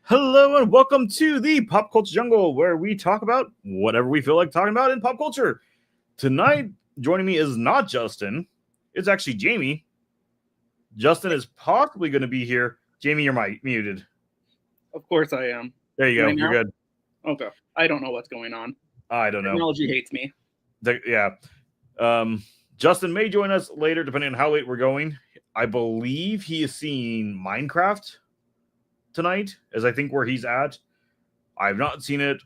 Hello and welcome to the Pop Culture Jungle, where we talk about whatever we feel like talking about in pop culture. Tonight, joining me is not Justin. It's actually Jamie. Justin is possibly going to be here. Jamie, you're muted. Of course I am. There you go. You're good. Okay. I don't know what's going on. I don't know. Technology hates me. Yeah. Justin may join us later, depending on how late we're going. I believe he is seeing Minecraft tonight, as I think where he's at. I've not seen it.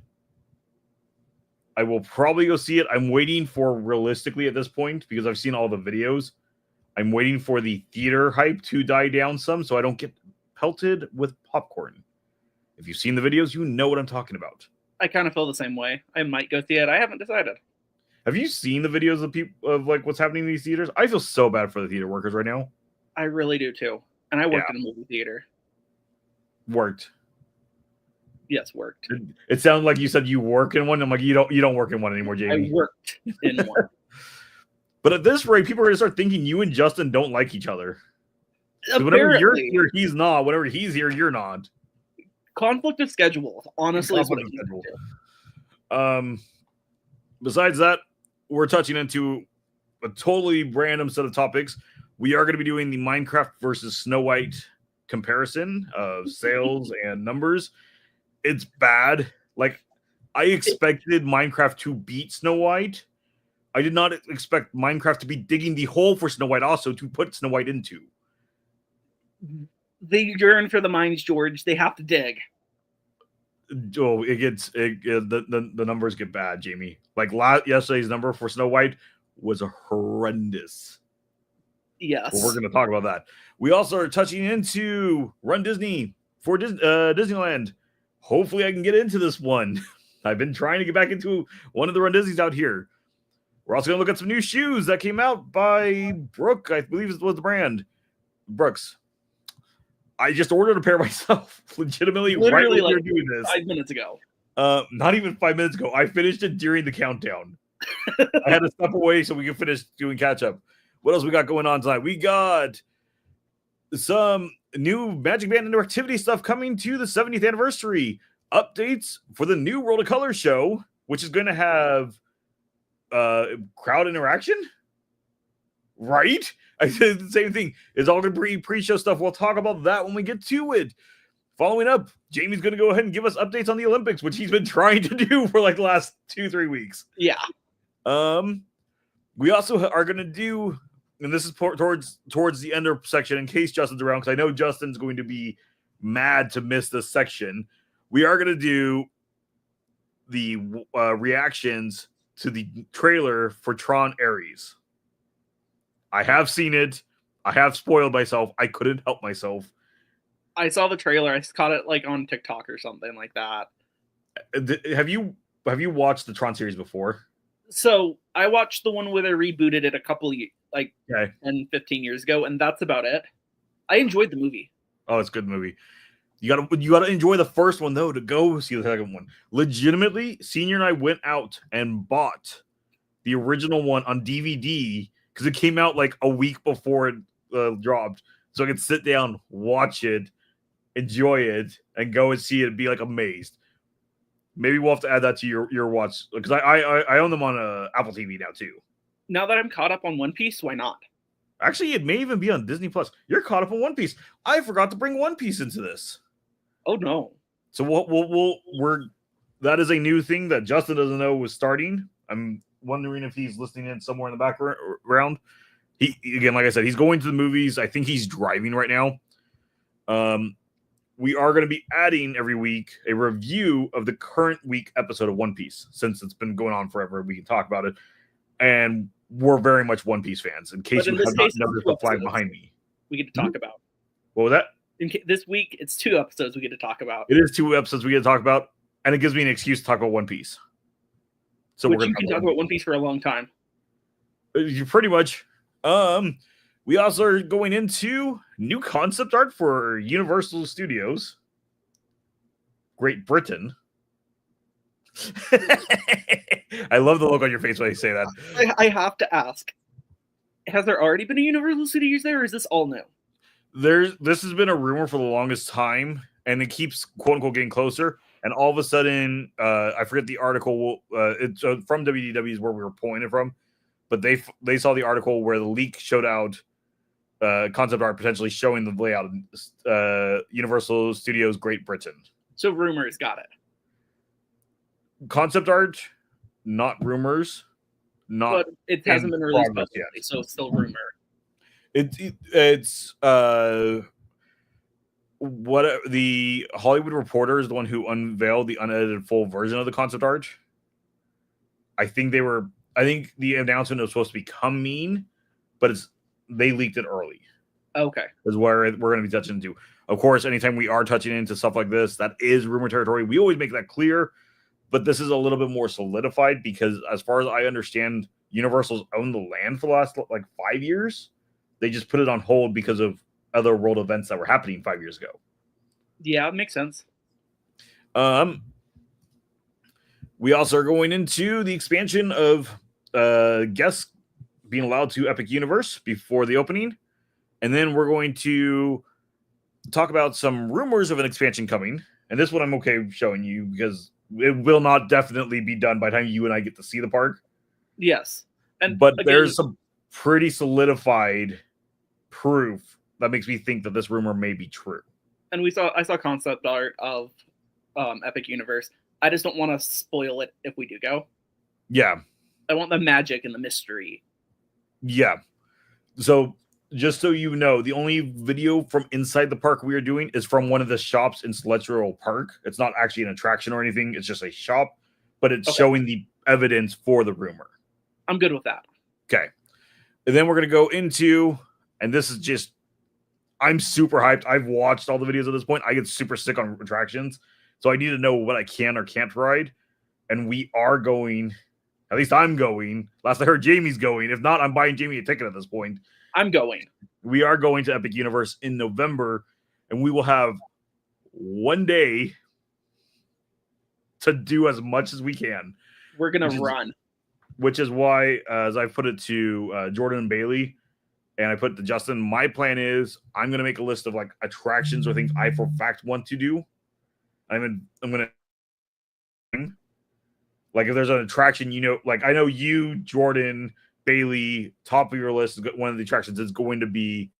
I will probably go see it. I'm waiting for, realistically at this point, because I've seen all the videos, I'm waiting for the theater hype to die down some so I don't get pelted with popcorn. If you've seen the videos, you know what I'm talking about. I kind of feel the same way. I might go see it. I haven't decided. Have you seen the videos of people of like what's happening in these theaters? I feel so bad for the theater workers right now. I really do too. And I worked in a movie theater. Worked. Yes, worked. It sounded like you said you work in one. I'm like, you don't work in one anymore, Jamie. I worked in one. But at this rate, people are going to start thinking you and Justin don't like each other. Apparently, whenever you're here, he's not. Whenever he's here, you're not. Conflict of schedule, honestly, is what it comes to. Besides that, we're touching into a totally random set of topics. We are going to be doing the Minecraft versus Snow White comparison of sales and numbers. It's bad. Like, I expected Minecraft to beat Snow White. I did not expect Minecraft to be digging the hole for Snow White also to put Snow White into. They yearn for the mines, George. They have to dig. Oh, the numbers get bad, Jamie. Like yesterday's number for Snow White was horrendous. Yes. Well, we're going to talk about that. We also are touching into Run Disney for Disneyland. Hopefully I can get into this one. I've been trying to get back into one of the Run Disneys out here. We're also going to look at some new shoes that came out by Brooke, I believe it was the brand. Brooks. I just ordered a pair myself. Literally right when you're doing this. 5 minutes ago. Not even 5 minutes ago. I finished it during the countdown. I had to step away so we could finish doing catch-up. What else we got going on tonight? We got some new Magic Band interactivity stuff coming to the 70th anniversary. Updates for the new World of Color show, which is going to have crowd interaction. Right? I said the same thing. It's all going to be pre-show stuff. We'll talk about that when we get to it. Following up, Jamie's going to go ahead and give us updates on the Olympics, which he's been trying to do for like the last 2-3 weeks. Yeah. We also are going to do, and this is towards the end section in case Justin's around, because I know Justin's going to be mad to miss this section. We are going to do the reactions to the trailer for Tron Ares. I have seen it. I have spoiled myself. I couldn't help myself. I saw the trailer. I caught it like on TikTok or something like that. Have you watched the Tron series before? So I watched the one where they rebooted it a couple 10, 15 years ago, and that's about it. I enjoyed the movie. Oh, it's a good movie. You gotta enjoy the first one though to go see the second one. Legitimately, Senior and I went out and bought the original one on DVD because it came out like a week before it dropped, so I could sit down, watch it, enjoy it, and go and see it and be like amazed. Maybe we'll have to add that to your watch, because I own them on Apple TV now too. Now that I'm caught up on One Piece, why not? Actually, it may even be on Disney Plus. You're caught up on One Piece. I forgot to bring One Piece into this. Oh no! So we're that is a new thing that Justin doesn't know was starting. I'm wondering if he's listening in somewhere in the background. He, again, like I said, he's going to the movies. I think he's driving right now. We are going to be adding every week a review of the current week episode of One Piece. Since it's been going on forever, we can talk about it. And we're very much One Piece fans. In case you have not noticed the flag behind me. We get to talk about. What was that? This week, it's 2 episodes we get to talk about. It is 2 episodes we get to talk about. And it gives me an excuse to talk about One Piece. So you can talk about One Piece for a long time. You pretty much. We also are going into new concept art for Universal Studios, Great Britain. I love the look on your face when you say that. I have to ask, has there already been a Universal Studios there, or is this all new? This has been a rumor for the longest time, and it keeps quote unquote getting closer. And all of a sudden, I forget the article. It's from WDW is where we were pulling it from, but they saw the article where the leak showed out concept art potentially showing the layout of Universal Studios Great Britain. So rumors got it. Concept art, not rumors. Not, but it hasn't been released yet, so it's still rumor. It's what the Hollywood Reporter is the one who unveiled the unedited full version of the concept art. I think the announcement was supposed to be coming, but they leaked it early. Okay, is where we're going to be touching into. Of course, anytime we are touching into stuff like this, that is rumor territory. We always make that clear, but this is a little bit more solidified because, as far as I understand, Universal's owned the land for the last 5 years. They just put it on hold because of other world events that were happening 5 years ago. Yeah, it makes sense. We also are going into the expansion of guests being allowed to Epic Universe before the opening. And then we're going to talk about some rumors of an expansion coming. And this one I'm okay showing you because it will not definitely be done by the time you and I get to see the park. Yes. But again, there's some pretty solidified proof that makes me think that this rumor may be true. And I saw concept art of Epic Universe. I just don't want to spoil it if we do go. Yeah. I want the magic and the mystery. Yeah. So just so you know, the only video from inside the park we are doing is from one of the shops in Celestial Park. It's not actually an attraction or anything. It's just a shop, but it's showing the evidence for the rumor. I'm good with that. Okay. And then we're going to go into, and this is just, I'm super hyped. I've watched all the videos at this point. I get super sick on attractions. So I need to know what I can or can't ride. And we are going, at least I'm going. Last I heard, Jamie's going. If not, I'm buying Jamie a ticket at this point. I'm going. We are going to Epic Universe in November, and we will have one day to do as much as we can. We're going to run. Which is why, as I put it to Jordan and Bailey, and I put it to Justin, my plan is I'm going to make a list of attractions or things I for fact want to do. I'm going to, if there's an attraction, I know you, Jordan, Bailey, top of your list, one of the attractions is going to be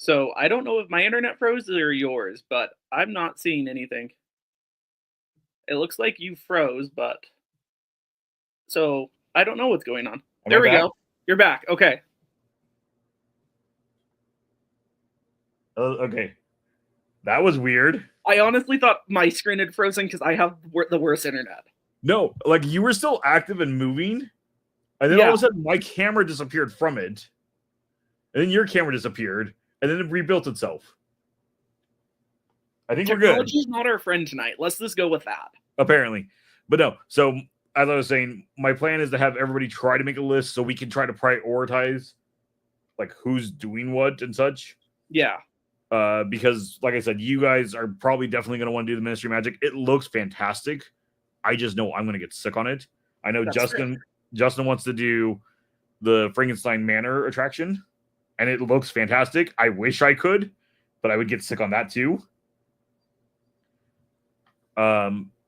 So I don't know if my internet froze or yours, but I'm not seeing anything. It looks like you froze, but so I don't know what's going on. There we go. You're back. Okay. Okay. That was weird. I honestly thought my screen had frozen because I have the worst internet. No, you were still active and moving, and then all of a sudden my camera disappeared from it, and then your camera disappeared, and then it rebuilt itself. I think we're good. Technology is not our friend tonight. Let's just go with that. Apparently. But no, so as I was saying, my plan is to have everybody try to make a list so we can try to prioritize who's doing what and such. Yeah. Because like I said, you guys are probably definitely going to want to do the Ministry of Magic. It looks fantastic. I just know I'm going to get sick on it. I know Justin wants to do the Frankenstein Manor attraction, and it looks fantastic. I wish I could, but I would get sick on that too.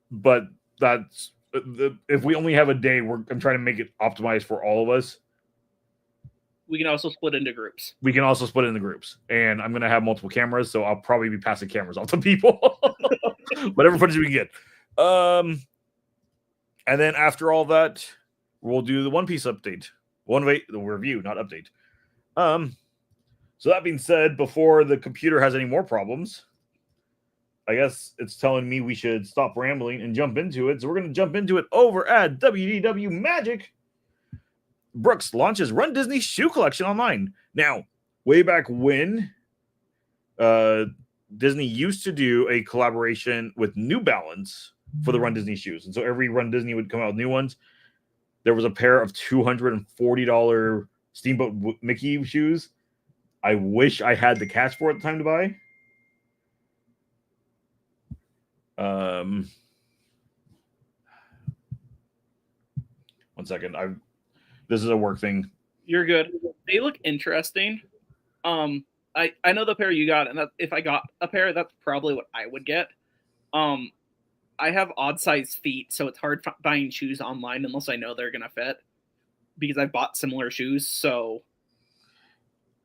But that's if we only have a day, I'm trying to make it optimized for all of us. We can also split into groups. And I'm going to have multiple cameras, so I'll probably be passing cameras off to people. Whatever footage we can get. And then after all that, we'll do the One Piece update. The review, not update. So that being said, before the computer has any more problems, I guess it's telling me we should stop rambling and jump into it. So we're going to jump into it over at WDW Magic. Brooks launches Run Disney shoe collection online. Now, way back when, Disney used to do a collaboration with New Balance for the Run Disney shoes. And so every Run Disney would come out with new ones. There was a pair of $240 Steamboat Mickey shoes. I wish I had the cash for it at the time to buy. One second. This is a work thing. You're good. They look interesting. I know the pair you got, and that if I got a pair, that's probably what I would get. Um, I have odd size feet, so it's hard buying shoes online unless I know they're gonna fit because I've bought similar shoes. So,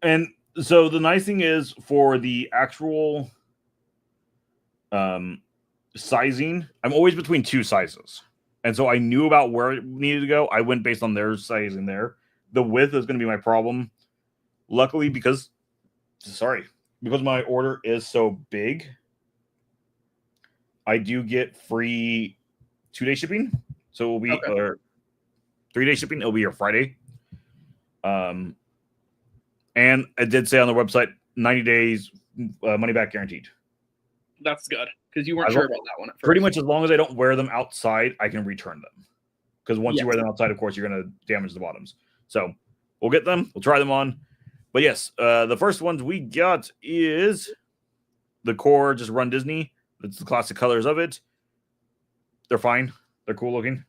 And so the nice thing is for the actual sizing, I'm always between two sizes. And so I knew about where it needed to go. I went based on their sizing there. The width is going to be my problem. Luckily, because my order is so big, I do get free 2-day shipping. So it will be 3-day shipping. It'll be your Friday. And it did say on the website 90 days money back guaranteed. That's good because you weren't sure about that one at first. Pretty much as long as I don't wear them outside, I can return them. Because once you wear them outside, of course, you're going to damage the bottoms. So we'll get them. We'll try them on. But yes, the first ones we got is the core, just Run Disney. It's the classic colors of it. They're fine. They're cool looking.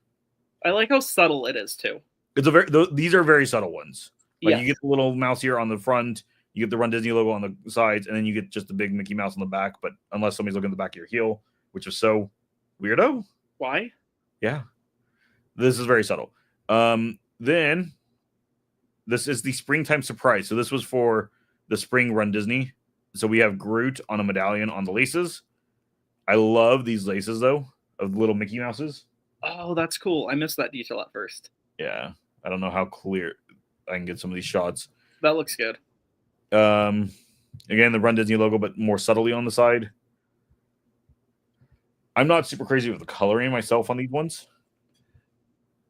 I like how subtle it is too. These are very subtle ones. Like you get the little mouse here on the front, you get the Run Disney logo on the sides, and then you get just the big Mickey Mouse on the back. But unless somebody's looking at the back of your heel, which is so weirdo. Why? Yeah. This is very subtle. Then this is the springtime surprise. So this was for the spring Run Disney. So we have Groot on a medallion on the laces. I love these laces, though, of little Mickey Mouses. Oh, that's cool. I missed that detail at first. Yeah. I don't know how clear I can get some of these shots. That looks good. Again, the Run Disney logo, but more subtly on the side. I'm not super crazy with the coloring myself on these ones.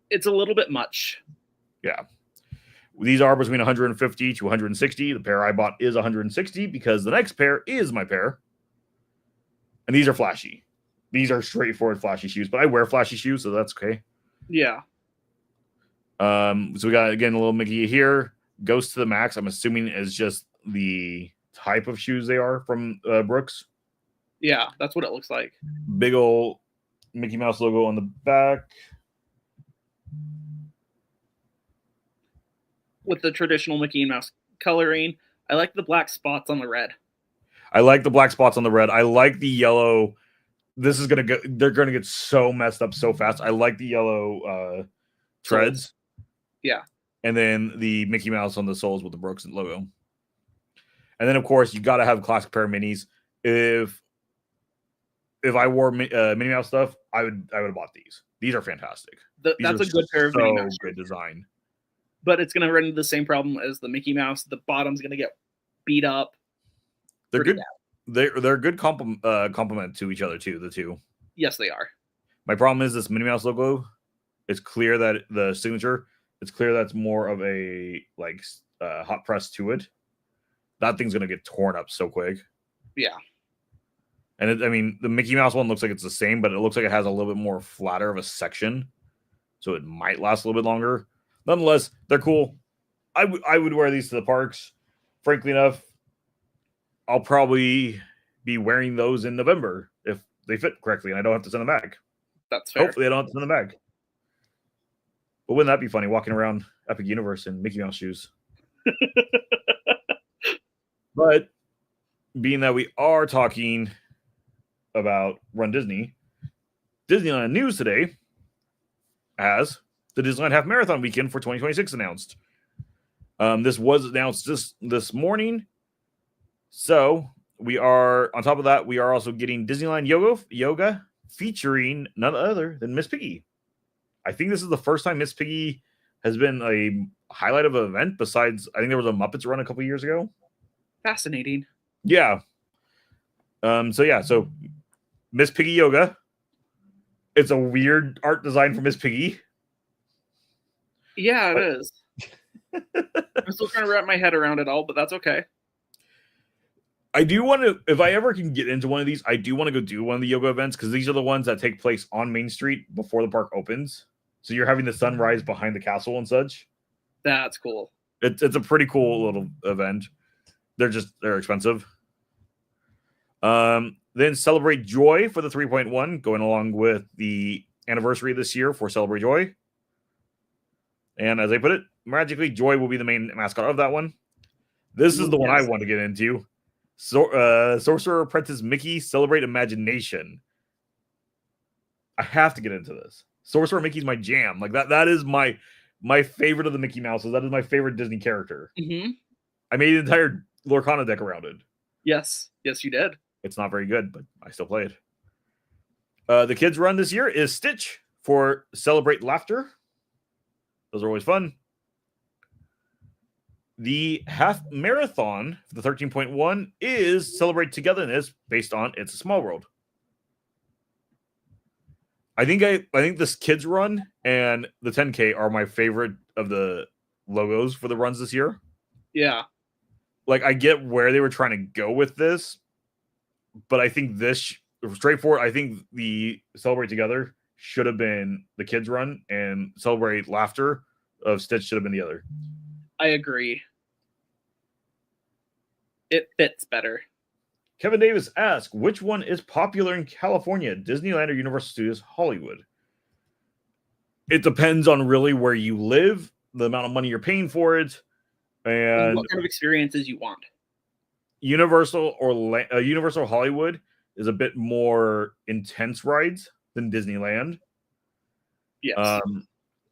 It's a little bit much. Yeah. These are between 150 to 160. The pair I bought is 160 because the next pair is my pair. And these are flashy. These are straightforward flashy shoes, but I wear flashy shoes, so that's okay. Yeah. So we got, again, a little Mickey here. Ghost to the Max, I'm assuming, is just the type of shoes they are from Brooks. Yeah, that's what it looks like. Big old Mickey Mouse logo on the back. With the traditional Mickey Mouse coloring. I like the black spots on the red. I like the black spots on the red. I like the yellow. This is going to get, they're going to get so messed up so fast. I like the yellow treads. Yeah. And then the Mickey Mouse on the soles with the Brooks logo. And then, of course, you got to have a classic pair of minis. If I wore Minnie Mouse stuff, I would have bought these. These are fantastic. That's a good pair of Minnie Mouse. Good design. But it's going to run into the same problem as the Mickey Mouse. The bottom's going to get beat up. They're good. They're a good complement to each other too. The two. Yes, they are. My problem is this Minnie Mouse logo. It's clear that the signature. It's clear that's more of a hot press to it. That thing's gonna get torn up so quick. Yeah. And the Mickey Mouse one looks like it's the same, but it looks like it has a little bit more flatter of a section, so it might last a little bit longer. Nonetheless, they're cool. I would wear these to the parks. Frankly enough, I'll probably be wearing those in November if they fit correctly and I don't have to send them back. That's fair. Hopefully I don't have to send them back. But wouldn't that be funny, walking around Epic Universe in Mickey Mouse shoes? But being that we are talking about Run Disney, Disneyland News today has the Disneyland Half Marathon Weekend for 2026 announced. This was announced this morning. So we are, on top of that, we are also getting Disneyland Yoga featuring none other than Miss Piggy. I think this is the first time Miss Piggy has been a highlight of an event besides, I think there was a Muppets run a couple years ago. Fascinating. Yeah. So Miss Piggy Yoga. It's a weird art design for Miss Piggy. Yeah, it is. I'm still trying to wrap my head around it all, but that's okay. I do want to, if I ever can get into one of these, I do want to go do one of the yoga events because these are the ones that take place on Main Street before the park opens. So you're having the sunrise behind the castle and such. That's cool. It's a pretty cool little event. They're expensive. Then Celebrate Joy for the 3.1, going along with the anniversary this year for Celebrate Joy. And as I put it, magically, Joy will be the main mascot of that one. This is the one I want to get into. Sorcerer Apprentice Mickey Celebrate Imagination. I have to get into this. Sorcerer Mickey's my jam. Like that is my favorite of the Mickey Mouses. That is my favorite Disney character. Mm-hmm. I made an entire Lorcana deck around it. Yes, you did. It's not very good, but I still play it. The kids' run this year is Stitch for Celebrate Laughter. Those are always fun. The half marathon for the 13.1 is Celebrate Togetherness based on It's a Small World. I think this kids run and the 10K are my favorite of the logos for the runs this year. Yeah. Like I get where they were trying to go with this, but I think this straightforward. I think the Celebrate Together should have been the kids run, and Celebrate Laughter of Stitch should have been the other. I agree. It fits better. Kevin Davis asks, which one is popular in California, Disneyland or Universal Studios Hollywood? It depends on really where you live, the amount of money you're paying for it, and what kind of experiences you want. Universal Hollywood is a bit more intense rides than Disneyland. Yes.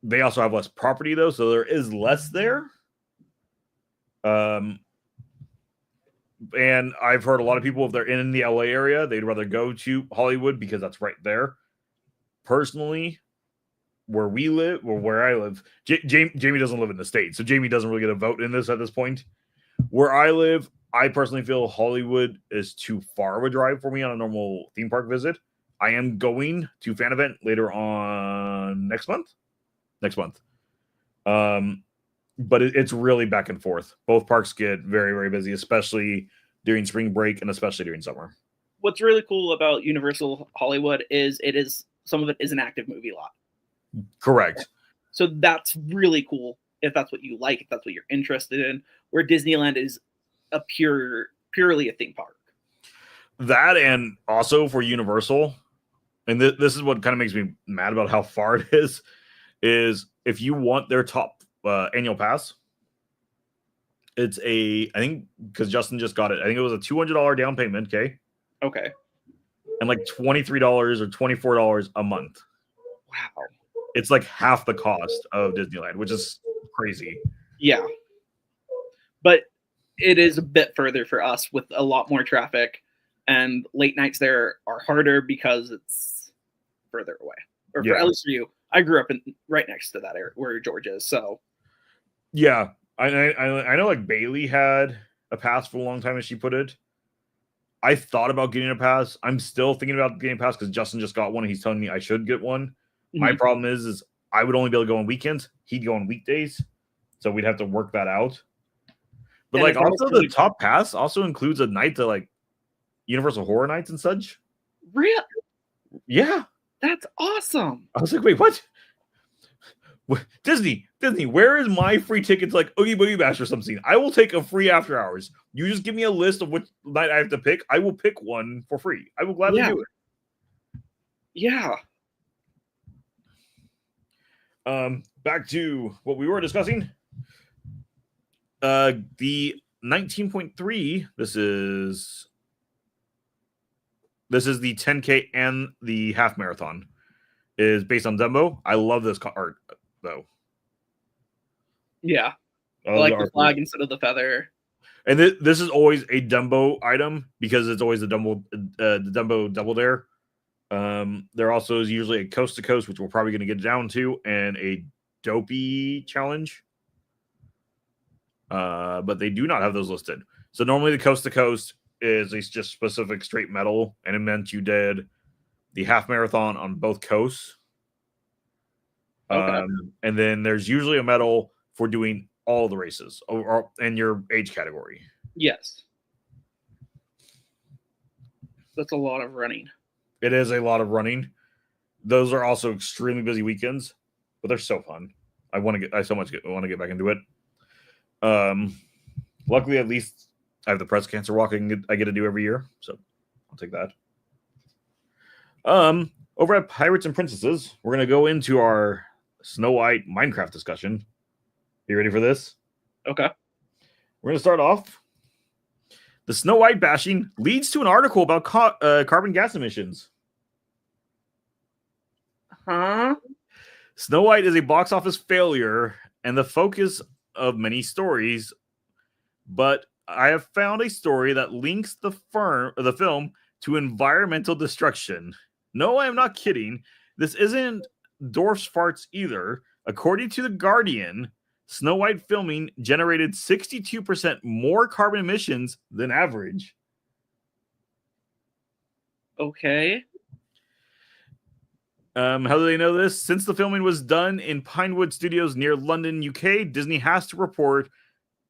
They also have less property though, so there is less there. And I've heard a lot of people, if they're in the LA area, they'd rather go to Hollywood because that's right there. Personally, where we live, or where I live, Jamie doesn't live in the States, so Jamie doesn't really get a vote in this at this point. Where I live, I personally feel Hollywood is too far of a drive for me on a normal theme park visit. I am going to Fan Event later on next month. But it's really back and forth. Both parks get very, very busy, especially during spring break and especially during summer. What's really cool about Universal Hollywood is some of it is an active movie lot. Correct. So that's really cool if that's what you like, if that's what you're interested in, where Disneyland is a purely a theme park. That, and also for Universal, and this is what kind of makes me mad about how far it is if you want their top annual pass, it's I think because Justin just got it, I think it was a $200 down payment, okay, and like $23 or $24 a month. Wow. It's like half the cost of Disneyland, which is crazy. Yeah, but it is a bit further for us with a lot more traffic, and late nights there are harder because it's further away, or at least for you. I grew up right next to that area where George is, so yeah, I know. Like Bailey had a pass for a long time, as she put it. I thought about getting a pass. I'm still thinking about getting a pass because Justin just got one, and he's telling me I should get one. Mm-hmm. My problem is I would only be able to go on weekends. He'd go on weekdays, so we'd have to work that out. But and like, also the top pass also includes a night to like Universal Horror Nights and such. Really? Yeah. That's awesome. I was like, wait, what? Disney, where is my free ticket to like Oogie Boogie Bash or something? I will take a free after hours. You just give me a list of which night I have to pick. I will pick one for free. I will gladly do it. Yeah. Back to what we were discussing. The 19.3. This is the 10K and the half marathon. Is based on Dumbo. I love this art though. Yeah, I like the flag instead of the feather. And this is always a Dumbo item because it's always the Dumbo Double Dare. There also is usually a Coast to Coast, which we're probably going to get down to, and a Dopey challenge. But they do not have those listed. So normally the Coast to Coast is just specific straight metal, and it meant you did the half marathon on both coasts. Okay. And then there's usually a medal for doing all the races or in your age category. Yes. That's a lot of running. It is a lot of running. Those are also extremely busy weekends, but they're so fun. I want to get back into it. Luckily, at least I have the breast cancer walking I get to do every year, so I'll take that. Over at Pirates and Princesses, we're going to go into our Snow White Minecraft discussion. You ready for this? Okay. We're going to start off. The Snow White bashing leads to an article about carbon gas emissions. Huh? Snow White is a box office failure and the focus of many stories, but I have found a story that links the film to environmental destruction. No, I am not kidding. This isn't dwarf's farts either. According to The Guardian, Snow White filming generated 62% more carbon emissions than average. Okay. How do they know this? Since the filming was done in Pinewood Studios near London, UK, Disney has to report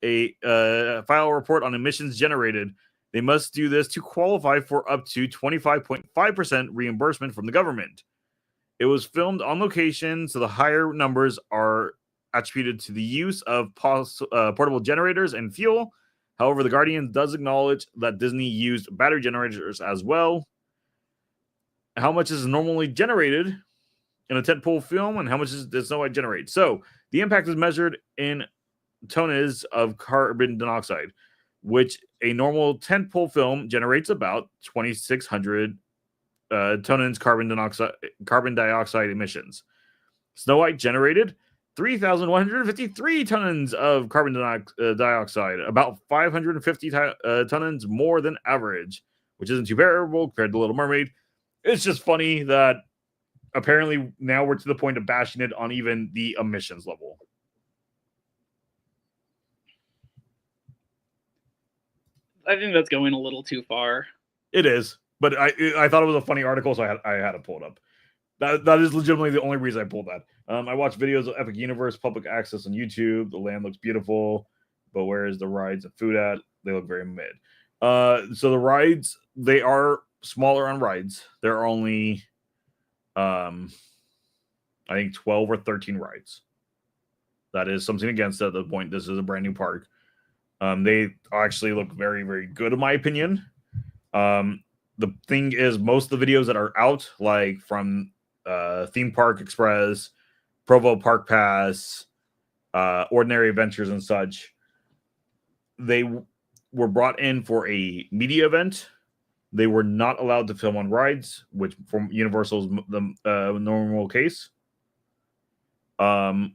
file a report on emissions generated. They must do this to qualify for up to 25.5% reimbursement from the government. It was filmed on location, so the higher numbers are attributed to the use of portable generators and fuel. However, The Guardian does acknowledge that Disney used battery generators as well. How much is normally generated in a tentpole film, and how much does Snow White generate? So the impact is measured in tonnes of carbon dioxide, which a normal tentpole film generates about 2,600 tonnes carbon dioxide emissions. Snow White generated 3,153 tonnes of carbon dioxide, about 550 tonnes more than average, which isn't too terrible compared to Little Mermaid. It's just funny that apparently now we're to the point of bashing it on even the emissions level. I think that's going a little too far. It is, but I thought it was a funny article, so I had to pull it up. That is legitimately the only reason I pulled that. I watched videos of Epic Universe public access on YouTube. The land looks beautiful, but where is the rides and food at? They look very mid. So the rides, they are smaller on rides. There are only, I think 12 or 13 rides. That is something against it at the point. This is a brand new park. They actually look very, very good in my opinion. The thing is, most of the videos that are out, like from Theme Park Express, Provo Park Pass, Ordinary Adventures and such, they were brought in for a media event. They were not allowed to film on rides, which from Universal's the normal case. And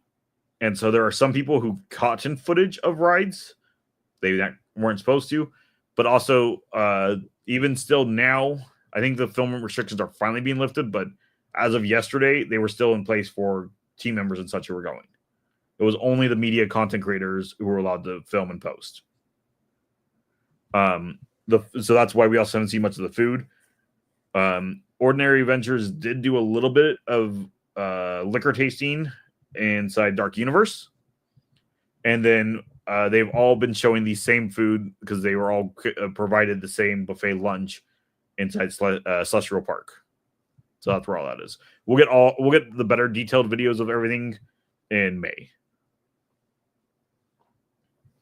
so there are some people who caught in footage of rides they weren't supposed to, but also even still now, I think the film restrictions are finally being lifted, but as of yesterday, they were still in place for team members and such who were going. It was only the media content creators who were allowed to film and post. So that's why we also haven't seen much of the food. Ordinary Adventures did do a little bit of liquor tasting inside Dark Universe. And then they've all been showing the same food because they were all provided the same buffet lunch inside Celestial Park. So that's where all that is. We'll get the better detailed videos of everything in May.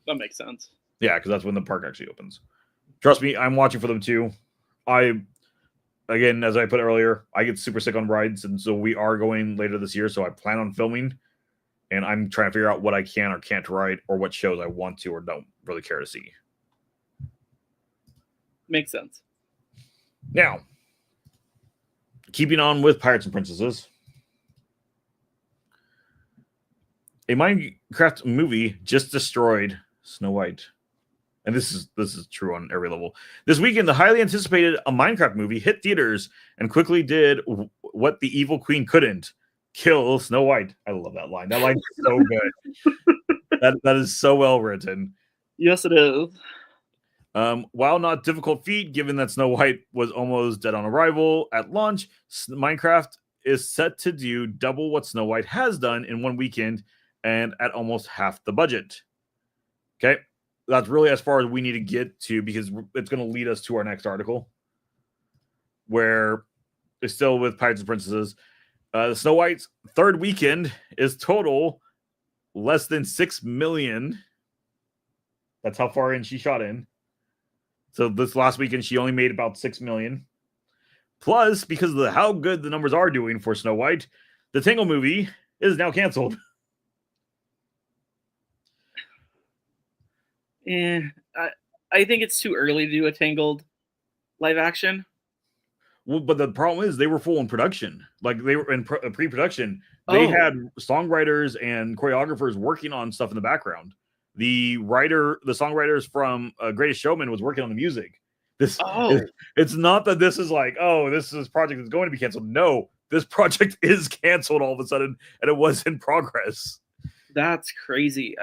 That makes sense. Yeah, because that's when the park actually opens. Trust me, I'm watching for them too. Again, as I put earlier, I get super sick on rides, and so we are going later this year. So I plan on filming, and I'm trying to figure out what I can or can't ride, or what shows I want to or don't really care to see. Makes sense. Now, keeping on with Pirates and Princesses, a Minecraft movie just destroyed Snow White. And this is true on every level. This weekend, the highly anticipated A Minecraft movie hit theaters and quickly did what the evil queen couldn't: kill Snow White. I love that line. That line is so good. that is so well written. Yes, it is. While not difficult feat, given that Snow White was almost dead on arrival at launch, Minecraft is set to do double what Snow White has done in one weekend and at almost half the budget. Okay. That's really as far as we need to get to, because it's going to lead us to our next article, where it's still with Pirates and Princesses. The Snow White's third weekend is total less than 6 million. That's how far in she shot in. So this last weekend, she only made about 6 million. Plus, because of how good the numbers are doing for Snow White, the Tangle movie is now canceled. I think it's too early to do a Tangled live action. Well, but the problem is they were full in production. Like they were in pre-production. They had songwriters and choreographers working on stuff in the background. The songwriters from Greatest Showman was working on the music. It's not that this is like, oh, this project is going to be canceled. No, this project is canceled all of a sudden, and it was in progress. That's crazy.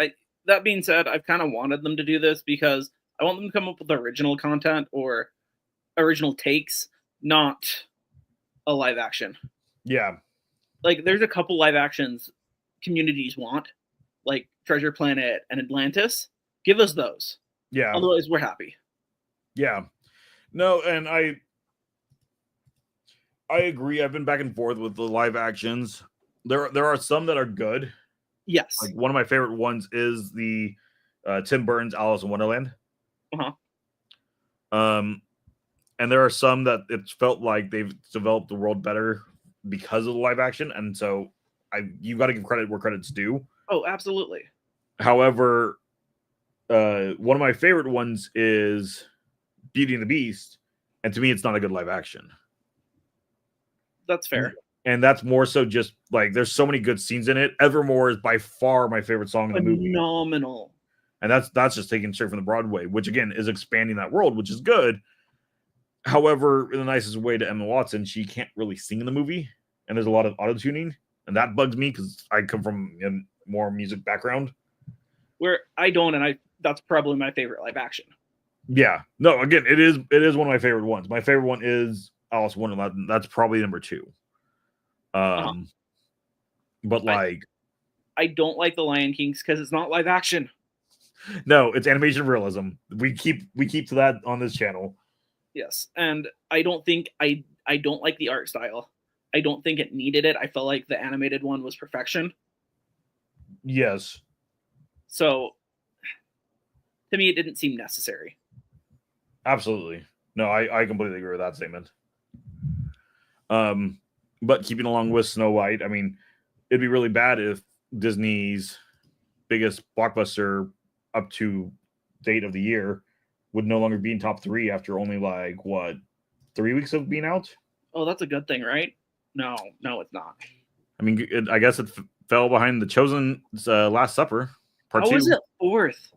That being said, I've kind of wanted them to do this because I want them to come up with original content or original takes, not a live action. Yeah. Like, there's a couple live actions communities want, like Treasure Planet and Atlantis. Give us those. Yeah. Otherwise, we're happy. Yeah. No, and I agree. I've been back and forth with the live actions. There are some that are good. Yes. Like one of my favorite ones is the Tim Burton's Alice in Wonderland. And there are some that it's felt like they've developed the world better because of the live action, and so you got to give credit where credit's due. Oh, absolutely. However, one of my favorite ones is Beauty and the Beast, and to me, it's not a good live action. That's fair. And that's more so just like there's so many good scenes in it. Evermore is by far my favorite song in the movie. Phenomenal. And that's just taken straight from the Broadway, which again is expanding that world, which is good. However, in the nicest way to Emma Watson, she can't really sing in the movie, and there's a lot of auto-tuning, and that bugs me because I come from a more music background. Where I don't, and that's probably my favorite live action. Yeah. No, again, it is one of my favorite ones. My favorite one is Alice in Wonderland. That's probably number 2. But like I don't like the Lion Kings because it's not live action. No, it's animation realism. We keep to that on this channel. Yes, and I don't think I don't like the art style. I don't think it needed it. I felt like the animated one was perfection. Yes. So to me, it didn't seem necessary. Absolutely. No, I completely agree with that statement. But keeping along with Snow White, I mean, it'd be really bad if Disney's biggest blockbuster up to date of the year would no longer be in top 3 after only 3 weeks of being out. Oh, that's a good thing, right? No, it's not. I mean, I guess it fell behind The Chosen Last Supper Part 2. How was it 4th?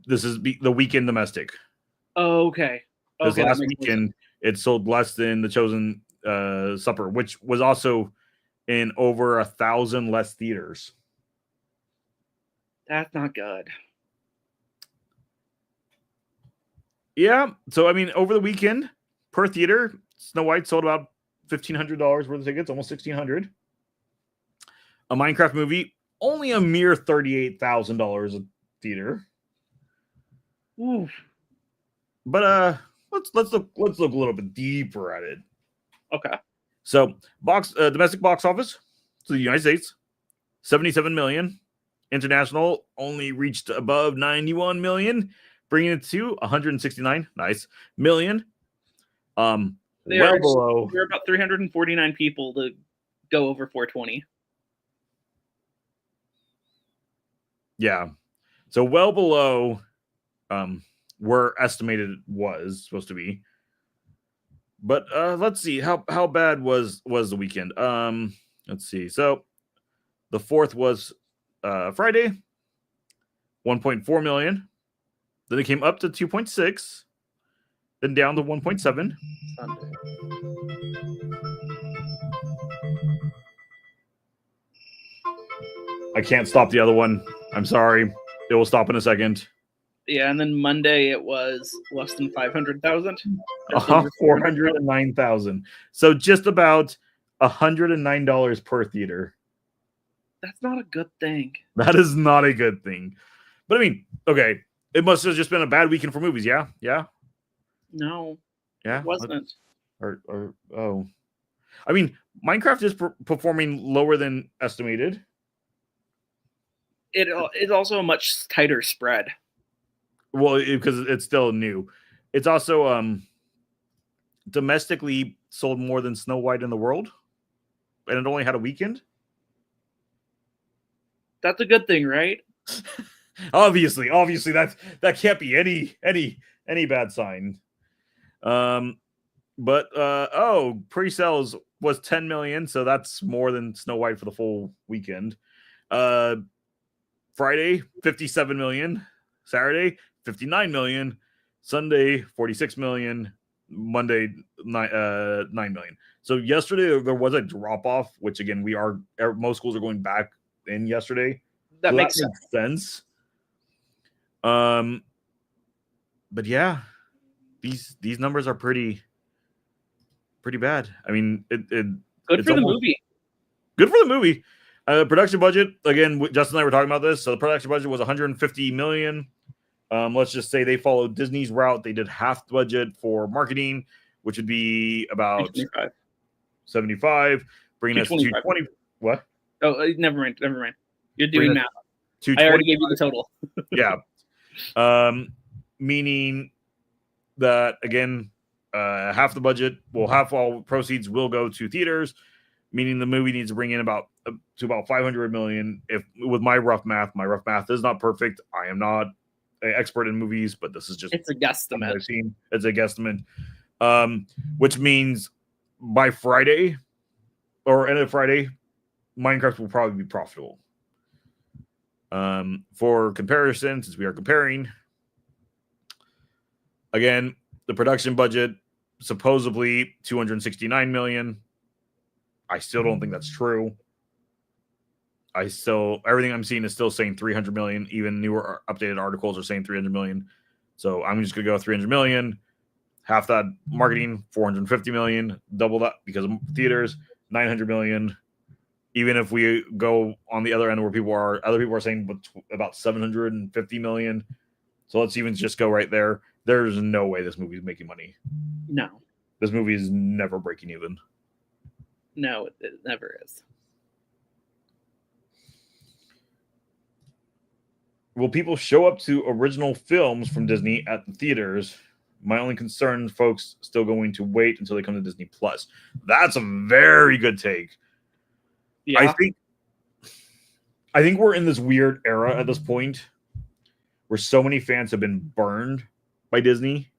This is the weekend domestic. Oh, okay. This last weekend, it sold less than The Chosen Supper, which was also in over 1,000 less theaters. That's not good. Yeah. So, I mean, over the weekend, per theater, Snow White sold about $1,500 worth of tickets, almost $1,600. A Minecraft movie, only a mere $38,000 a theater. Oof. But let's look a little bit deeper at it. Okay. So, domestic box office to the United States, 77 million. International only reached above 91 million, bringing it to 169 million. Well below. There are about 349 people to go over 420. Yeah. So well below where estimated was supposed to be. But let's see how bad was the weekend. Let's see. So the 4th was Friday, 1.4 million. Then it came up to 2.6, then down to 1.7. I can't stop the other one. I'm sorry. It will stop in a second. Yeah, and then Monday it was less than 500,000. 409,000. So just about $109 per theater. That's not a good thing. That is not a good thing. But I mean, okay, it must have just been a bad weekend for movies. Yeah. No. Yeah. It wasn't. I mean, Minecraft is performing lower than estimated. It is also a much tighter spread. Well, because it's still new. It's also domestically sold more than Snow White in the world, and it only had a weekend. That's a good thing, right? Obviously, that can't be any bad sign. But pre-sales was 10 million, so that's more than Snow White for the full weekend. Friday, 57 million. Saturday, 59 million. Sunday, 46 million. Monday, 9 million. So yesterday there was a drop off, which again most schools are going back in yesterday. That So makes that makes sense. But yeah, these numbers are pretty bad. I mean, good for the movie. Good for the movie. Production budget, again, Justin and I were talking about this. So the production budget was 150 million. Let's just say they followed Disney's route. They did half the budget for marketing, which would be about 75, bringing us to 220. What? Oh, never mind. You're doing math. I already gave you the total. Yeah. Meaning that, again, half the budget, half all proceeds will go to theaters, meaning the movie needs to bring in about 500 million. If with my rough math is not perfect. I am not an expert in movies, but this is just it's a guesstimate. I've seen. It's a guesstimate, which means by Friday or end of Friday, Minecraft will probably be profitable. For comparison, since we are comparing, again, the production budget supposedly 269 million. I still don't think that's true. Everything I'm seeing is still saying 300 million. Even newer updated articles are saying 300 million. So I'm just going to go 300 million. Half that marketing, 450 million. Double that because of theaters, 900 million. Even if we go on the other end where other people are saying about 750 million. So let's even just go right there. There's no way this movie is making money. No. This movie is never breaking even. No, it never is. Will people show up to original films from Disney at the theaters? My only concern, folks, still going to wait until they come to Disney Plus. That's a very good take. Yeah. I think we're in this weird era at this point where so many fans have been burned by Disney.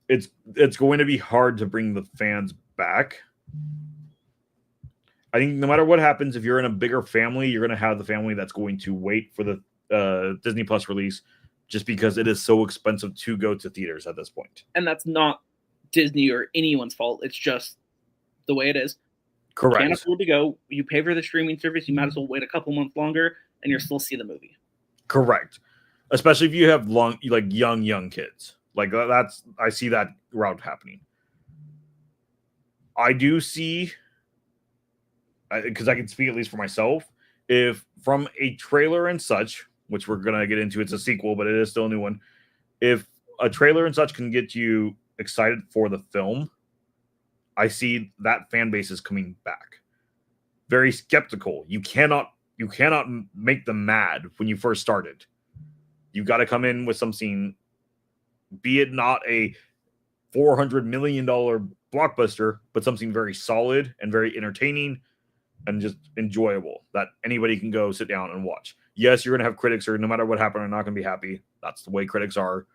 It's going to be hard to bring the fans back. I think no matter what happens, if you're in a bigger family, you're going to have the family that's going to wait for the Disney Plus release just because it is so expensive to go to theaters at this point. And that's not Disney or anyone's fault. It's just the way it is. Correct. You can't afford to go. You pay for the streaming service. You might as well wait a couple months longer and you'll still see the movie. Correct. Especially if you have young kids. Like I see that route happening. I do see, because I can speak at least for myself, if from a trailer and such, which we're going to get into, it's a sequel, but it is still a new one. If a trailer and such can get you excited for the film, I see that fan base is coming back. Very skeptical. You cannot make them mad when you first started. You've got to come in with something, be it not a $400 million blockbuster, but something very solid and very entertaining and just enjoyable that anybody can go sit down and watch. Yes, you're going to have critics who, no matter what happened, are not going to be happy. That's the way critics are.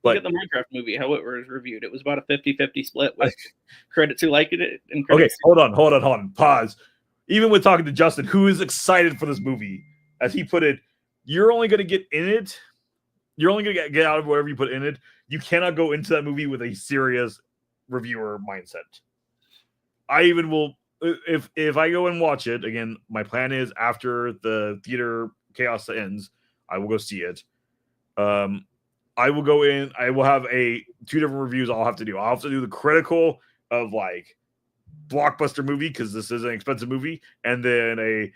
Look at the Minecraft movie, how it was reviewed. It was about a 50-50 split with critics who liked it and critics. Okay, hold on. Pause. Even with talking to Justin, who is excited for this movie, as he put it, you're only going to get in it. You're only going to get out of whatever you put in it. You cannot go into that movie with a serious reviewer mindset. I even will, if I go and watch it, again, my plan is after the theater chaos ends, I will go see it. I will go in, I will have two different reviews I'll have to do. I'll have to do the critical of like blockbuster movie, because this is an expensive movie, and then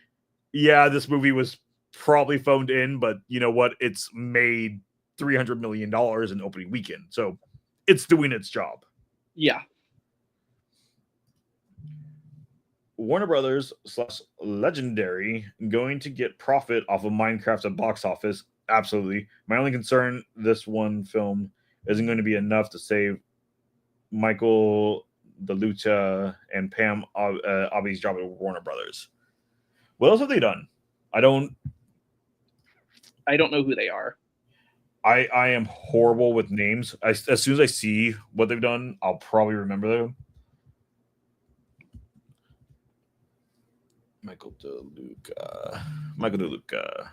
this movie was probably phoned in, but you know what? It's made $300 million in opening weekend. So it's doing its job. Yeah. Warner Brothers / Legendary going to get profit off of Minecraft at box office. Absolutely. My only concern, this one film isn't going to be enough to save Michael DeLuca and Pam Abby's job at Warner Brothers. What else have they done? I don't know who they are. I am horrible with names. As soon as I see what they've done, I'll probably remember them. Michael DeLuca. Michael DeLuca.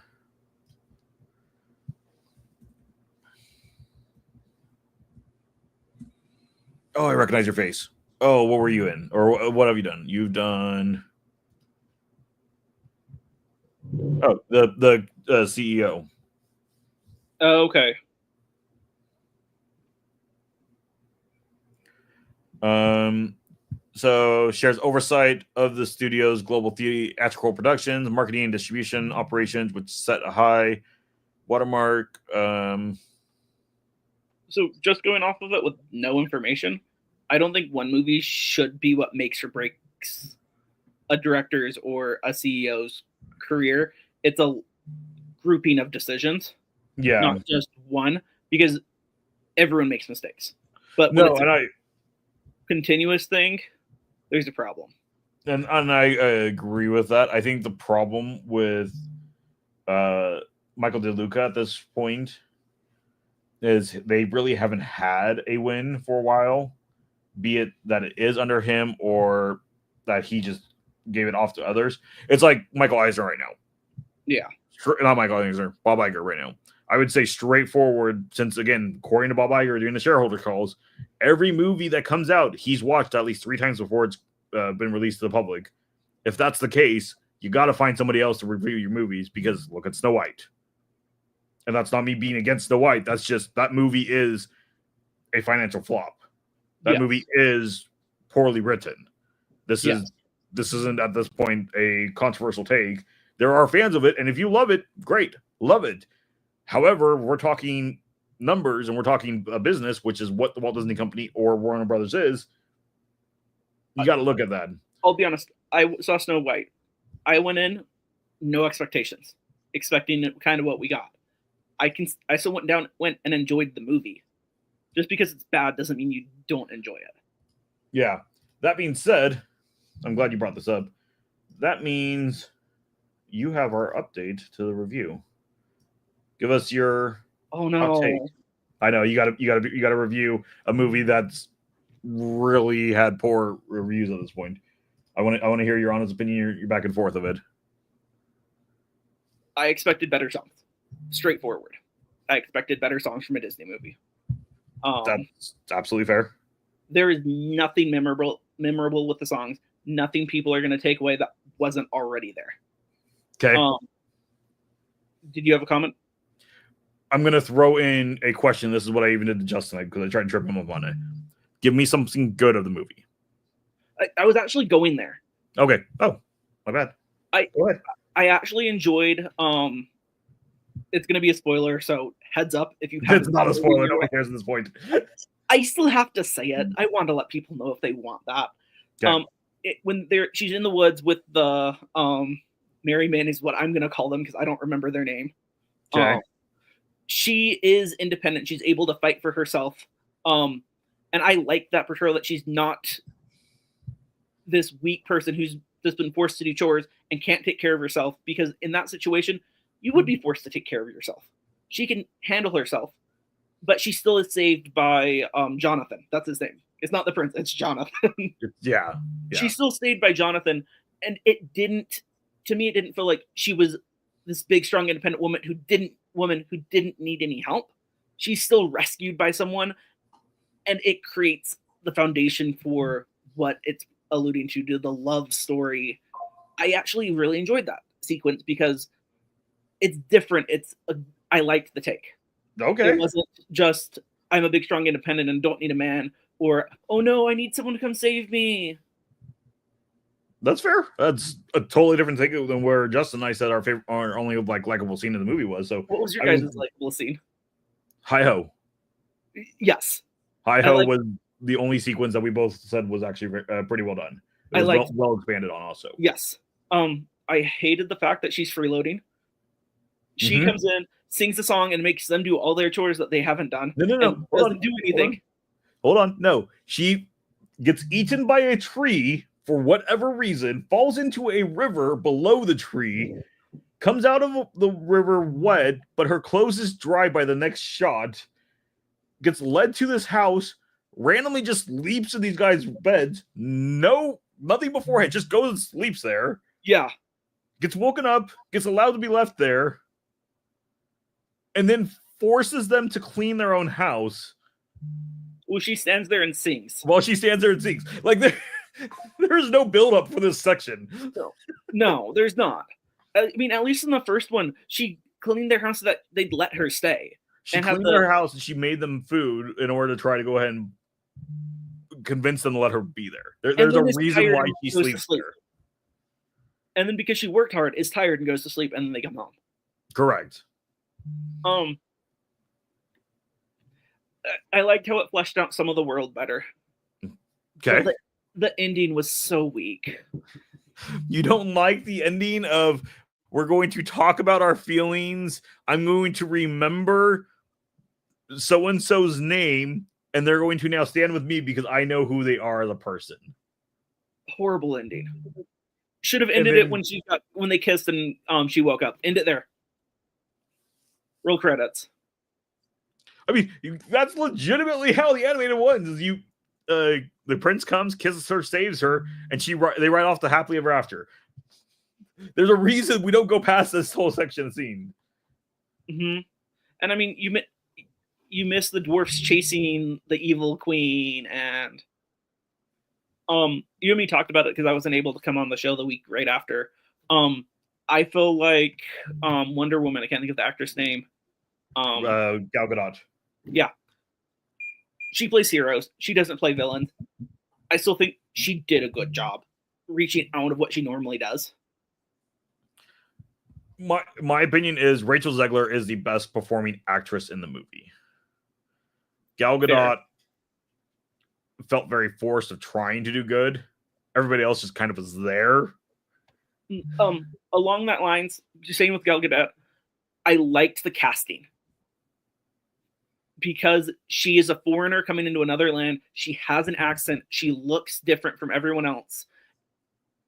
Oh, I recognize your face. Oh, what were you in? Or what have you done? You've done. Oh, the CEO. Oh, okay. So shares oversight of the studio's global theatrical productions, marketing, and distribution operations, which set a high watermark. So just going off of it with no information, I don't think one movie should be what makes or breaks a director's or a CEO's career. It's a grouping of decisions, not just one, because everyone makes mistakes. But when it's a continuous thing, there's a problem. And I agree with that. I think the problem with Michael DeLuca at this point is they really haven't had a win for a while, be it that it is under him or that he just gave it off to others. It's like Michael Eisner right now. Yeah. Not Michael Eisner, Bob Iger right now. I would say straightforward, since, again, according to Bob Iger doing the shareholder calls, every movie that comes out, he's watched at least 3 times before it's been released to the public. If that's the case, you got to find somebody else to review your movies, because look at Snow White. And that's not me being against Snow White. That's just, that movie is a financial flop. That movie is poorly written. This isn't at this point a controversial take. There are fans of it, and if you love it, great, love it. However, we're talking numbers and we're talking a business, which is what the Walt Disney Company or Warner Brothers is. You got to look at that. I'll be honest. I saw Snow White. I went in, no expectations, expecting kind of what we got. I still went and enjoyed the movie. Just because it's bad doesn't mean you don't enjoy it. Yeah. That being said, I'm glad you brought this up. That means you have our update to the review. Give us your hot take. I know you got to review a movie that's really had poor reviews at this point. I want to hear your honest opinion, your back and forth of it. I expected better songs. Straightforward. I expected better songs from a Disney movie. That's absolutely fair. There is nothing memorable with the songs. Nothing people are going to take away that wasn't already there. Okay. Did you have a comment? I'm going to throw in a question. This is what I even did to Justin because I tried to trip him up on it. Give me something good of the movie. I was actually going there. Okay. Oh, my bad. Go ahead. I actually enjoyed. It's going to be a spoiler, so heads up if you haven't. It's not a spoiler. Nobody cares at this point. I still have to say it. I want to let people know if they want that. Okay. When she's in the woods with the Merry Men is what I'm going to call them because I don't remember their name. Okay. She is independent. She's able to fight for herself. And I like that portrayal that she's not this weak person who's just been forced to do chores and can't take care of herself, because in that situation, you would be forced to take care of yourself. She can handle herself, but she still is saved by Jonathan. That's his name. It's not the prince. It's Jonathan. Yeah. She's still saved by Jonathan. And it didn't feel like she was this big, strong, independent woman who didn't need any help. She's still rescued by someone. And it creates the foundation for what it's alluding to the love story. I actually really enjoyed that sequence because it's different. I liked the take. Okay. It wasn't just, I'm a big, strong, independent and don't need a man, or, oh no, I need someone to come save me. That's fair. That's a totally different thing than where Justin and I said our only likable scene in the movie was. So what was your guys' likable scene? Hi-Ho. Yes. Hi-Ho was the only sequence that we both said was actually pretty well done. It was well expanded on also. Yes. I hated the fact that she's freeloading. She comes in, sings the song, and makes them do all their chores that they haven't done. No. Doesn't do anything. Hold on. No. She gets eaten by a tree for whatever reason, falls into a river below the tree, comes out of the river wet, but her clothes is dry by the next shot, gets led to this house, randomly just sleeps in these guys' beds. No, nothing beforehand, just goes and sleeps there. Yeah. Gets woken up, gets allowed to be left there, and then forces them to clean their own house. Well, she stands there and sings. While she stands there and sings. Like, there's no build-up for this section. No, there's not. I mean, at least in the first one, she cleaned their house so that they'd let her stay. She cleaned their house and she made them food in order to try to go ahead and convince them to let her be there. There's a reason why she sleeps there. And then because she worked hard, is tired and goes to sleep, and then they come home. Correct. I liked how it fleshed out some of the world better. Okay. So the ending was so weak. You don't like the ending of, we're going to talk about our feelings, I'm going to remember so-and-so's name, and they're going to now stand with me because I know who they are as a person. Horrible ending. Should have ended it when they kissed and she woke up. End it there. Roll credits. I mean, that's legitimately how the animated ones is. The prince comes, kisses her, saves her, and they ride off to happily ever after. There's a reason we don't go past this whole section scene. Mm-hmm. And I mean, you miss the dwarfs chasing the evil queen, and you and me talked about it because I wasn't able to come on the show the week right after. I feel like Wonder Woman, I can't think of the actress name. Gal Gadot. Yeah. She plays heroes. She doesn't play villains. I still think she did a good job reaching out of what she normally does. My opinion is Rachel Zegler is the best performing actress in the movie. Gal Gadot felt very forced of trying to do good. Everybody else just kind of was there. Along that lines, just saying with Gal Gadot, I liked the casting. Because she is a foreigner coming into another land. She has an accent. She looks different from everyone else.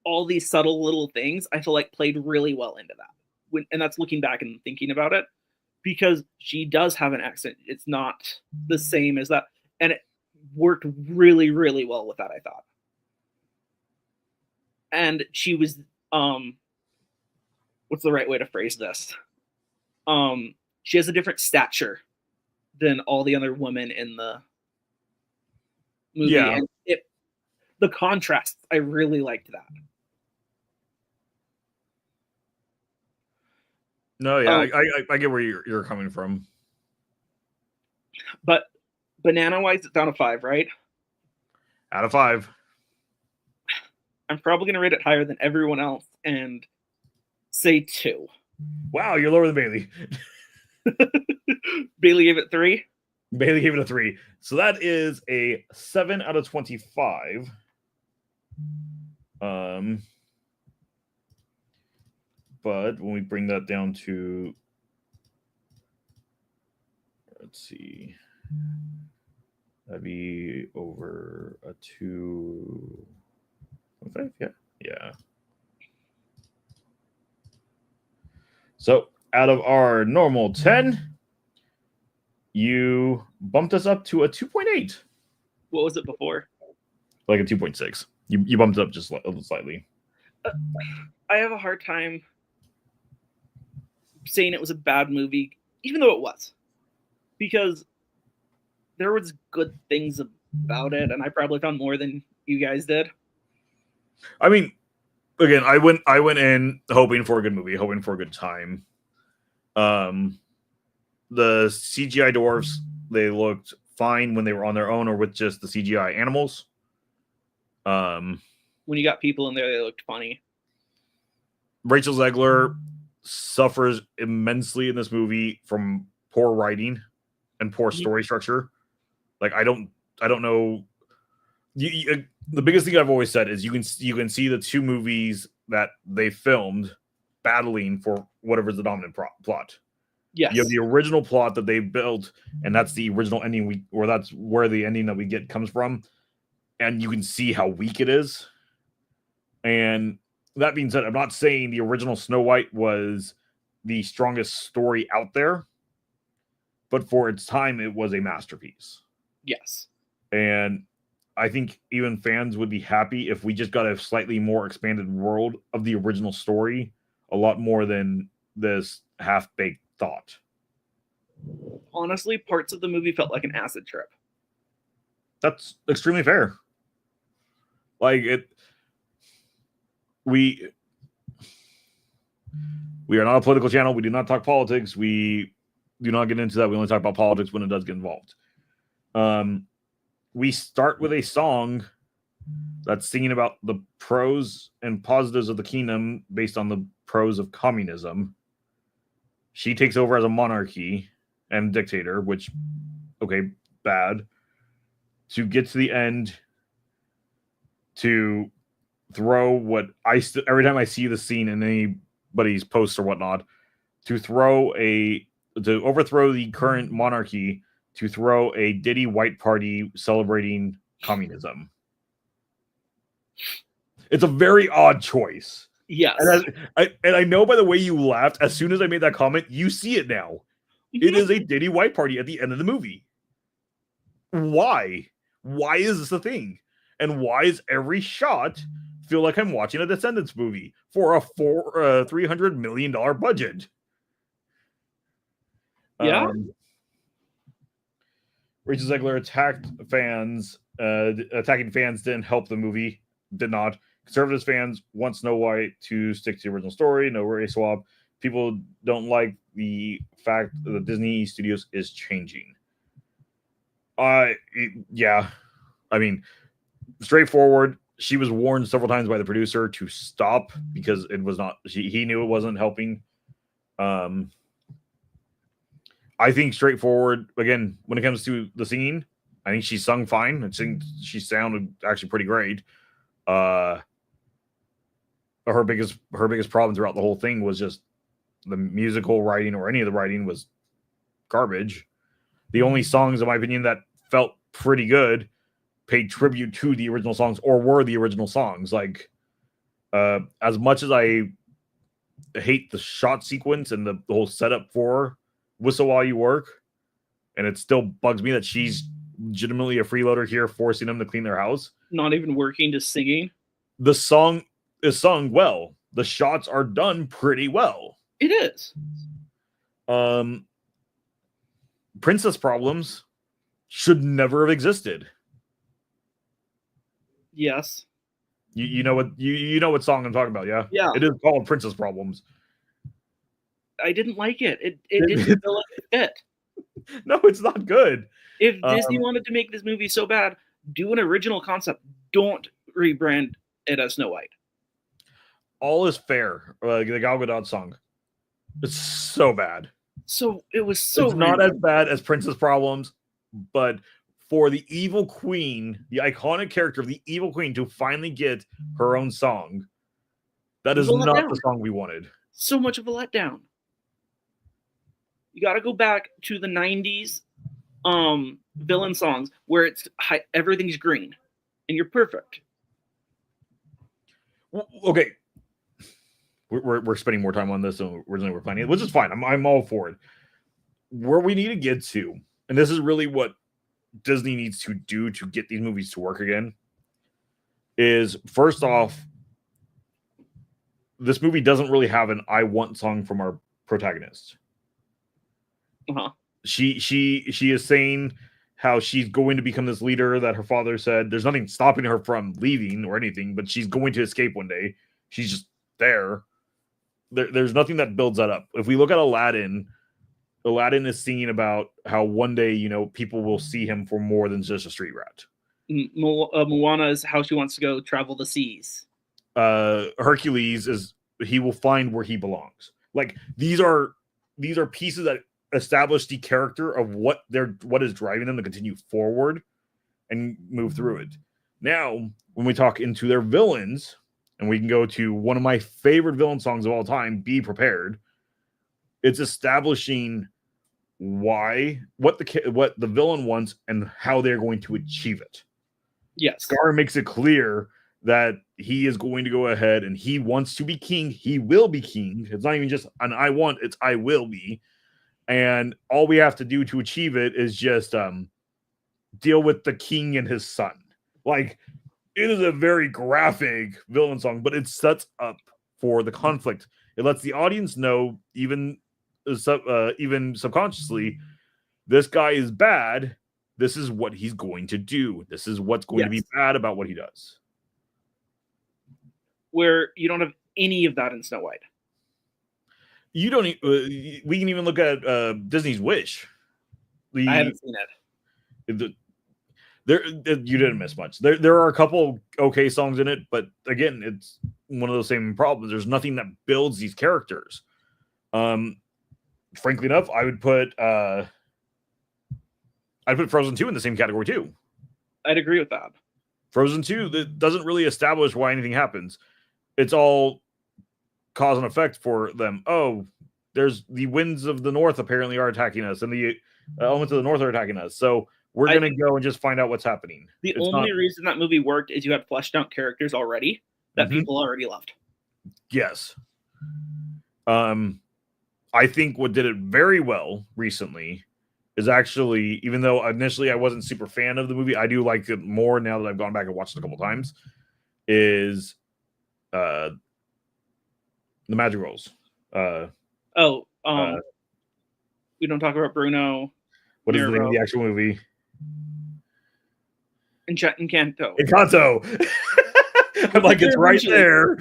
All these subtle little things I feel like played really well into that. And that's looking back and thinking about it. Because she does have an accent. It's not the same as that. And it worked really, really well with that, I thought. And she was, what's the right way to phrase this? She has a different stature than all the other women in the movie. Yeah. And the contrast, I really liked that. No, yeah, I get where you're coming from. But banana-wise, it's down to 5, right? Out of 5. I'm probably going to rate it higher than everyone else and say 2. Wow, you're lower than Bailey. Bailey gave it 3. Bailey gave it a 3. So that is a 7 out of 25. But when we bring that down to, let's see, that'd be over a 2. Okay, yeah. So out of our normal 10, you bumped us up to a 2.8. What was it before? Like a 2.6. You bumped it up just slightly. I have a hard time saying it was a bad movie, even though it was. Because there was good things about it, and I probably found more than you guys did. I mean, again, I went in hoping for a good movie, hoping for a good time. The CGI dwarves, they looked fine when they were on their own or with just the CGI animals. When you got people in there, they looked funny. Rachel Zegler suffers immensely in this movie from poor writing and poor story structure. Like, I don't know. The biggest thing I've always said is you can see the two movies that they filmed battling for whatever's the dominant plot. Yes. You have the original plot that they built, and that's the original ending that's where the ending that we get comes from. And you can see how weak it is. And that being said, I'm not saying the original Snow White was the strongest story out there, but for its time, it was a masterpiece. Yes. And I think even fans would be happy if we just got a slightly more expanded world of the original story, a lot more than this half-baked thought. Honestly, parts of the movie felt like an acid trip. That's extremely fair. Like it, we are not a political channel. We do not talk politics. We do not get into that. We only talk about politics when it does get involved. We start with a song that's singing about the pros and positives of the kingdom based on the pros of communism. She takes over as a monarchy and dictator, which, okay, bad. To get to the end, to throw what every time I see the scene in anybody's posts or whatnot, to overthrow the current monarchy, to throw a Diddy white party celebrating communism. It's a very odd choice. Yes. And I know by the way you laughed, as soon as I made that comment, you see it now. It is a Diddy white party at the end of the movie. Why? Why is this a thing? And why is every shot feel like I'm watching a Descendants movie for a $300 million budget? Yeah. Rachel Zegler attacking fans didn't help the movie. Did not. Conservative fans want Snow White to stick to the original story. No race swap. People don't like the fact that the Disney Studios is changing. Yeah. I mean, straightforward. She was warned several times by the producer to stop because it was not. He knew it wasn't helping. I think straightforward. Again, when it comes to the singing, I think she sung fine. I think she sounded actually pretty great. Her biggest problem throughout the whole thing was just the musical writing, or any of the writing, was garbage. The only songs, in my opinion, that felt pretty good paid tribute to the original songs, or were the original songs. Like, as much as I hate the shot sequence and the whole setup for Whistle While You Work, and it still bugs me that she's legitimately a freeloader here forcing them to clean their house. Not even working, just singing. The song is sung well. The shots are done pretty well. It is. Princess problems should never have existed. Yes. You know what you know what song I'm talking about, yeah? Yeah. It is called Princess Problems. I didn't like it. It didn't feel like it fit. No, it's not good. If Disney wanted to make this movie so bad, do an original concept. Don't rebrand it as Snow White. All is fair. The Gal Gadot song. It's so bad. So it was so It's not as bad as Princess Problems, but for the evil queen, the iconic character of the evil queen, to finally get her own song, that is not the song we wanted. So much of a letdown. You got to go back to the 90s villain songs where it's everything's green and you're perfect. Okay. We're spending more time on this than originally we're planning, which is fine. I'm all for it. Where we need to get to, and this is really what Disney needs to do to get these movies to work again, is first off, this movie doesn't really have an I want song from our protagonist. Uh-huh. She is saying how she's going to become this leader that her father said. There's nothing stopping her from leaving or anything, but she's going to escape one day. She's just there. There's nothing that builds that up. If we look at Aladdin is singing about how one day, people will see him for more than just a street rat. Moana is how she wants to go travel the seas. Hercules is he will find where he belongs. Like these are pieces that establish the character of what is driving them to continue forward and move through it. Now, when we talk into their villains, and we can go to one of my favorite villain songs of all time, Be Prepared. It's establishing what the villain wants and how they're going to achieve it. Yes. Scar makes it clear that he is going to go ahead and he wants to be king. He will be king. It's not even just an I want, it's I will be. And all we have to do to achieve it is just deal with the king and his son. Like, it is a very graphic villain song, but it sets up for the conflict. It lets the audience know, even subconsciously, this guy is bad. This is what he's going to do. This is what's going to be bad about what he does. Where you don't have any of that in Snow White. You don't. We can even look at Disney's Wish. I haven't seen it. You didn't miss much. There are a couple okay songs in it, but again, it's one of those same problems. There's nothing that builds these characters. Frankly enough, I'd put Frozen 2 in the same category too. I'd agree with that. Frozen 2 that doesn't really establish why anything happens. It's all cause and effect for them. Oh, there's the winds of the north apparently are attacking us, and the elements of the north are attacking us. So we're going to go and just find out what's happening. The only reason that movie worked is you had fleshed out characters already that people already loved. Yes. I think what did it very well recently is actually, even though initially I wasn't super fan of the movie, I do like it more now that I've gone back and watched it a couple times, is the Madrigals. We don't talk about Bruno. What is the name of the actual movie? Encanto. Encanto. I'm like, it's right there.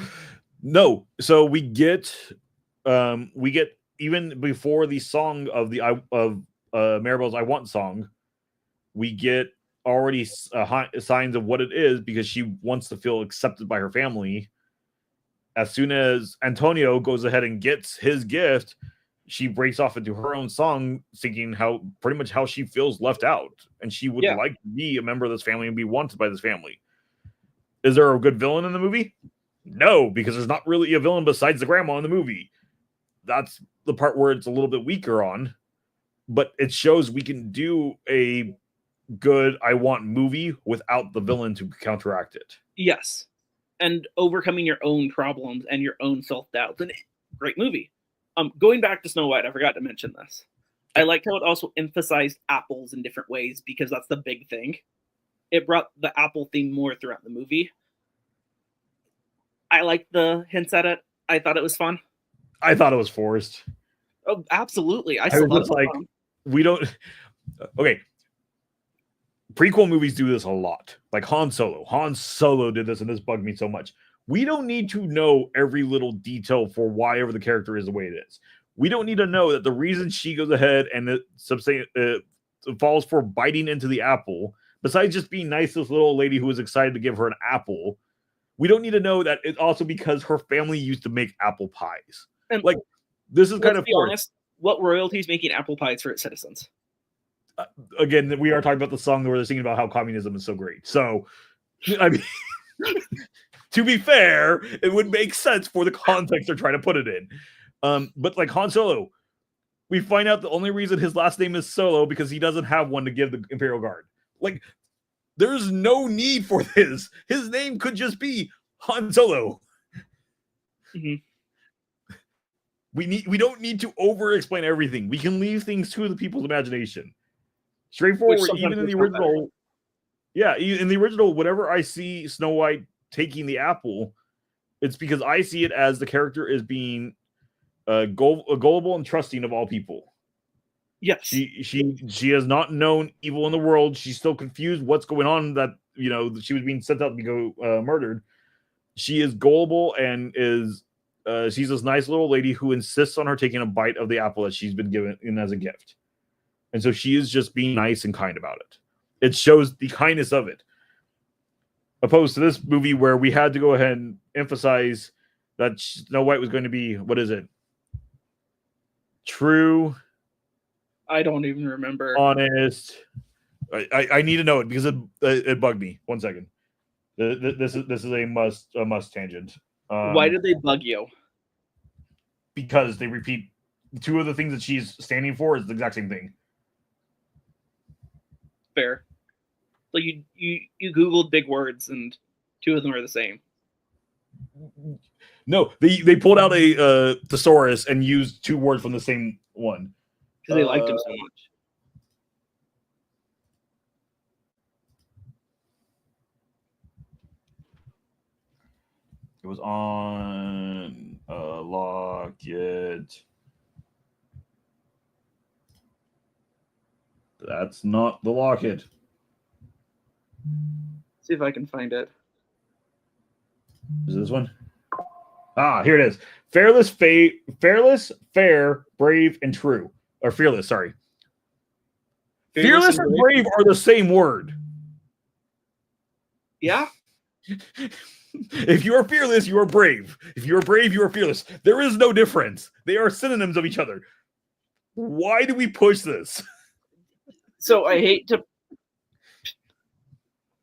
No, so we get even before the song of Maribel's "I Want" song, we get already signs of what it is because she wants to feel accepted by her family. As soon as Antonio goes ahead and gets his gift, she breaks off into her own song, singing pretty much how she feels left out, and she would like to be a member of this family and be wanted by this family. Is there a good villain in the movie? No, because there's not really a villain besides the grandma in the movie. That's the part where it's a little bit weaker on, but it shows we can do a good I want movie without the villain to counteract it. Yes. And overcoming your own problems and your own self-doubt. And great movie. Going back to Snow White, I forgot to mention this. I liked how it also emphasized apples in different ways because that's the big thing. It brought the apple theme more throughout the movie. I liked the hints at it. I thought it was fun. I thought it was forced. Oh, absolutely. I still thought like we don't. Okay. Prequel movies do this a lot. Like Han Solo. Han Solo did this, and this bugged me so much. We don't need to know every little detail for why ever the character is the way it is. We don't need to know that the reason she goes ahead and falls for biting into the apple, besides just being nice to this little lady who was excited to give her an apple, we don't need to know that it's also because her family used to make apple pies. And like, this is kind of honest. What royalty is making apple pies for its citizens? Again, we are talking about the song where they're singing about how communism is so great. So, I mean, to be fair, it would make sense for the context they're trying to put it in. But like Han Solo, we find out the only reason his last name is Solo because he doesn't have one to give the Imperial Guard. Like, there's no need for this. His name could just be Han Solo. Mm-hmm. We don't need to over-explain everything. We can leave things to the people's imagination. Straightforward, even in the original. Yeah, in the original, whenever I see Snow White taking the apple, it's because I see it as the character is being gullible and trusting of all people. Yes. She has not known evil in the world. She's still confused what's going on, that, you know, she was being sent out to go murdered. She is gullible and is she's this nice little lady who insists on her taking a bite of the apple that she's been given in as a gift. And so she is just being nice and kind about it. It shows the kindness of it. Opposed to this movie where we had to go ahead and emphasize that Snow White was going to be, what is it? True. I don't even remember. Honest. I need to know it because it bugged me. 1 second. This is a must tangent. Why did they bug you? Because they repeat two of the things that she's standing for is the exact same thing. Fair. Like you Googled big words and Two of them are the same. No, they pulled out a thesaurus and used two words from the same one. Because they liked him so much. It was on Lockett. That's not the Lockett. See if I can find it. Is it this one? Ah, here it is. Fearless, fair, brave, and true. Or fearless, sorry. Fearless and brave are the same word. Yeah? If you are fearless, you are brave. If you are brave, you are fearless. There is no difference. They are synonyms of each other. Why do we push this? So I hate to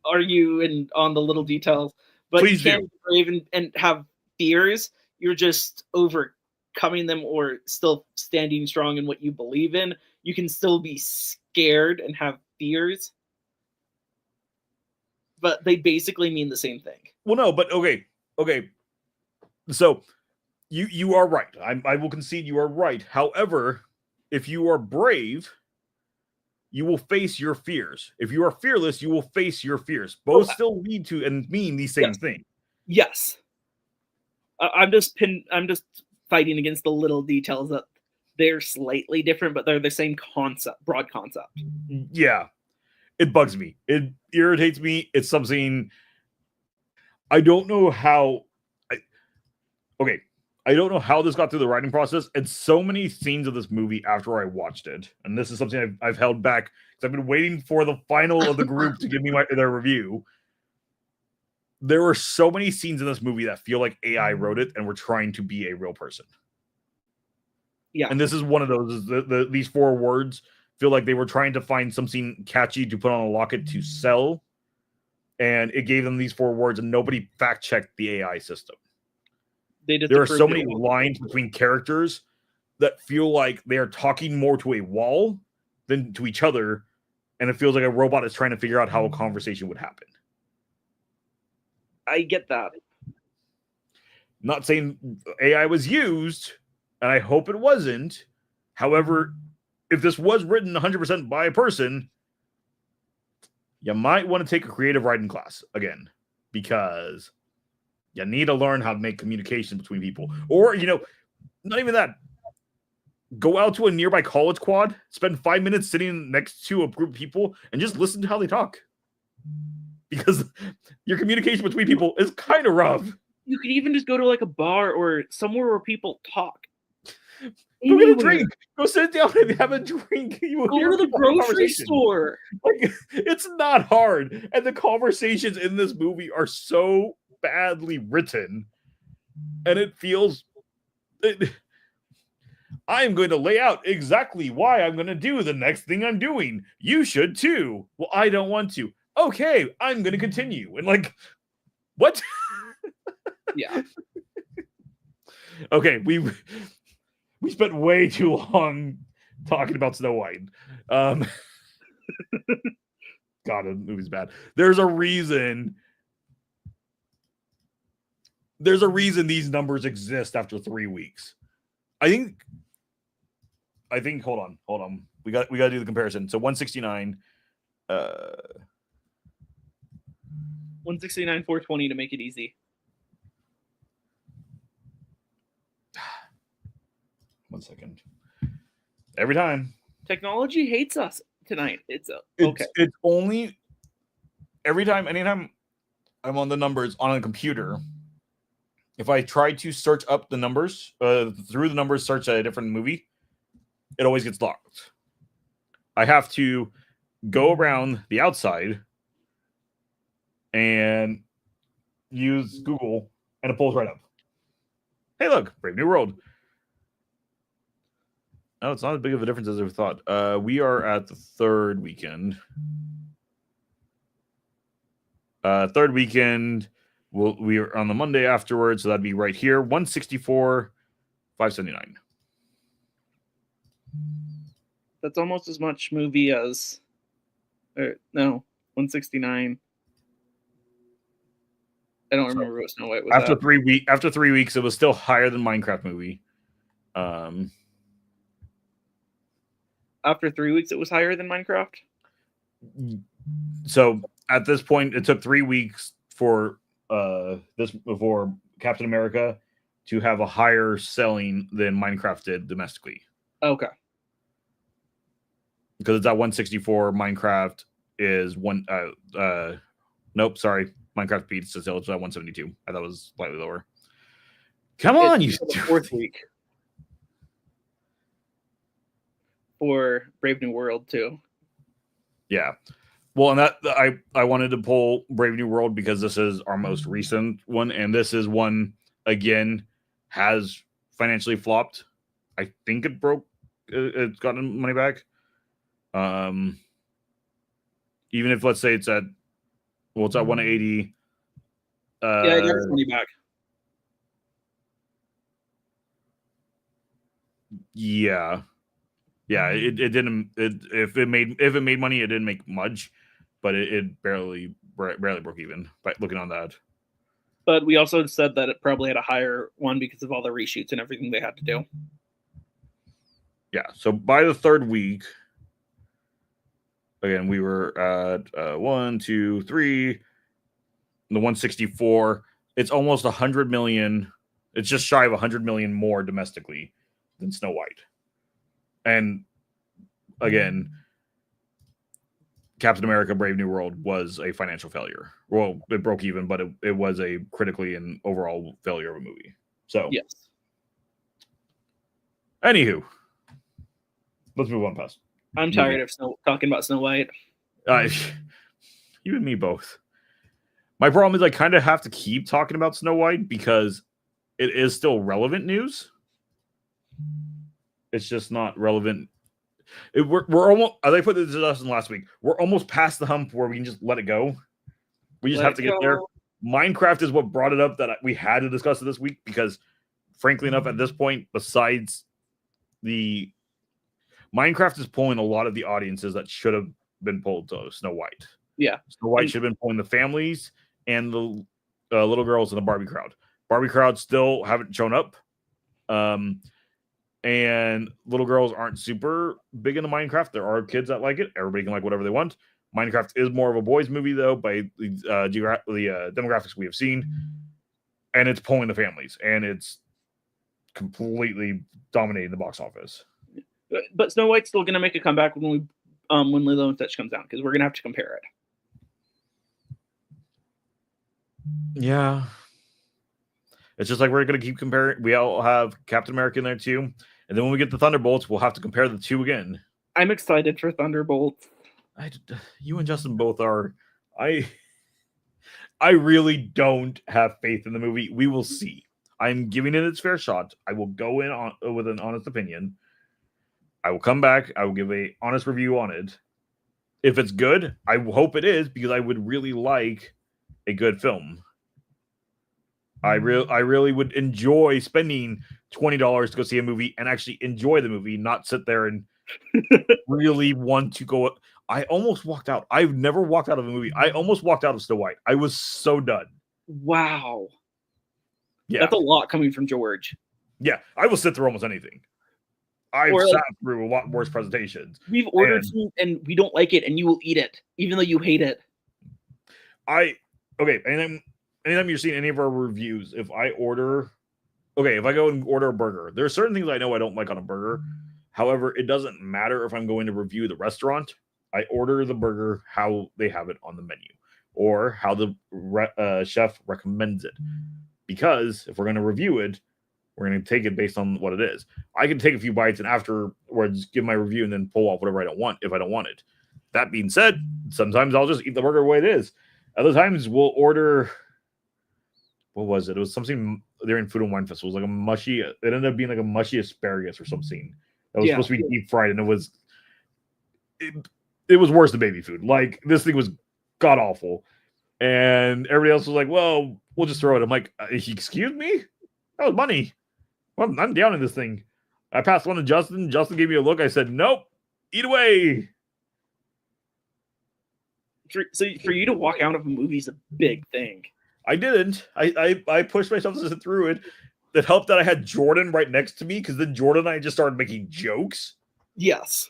argue on the little details, but Please you can't be brave and have fears. You're just overcoming them or still standing strong in what you believe in. You can still be scared and have fears, but they basically mean the same thing. Well, no, but okay. So you are right. I will concede you are right. However, if you are brave, you will face your fears. If you are fearless, you will face your fears. Both still lead to and mean the same thing. Yes. I'm just fighting against the little details that they're slightly different, but they're the same concept, broad concept. Yeah. It bugs me. It irritates me. It's something I don't know how. I don't know how this got through the writing process. And so many scenes of this movie after I watched it, and this is something I've held back because I've been waiting for the final of the group to give me their review. There were so many scenes in this movie that feel like AI wrote it and were trying to be a real person. Yeah. And this is one of those. These four words feel like they were trying to find something catchy to put on a locket to sell. And it gave them these four words, and nobody fact-checked the AI system. There are so many lines between characters that feel like they are talking more to a wall than to each other, and it feels like a robot is trying to figure out how a conversation would happen. I get that. Not saying AI was used, and I hope it wasn't. However, if this was written 100% by a person, you might want to take a creative writing class again, because you need to learn how to make communication between people. Or, not even that. Go out to a nearby college quad, spend 5 minutes sitting next to a group of people, and just listen to how they talk. Because your communication between people is kind of rough. You could even just go to like a bar or somewhere where people talk. Go get a drink. Go sit down and have a drink. You go to the grocery store. Like, it's not hard. And the conversations in this movie are so badly written. And it feels... I am going to lay out exactly why I'm going to do the next thing I'm doing. You should too. Well, I don't want to. Okay, I'm going to continue. And like, what? Yeah. Okay, we spent way too long talking about Snow White. God, the movie's bad. There's a reason these numbers exist after 3 weeks. I think hold on. We got to do the comparison. So 169 169 420 to make it easy. 1 second. Every time. Technology hates us tonight. Okay. It's only anytime I'm on the numbers on a computer. If I try to search up the numbers, through the numbers, search a different movie, it always gets locked. I have to go around the outside and use Google, and it pulls right up. Hey, look, Brave New World. No, it's not as big of a difference as I thought. We are at the third weekend. Third weekend, we are on the Monday afterwards, so that'd be right here. 164, 579. That's almost as much movie as... no, 169. I don't remember what Snow White was After at. 3 weeks, it was still higher than Minecraft movie. After 3 weeks, it was higher than Minecraft. So at this point, it took 3 weeks for before Captain America to have a higher selling than Minecraft did domestically. Okay. Because it's at 164. Minecraft is one. Nope, sorry. Minecraft beats it's at 172. I thought it was slightly lower. Come on, you the fourth week for Brave New World too. Yeah. Well, and that I wanted to pull Brave New World because this is our most recent one, and this is one again has financially flopped. I think it broke. It's gotten money back. Even if let's say it's at 180. Yeah, I got its money back. Yeah. It didn't. If it made money, it didn't make much, but it barely broke even. By looking on that. But we also said that it probably had a higher one because of all the reshoots and everything they had to do. Yeah. So by the third week, again, we were at 1, 2, 3, the 164. It's almost 100 million. It's just shy of 100 million more domestically than Snow White. And again, Captain America: Brave New World was a financial failure. Well, it broke even, but it was a critically and overall failure of a movie. So, yes. Anywho, let's move on past. I'm tired of talking about Snow White. You and me both. My problem is I kind of have to keep talking about Snow White because it is still relevant news. It's just not relevant. We're almost, as I put this discussion last week, we're almost past the hump where we can just let it go. We just have to get there. Minecraft is what brought it up that we had to discuss it this week because, frankly enough, at this point, besides the Minecraft is pulling a lot of the audiences that should have been pulled to Snow White. Yeah. Snow White should have been pulling the families and the little girls in the Barbie crowd. Barbie crowd still haven't shown up. And little girls aren't super big into Minecraft. There are kids that like it. Everybody can like whatever they want. Minecraft is more of a boys' movie, though, by the demographics we have seen. And it's pulling the families. And it's completely dominating the box office. But Snow White's still going to make a comeback when Lilo and Stitch comes out, because we're going to have to compare it. Yeah. It's just like we're going to keep comparing. We all have Captain America in there, too. And then when we get the Thunderbolts, we'll have to compare the two again. I'm excited for Thunderbolts. You and Justin both are. I really don't have faith in the movie. We will see. I'm giving it its fair shot. I will go in with an honest opinion. I will come back. I will give an honest review on it. If it's good, I hope it is, because I would really like a good film. I really would enjoy spending $20 to go see a movie and actually enjoy the movie, not sit there and really want to go. I almost walked out. I've never walked out of a movie. I almost walked out of Snow White. I was so done. Wow. Yeah. That's a lot coming from George. Yeah. I will sit through almost anything. I've sat through a lot worse presentations. We've ordered food and we don't like it, and you will eat it, even though you hate it. Anytime you're seeing any of our reviews, if I go and order a burger, there are certain things I know I don't like on a burger. However, it doesn't matter if I'm going to review the restaurant. I order the burger how they have it on the menu or how the chef recommends it. Because if we're going to review it, we're going to take it based on what it is. I can take a few bites and afterwards give my review and then pull off whatever I don't want if I don't want it. That being said, sometimes I'll just eat the burger the way it is. Other times we'll order... What was it? It was something during Food and Wine Festival. It was like a mushy... It ended up being like a mushy asparagus or something. That was supposed to be deep fried, and it was worse than baby food. Like, this thing was god-awful. And everybody else was like, well, we'll just throw it. I'm like, excuse me? That was money. Well, I'm down in this thing. I passed one to Justin. Justin gave me a look. I said, nope, eat away. So for you to walk out of a movie is a big thing. I didn't. I pushed myself to sit through it. It helped that I had Jordan right next to me because then Jordan and I just started making jokes. Yes.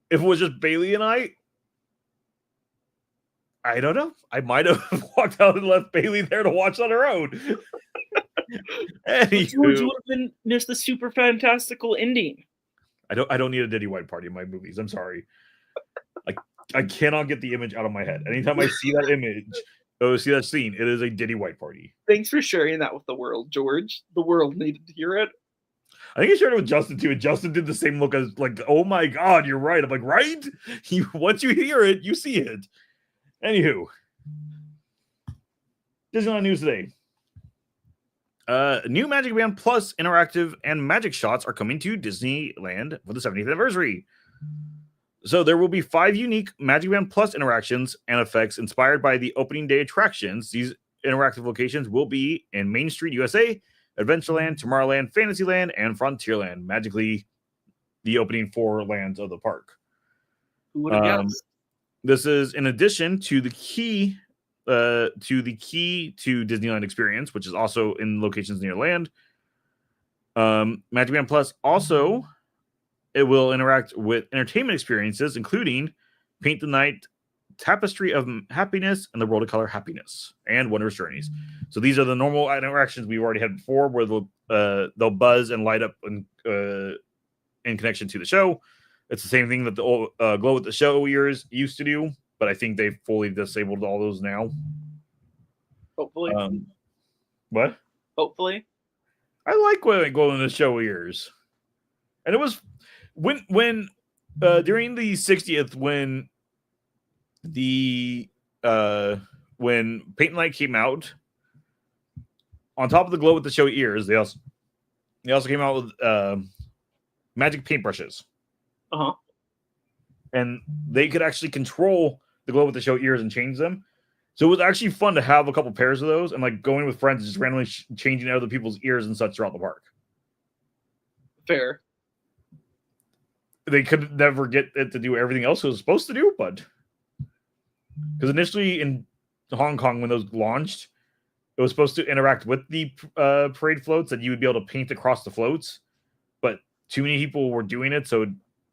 If it was just Bailey and I don't know. I might have walked out and left Bailey there to watch on her own. But George, you Anywho, would have been missed the super fantastical ending. I don't need a Diddy White party in my movies. I'm sorry. I cannot get the image out of my head. Anytime I see that image, see that scene, it is a Diddy White party. Thanks for sharing that with the world, George. The world needed to hear it. I think I shared it with Justin too, and Justin did the same look as like, oh my god, you're right. I'm like, right? Once you hear it, you see it. Anywho, Disneyland news today. New Magic Band Plus interactive and magic shots are coming to Disneyland for the 70th anniversary. So there will be 5 unique Magic Band Plus interactions and effects inspired by the opening day attractions. These interactive locations will be in Main Street, USA, Adventureland, Tomorrowland, Fantasyland, and Frontierland. Magically, the opening 4 lands of the park. Who would have guessed? This is in addition to the key to Disneyland experience, which is also in locations near land. Magic Band Plus also it will interact with entertainment experiences, including Paint the Night, Tapestry of Happiness, and the World of Color Happiness, and Wondrous Journeys. So these are the normal interactions we've already had before, where they'll buzz and light up in connection to the show. It's the same thing that the Glow with the Show ears used to do, but I think they've fully disabled all those now. Hopefully. What? Hopefully. I like Glow in the Show ears. And it was when during the 60th when when Paint Night came out, on top of the Glow with the Show ears, they also came out with magic paintbrushes. Uh-huh. And they could actually control the Glow with the Show ears and change them. So it was actually fun to have a couple pairs of those and like going with friends and just randomly changing other people's ears and such throughout the park. Fair. They could never get it to do everything else it was supposed to do, but because initially in Hong Kong when those launched, it was supposed to interact with the parade floats and you would be able to paint across the floats, but too many people were doing it, so it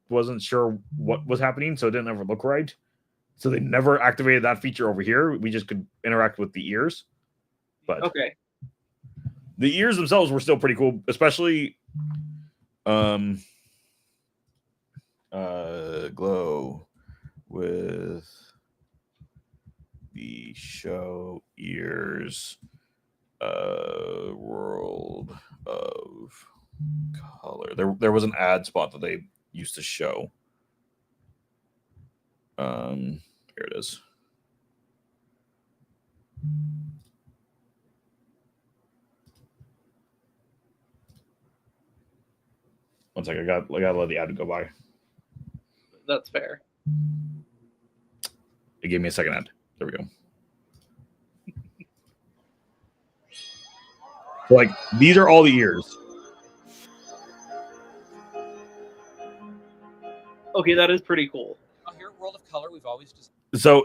wasn't sure what was happening, so it didn't ever look right. So they never activated that feature over here. We just could interact with the ears. But okay, the ears themselves were still pretty cool, especially Glow with the Show ears, World of Color. There was an ad spot that they used to show. Here it is. One second, I gotta let the ad go by. That's fair. It gave me a second ad. There we go. So, like, these are all the ears. Okay, that is pretty cool. Here at World of Color, we've always just so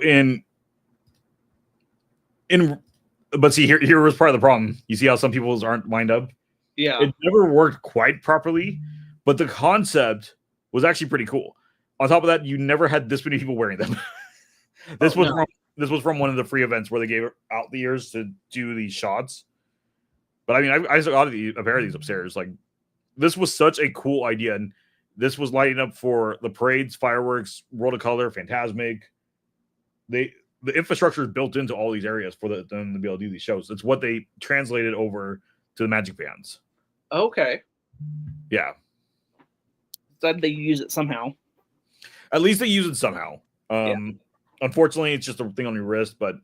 but see here was part of the problem. You see how some people's aren't lined up? Yeah. It never worked quite properly, but the concept was actually pretty cool. On top of that, you never had this many people wearing them. This was from one of the free events where they gave out the ears to do these shots. But I mean, I got a pair of these upstairs. Like, this was such a cool idea, and this was lighting up for the parades, fireworks, World of Color, Phantasmic. The infrastructure is built into all these areas for them to be able to do these shows. It's what they translated over to the magic bands. Okay. Yeah. That they use it somehow. At least they use it somehow. Unfortunately, it's just a thing on your wrist, but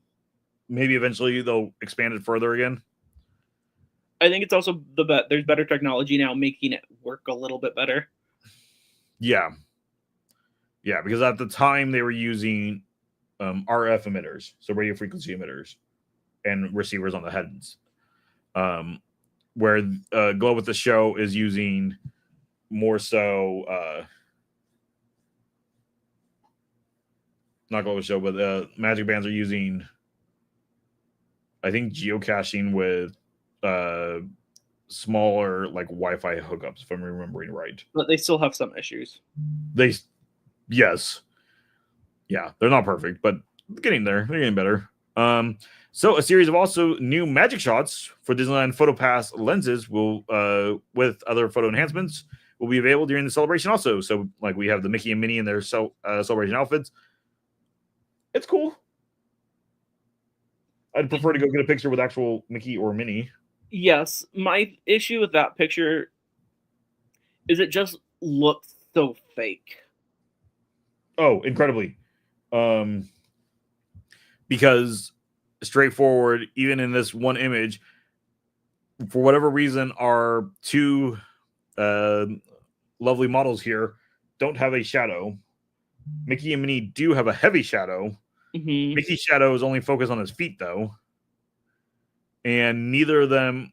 maybe eventually they'll expand it further again. I think it's also there's better technology now making it work a little bit better. Yeah. Yeah, because at the time they were using RF emitters, so radio frequency emitters, and receivers on the heads. Where Glow with the Show is using more so not Glow with the Show, but magic bands are using I think geocaching with smaller like Wi-Fi hookups, if I'm remembering right. But they still have some issues. Yes, yeah, they're not perfect, but getting there. They're getting better. So a series of also new magic shots for Disneyland PhotoPass lenses will, with other photo enhancements, will be available during the celebration also. So like we have the Mickey and Minnie in their celebration outfits. It's cool. I'd prefer to go get a picture with actual Mickey or Minnie. Yes, my issue with that picture is it just looks so fake. Oh, incredibly. Because straightforward, even in this one image, for whatever reason, our two lovely models here don't have a shadow. Mickey and Minnie do have a heavy shadow. Mm-hmm. Mickey's shadow is only focused on his feet, though. And neither of them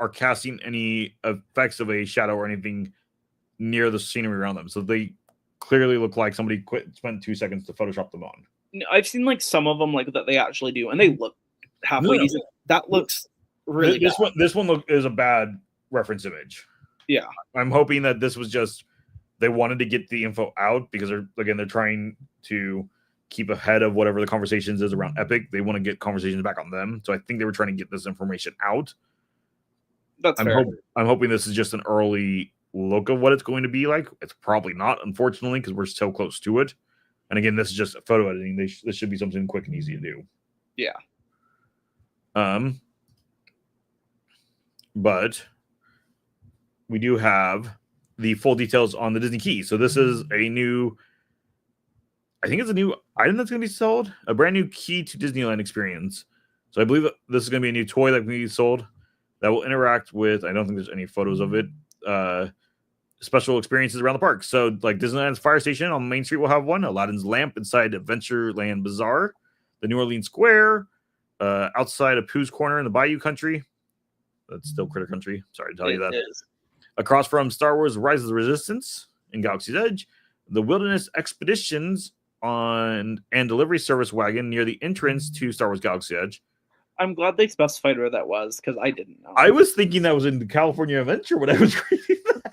are casting any effects of a shadow or anything near the scenery around them. So they clearly look like somebody spent 2 seconds to Photoshop them on. I've seen like some of them like that they actually do, and they look halfway decent. That looks really bad. This one is a bad reference image. Yeah, I'm hoping that this was just they wanted to get the info out because they're trying to keep ahead of whatever the conversations is around Epic. They want to get conversations back on them. So I think they were trying to get this information out. That's fair. I'm hoping this is just an early look of what it's going to be like. It's probably not, unfortunately, because we're so close to it. And again, this is just photo editing. This should be something quick and easy to do. Yeah. But we do have the full details on the Disney Key. So this is a new, I think it's a new item that's going to be sold, a brand new key to Disneyland experience. So I believe this is going to be a new toy that can be sold that will interact with, I don't think there's any photos of it, special experiences around the park. So like Disneyland's fire station on Main Street will have one, Aladdin's lamp inside Adventureland Bazaar, the New Orleans Square, outside of Pooh's Corner in the Bayou Country. That's still Critter Country. Sorry to tell you that. Is. Across from Star Wars Rise of the Resistance in Galaxy's Edge, the Wilderness Expeditions and delivery service wagon near the entrance to Star Wars Galaxy's Edge. I'm glad they specified where that was because I didn't know. I was thinking that was in the California Adventure when I was reading that.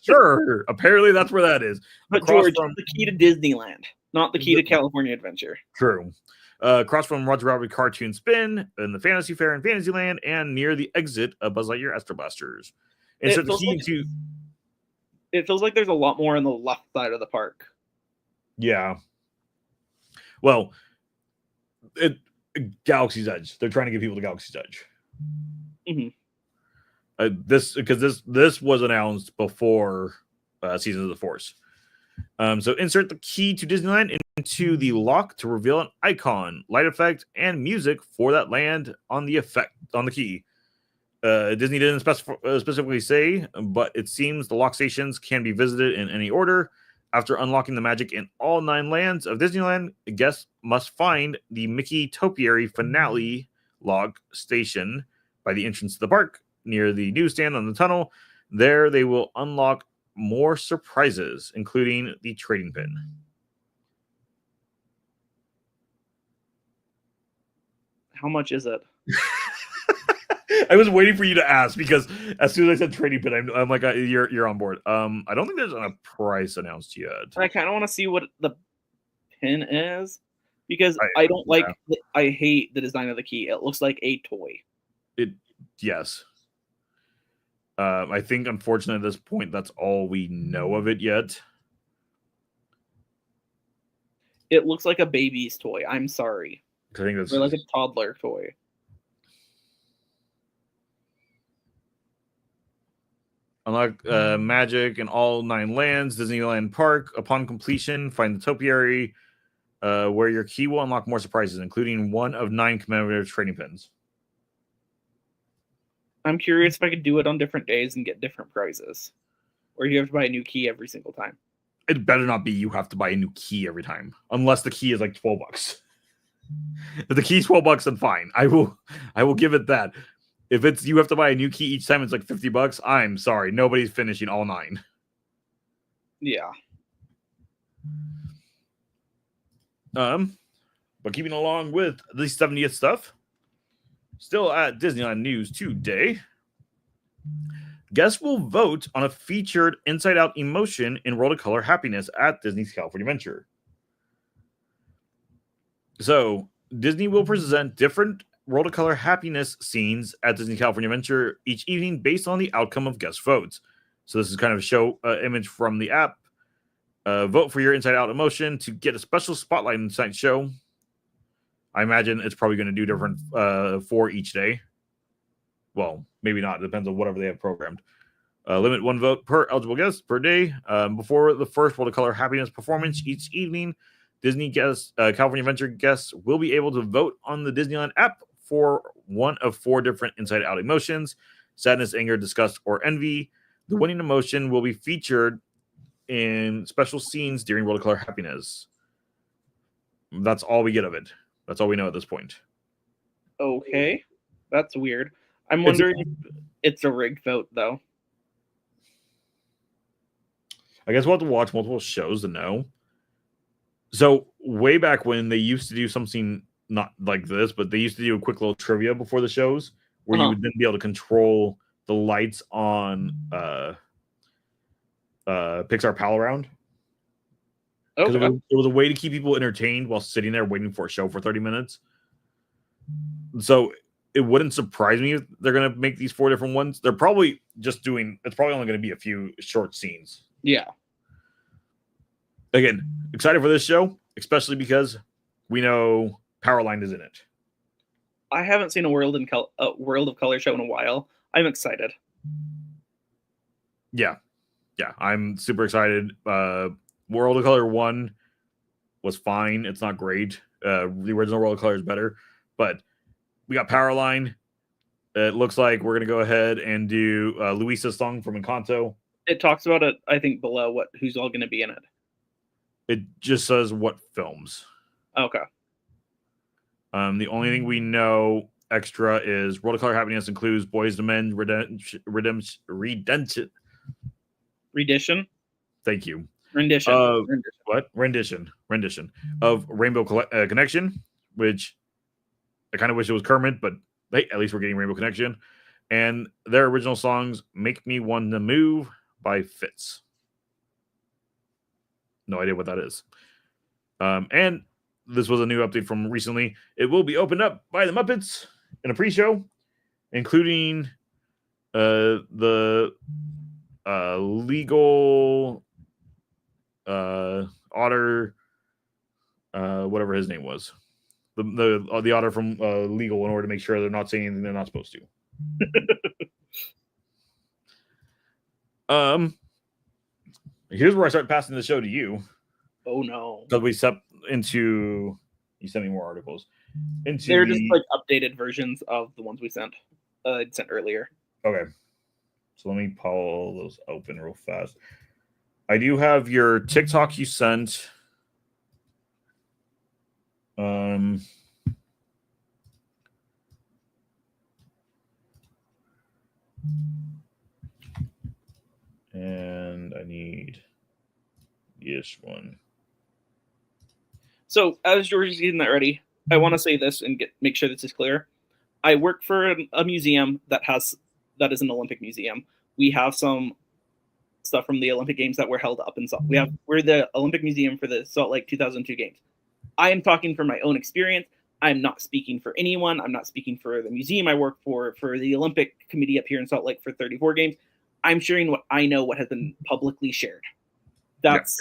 Sure, apparently that's where that is. But George, the key to Disneyland, not the key to California Adventure. True. Across from Roger Rabbit Cartoon Spin in the Fantasy Fair in Fantasyland and near the exit of Buzz Lightyear Astro Blasters. And so the key it feels like there's a lot more on the left side of the park. Yeah. Well, Galaxy's Edge. They're trying to give people to Galaxy's Edge. Mm-hmm. This was announced before Seasons of the Force. So insert the key to Disneyland into the lock to reveal an icon, light effect, and music for that land on the key. Disney didn't specifically say, but it seems the lock stations can be visited in any order. After unlocking the magic in all 9 lands of Disneyland, guests must find the Mickey Topiary Finale log station by the entrance to the park near the newsstand on the tunnel. There they will unlock more surprises, including the trading pin. How much is it? I was waiting for you to ask because as soon as I said trading pin, I'm like, you're on board. I don't think there's a price announced yet. I kind of want to see what the pin is because I don't like. I hate the design of the key. It looks like a toy. Yes. I think, unfortunately, at this point, that's all we know of it yet. It looks like a baby's toy. I'm sorry. I think that's like a toddler toy. Unlock magic in all 9 lands, Disneyland Park. Upon completion, find the topiary where your key will unlock more surprises, including one of 9 commemorative trading pins. I'm curious if I could do it on different days and get different prizes. Or you have to buy a new key every single time. It better not be you have to buy a new key every time. Unless the key is like $12. If the key's $12, then fine. I will give it that. If it's you have to buy a new key each time, it's like $50. I'm sorry. Nobody's finishing all 9. Yeah. But keeping along with the 70th stuff, still at Disneyland News today, guests will vote on a featured Inside Out emotion in World of Color Happiness at Disney's California Adventure. So, Disney will present different World of Color Happiness scenes at Disney California Adventure each evening based on the outcome of guest votes. So, this is kind of a show image from the app. Vote for your Inside Out emotion to get a special spotlight in the show. I imagine it's probably going to do different for each day. Well, maybe not. It depends on whatever they have programmed. Limit 1 vote per eligible guest per day. Before the first World of Color Happiness performance each evening, Disney guests, California Adventure guests will be able to vote on the Disneyland app for one of 4 different Inside Out emotions: sadness, anger, disgust, or envy. The winning emotion will be featured in special scenes during World of Color Happiness. That's all we get of it. That's all we know at this point. Okay. That's weird. I'm wondering if it's a rigged vote, though. I guess we'll have to watch multiple shows to know. So way back when, they used to do something not like this, but they used to do a quick little trivia before the shows where you would then be able to control the lights on Pixar Pal Around. Because it was a way to keep people entertained while sitting there waiting for a show for 30 minutes. So it wouldn't surprise me if they're going to make these 4 different ones. They're probably just doing, it's probably only going to be a few short scenes. Yeah. Again, excited for this show, especially because we know Powerline is in it. I haven't seen a World of Color show in a while. I'm excited. Yeah, I'm super excited. World of Color 1 was fine. It's not great. The original World of Color is better, but we got Powerline. It looks like we're gonna go ahead and do Luisa's song from Encanto. It talks about it, I think, below who's all going to be in it. It just says what films. Okay. The only thing we know extra is World of Color Happiness includes Boys to Men, Redemption. Rendition. Thank you. Rendition. What? Rendition of Rainbow Connection, which I kind of wish it was Kermit, but hey, at least we're getting Rainbow Connection. And their original songs, Make Me Want to Move by Fitz. No idea what that is. And this was a new update from recently. It will be opened up by the Muppets in a pre-show, including the legal otter, whatever his name was. The otter from legal, in order to make sure they're not saying anything they're not supposed to. Here's where I start passing the show to you. Oh no! Because we stepped into, you sent me more articles. They're just like updated versions of the ones we sent earlier. Okay, so let me pull those open real fast. I do have your TikTok you sent. And I need this one. So as George is getting that ready, I want to say this and make sure this is clear. I work for a museum that is an Olympic museum. We have some stuff from the Olympic Games that were held up in Salt. We're the Olympic Museum for the Salt Lake 2002 Games. I am talking from my own experience. I'm not speaking for anyone. I'm not speaking for the museum I work for the Olympic Committee up here in Salt Lake for 34 games. I'm sharing what I know, what has been publicly shared. I just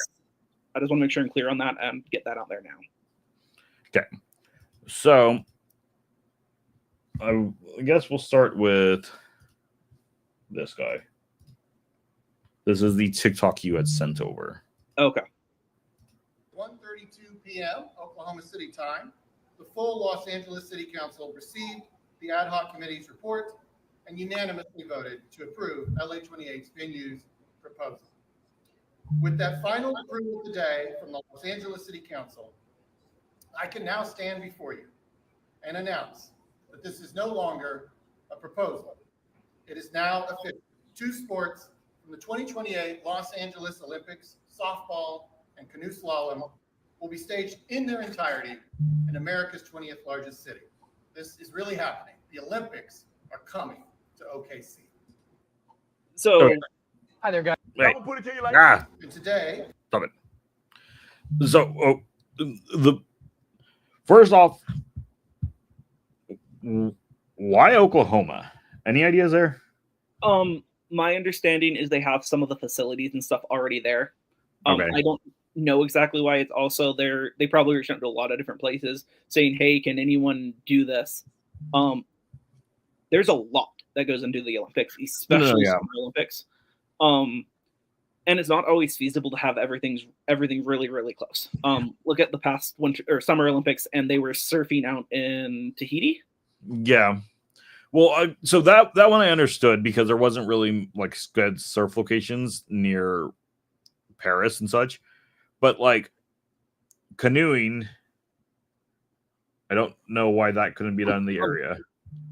want to make sure I'm clear on that and get that out there now. Okay. So I guess we'll start with this guy. This is the TikTok you had sent over. Okay. 1:32 p.m. Oklahoma City time, the full Los Angeles City Council received the ad hoc committee's report and unanimously voted to approve LA28's venues proposal. With that final approval today from the Los Angeles City Council, I can now stand before you and announce that this is no longer a proposal. It is now official. 2 sports from the 2028 Los Angeles Olympics, softball and canoe slalom, will be staged in their entirety in America's 20th largest city. This is really happening. The Olympics are coming to OKC. So, Okay. Hi there, guys. Wait. Don't put it to you like And today, Stop it. So, the first off, why Oklahoma? Any ideas there? my understanding is they have some of the facilities and stuff already there. Okay. I don't know exactly why. It's also there. They probably reached out to a lot of different places saying, "Hey, can anyone do this?" There's a lot that goes into the Olympics, especially Summer Olympics. And it's not always feasible to have everything really, really close. Look at the past winter or Summer Olympics, and they were surfing out in Tahiti. Yeah. Well, so that one I understood because there wasn't really like good surf locations near Paris and such, but like canoeing, I don't know why that couldn't be done in the area.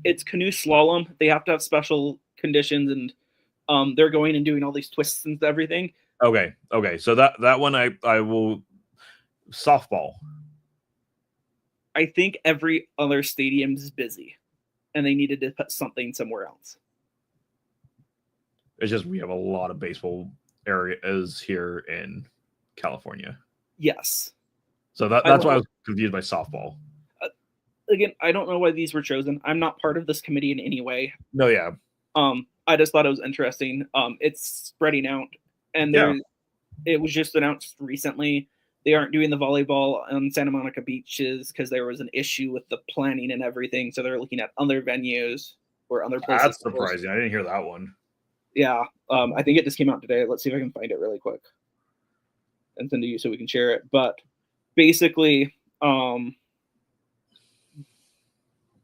It's canoe slalom. They have to have special conditions, and they're going and doing all these twists and everything. Okay. So that one I will softball. I think every other stadium is busy, and they needed to put something somewhere else. It's just we have a lot of baseball areas here in California. Yes. So that's why I was confused by softball. Again, I don't know why these were chosen. I'm not part of this committee in any way. No, yeah. I just thought it was interesting. It's spreading out, and it was just announced recently. They aren't doing the volleyball on Santa Monica beaches because there was an issue with the planning and everything. So they're looking at other venues or other places. That's surprising. I didn't hear that one. Yeah, I think it just came out today. Let's see if I can find it really quick and send to you so we can share it. But basically,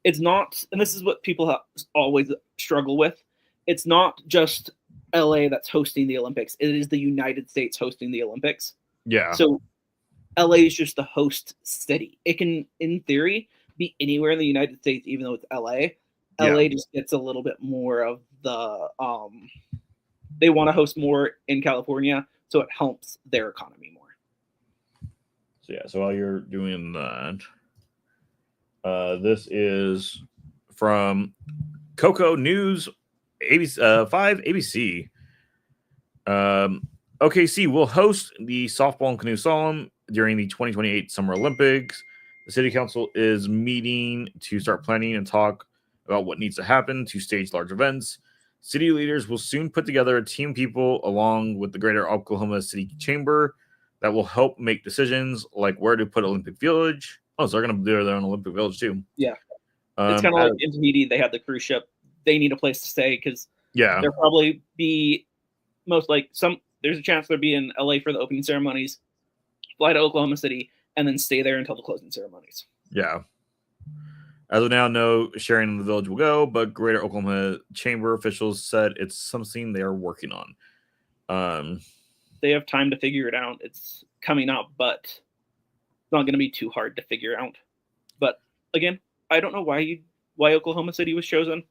it's not, and this is what people always struggle with. It's not just LA that's hosting the Olympics. It is the United States hosting the Olympics. Yeah. So LA is just the host city. It can, in theory, be anywhere in the United States, even though it's LA. LA just gets a little bit more of the, they want to host more in California, so it helps their economy more. So yeah, so while you're doing that, this is from Coco News, ABC, 5 ABC. OKC will host the softball and canoe slalom during the 2028 Summer Olympics. The city council is meeting to start planning and talk about what needs to happen to stage large events. City leaders will soon put together a team of people along with the Greater Oklahoma City Chamber that will help make decisions like where to put Olympic Village. Oh, so they're going to do their own Olympic Village too. Yeah. It's kind of like in Tahiti, they had the cruise ship. They need a place to stay because there'll probably be there's a chance they'll be in LA for the opening ceremonies, fly to Oklahoma City, and then stay there until the closing ceremonies. Yeah. As of now, no sharing in the village will go, but Greater Oklahoma Chamber officials said it's something they are working on. They have time to figure it out. It's coming up, but it's not going to be too hard to figure out. But again, I don't know why Oklahoma City was chosen.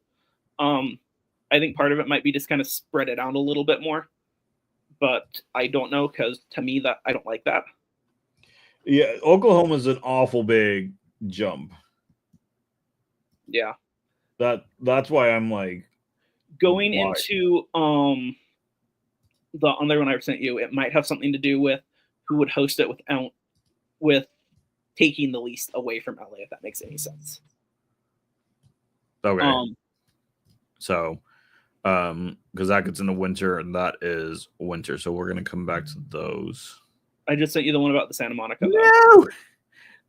I think part of it might be just kind of spread it out a little bit more, but I don't know because to me that I don't like that. Yeah, Oklahoma's an awful big jump. Yeah, that's why I'm like going into the other one I sent you. It might have something to do with who would host it with taking the least away from LA, if that makes any sense. Okay. So, because that gets in the winter, and that is winter, so we're gonna come back to those. I just sent you the one about the Santa Monica. No,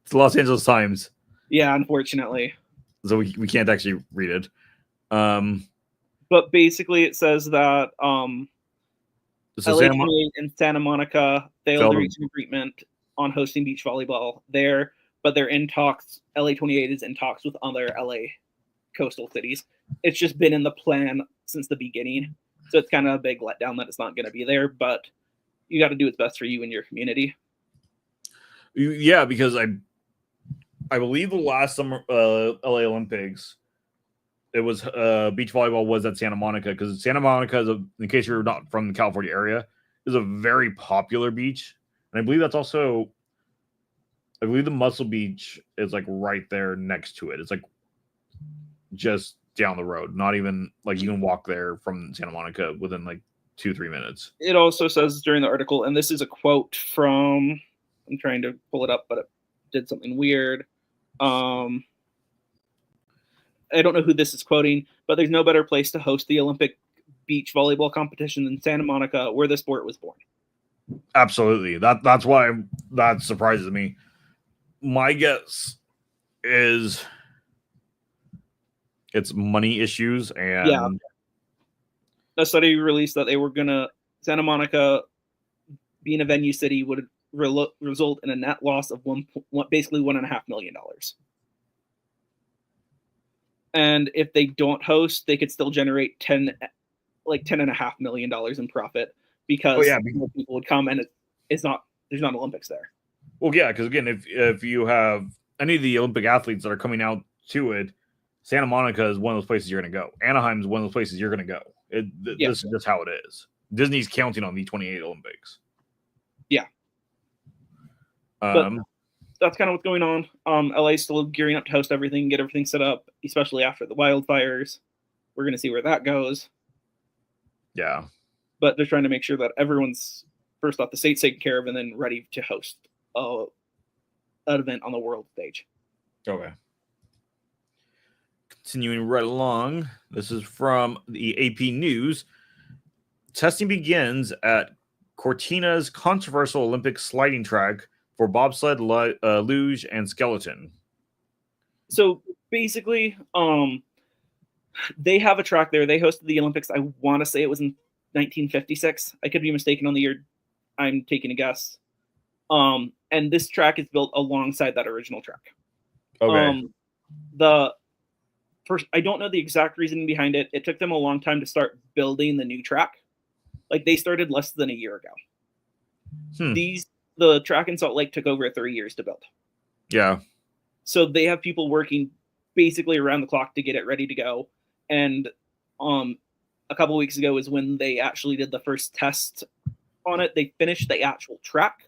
it's the Los Angeles Times. Yeah, unfortunately. So we can't actually read it. But basically, it says that LA and Santa Monica failed to reach an agreement on hosting beach volleyball there, but they're in talks. LA 28 is in talks with other LA coastal cities. It's just been in the plan since the beginning, so it's kind of a big letdown that it's not going to be there. But you got to do what's best for you and your community. Yeah, because I believe the last summer LA Olympics, it was beach volleyball was at Santa Monica, because Santa Monica is in case you're not from the California area, is a very popular beach, and I believe that's also I believe the Muscle Beach is like right there next to it. It's like just down the road. Not even like you can walk there from Santa Monica within like 2-3 minutes. It also says during the article, and this is a quote from, I'm trying to pull it up, but it did something weird. I don't know who this is quoting, but there's no better place to host the Olympic beach volleyball competition than Santa Monica, where the sport was born. Absolutely. That's why that surprises me. My guess is it's money issues, and Yeah. A study released that they were gonna Santa Monica being a venue city would result in a net loss of basically $1.5 million. And if they don't host, they could still generate $10.5 million in profit because more people would come, and there's not Olympics there. Well, yeah, because again, if you have any of the Olympic athletes that are coming out to it, Santa Monica is one of those places you're going to go. Anaheim is one of those places you're going to go. This is just how it is. Disney's counting on the 28 Olympics. Yeah. But that's kind of what's going on. LA is still gearing up to host everything, get everything set up, especially after the wildfires. We're going to see where that goes. Yeah. But they're trying to make sure that everyone's, first off, the state's taken care of and then ready to host an event on the world stage. Okay. Continuing right along, this is from the AP News. Testing begins at Cortina's controversial Olympic sliding track for bobsled, luge, and skeleton. So basically, they have a track there. They hosted the Olympics. I want to say it was in 1956. I could be mistaken on the year. I'm taking a guess. And this track is built alongside that original track. Okay. I don't know the exact reasoning behind it. It took them a long time to start building the new track. Like, they started less than a year ago. The track in Salt Lake took over 3 years to build. Yeah. So they have people working basically around the clock to get it ready to go. And a couple weeks ago is when they actually did the first test on it. They finished the actual track,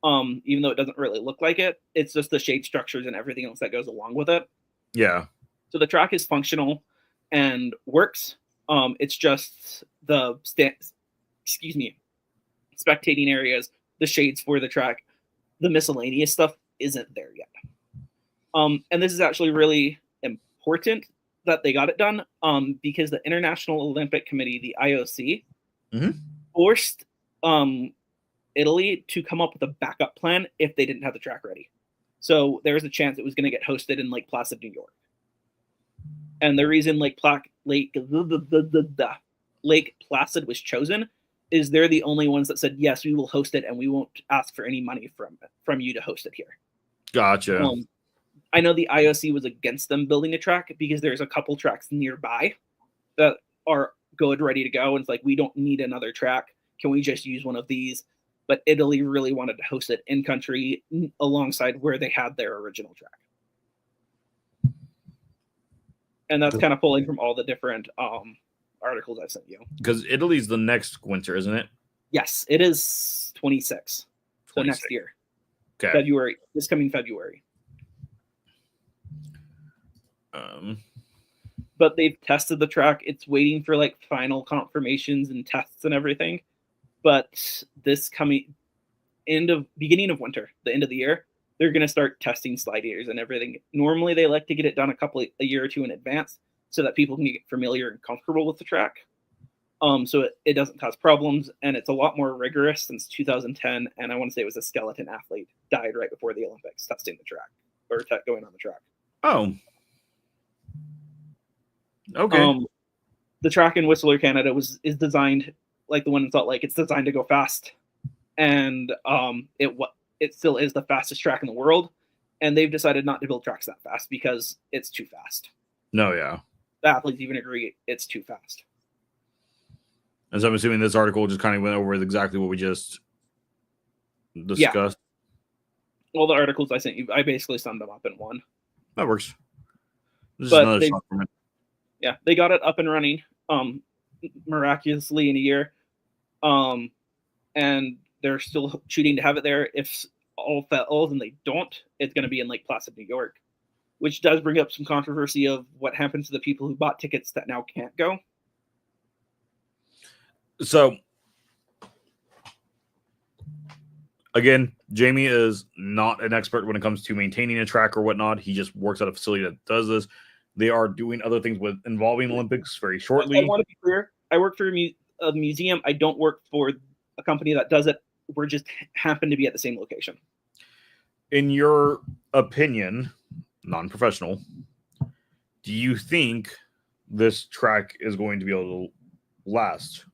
even though it doesn't really look like it. It's just the shade structures and everything else that goes along with it. Yeah. So the track is functional and works. It's just the spectating areas, the shades for the track, the miscellaneous stuff isn't there yet. And this is actually really important that they got it done because the International Olympic Committee, the IOC, forced Italy to come up with a backup plan if they didn't have the track ready. So there was a chance it was going to get hosted in Lake Placid, New York. And the reason Lake Placid was chosen is they're the only ones that said, yes, we will host it and we won't ask for any money from you to host it here. Gotcha. I know the IOC was against them building a track because there's a couple tracks nearby that are good, ready to go. And it's like, we don't need another track. Can we just use one of these? But Italy really wanted to host it in country alongside where they had their original track. And that's kind of pulling from all the different articles I sent you. Because Italy's the next winter, isn't it? Yes, it is 26. So next year. Okay. February. This coming February. But they've tested the track. It's waiting for like final confirmations and tests and everything. But this coming beginning of winter, the end of the year, they're going to start testing sliders and everything. Normally, they like to get it done a year or two in advance so that people can get familiar and comfortable with the track. So it doesn't cause problems, and it's a lot more rigorous since 2010. And I want to say it was a skeleton athlete died right before the Olympics testing the track or going on the track. Oh, okay. The track in Whistler, Canada, is designed like the one in Salt Lake. It's designed to go fast, and it still is the fastest track in the world. And they've decided not to build tracks that fast because it's too fast. No, yeah. The athletes even agree it's too fast. And so I'm assuming this article just kind of went over exactly what we just discussed. Yeah. All the articles I sent you, I basically summed them up in one. That works. This but is another supplement. Yeah, they got it up and running miraculously in a year. And they're still shooting to have it there. If all falls and they don't, it's going to be in Lake Placid, New York, which does bring up some controversy of what happens to the people who bought tickets that now can't go. So, again, Jamie is not an expert when it comes to maintaining a track or whatnot. He just works at a facility that does this. They are doing other things involving Olympics very shortly. I want to be clear. I work for a museum. I don't work for a company that does it. We're just happen to be at the same location. In your opinion, non-professional, do you think this track is going to be able to last?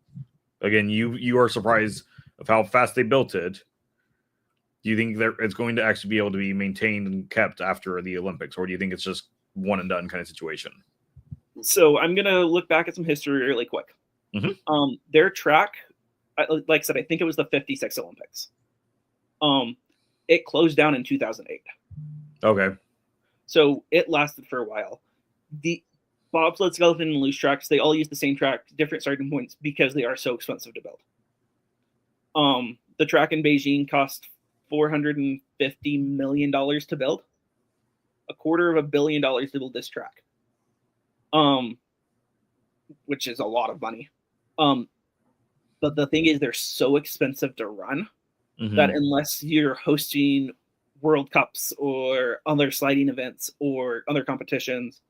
Again, you are surprised of how fast they built it. Do you think that it's going to actually be able to be maintained and kept after the Olympics, or do you think it's just one and done kind of situation? So I'm gonna look back at some history really quick. Mm-hmm. Their track, like I said, I think it was the '56 Olympics. It closed down in 2008. Okay. So it lasted for a while. The bobsled, skeleton, and loose tracks, they all use the same track, different starting points because they are so expensive to build. The track in Beijing cost $450 million to build. $250 million to build this track. Which is a lot of money. But the thing is, they're so expensive to run that unless you're hosting World Cups or other sliding events or other competitions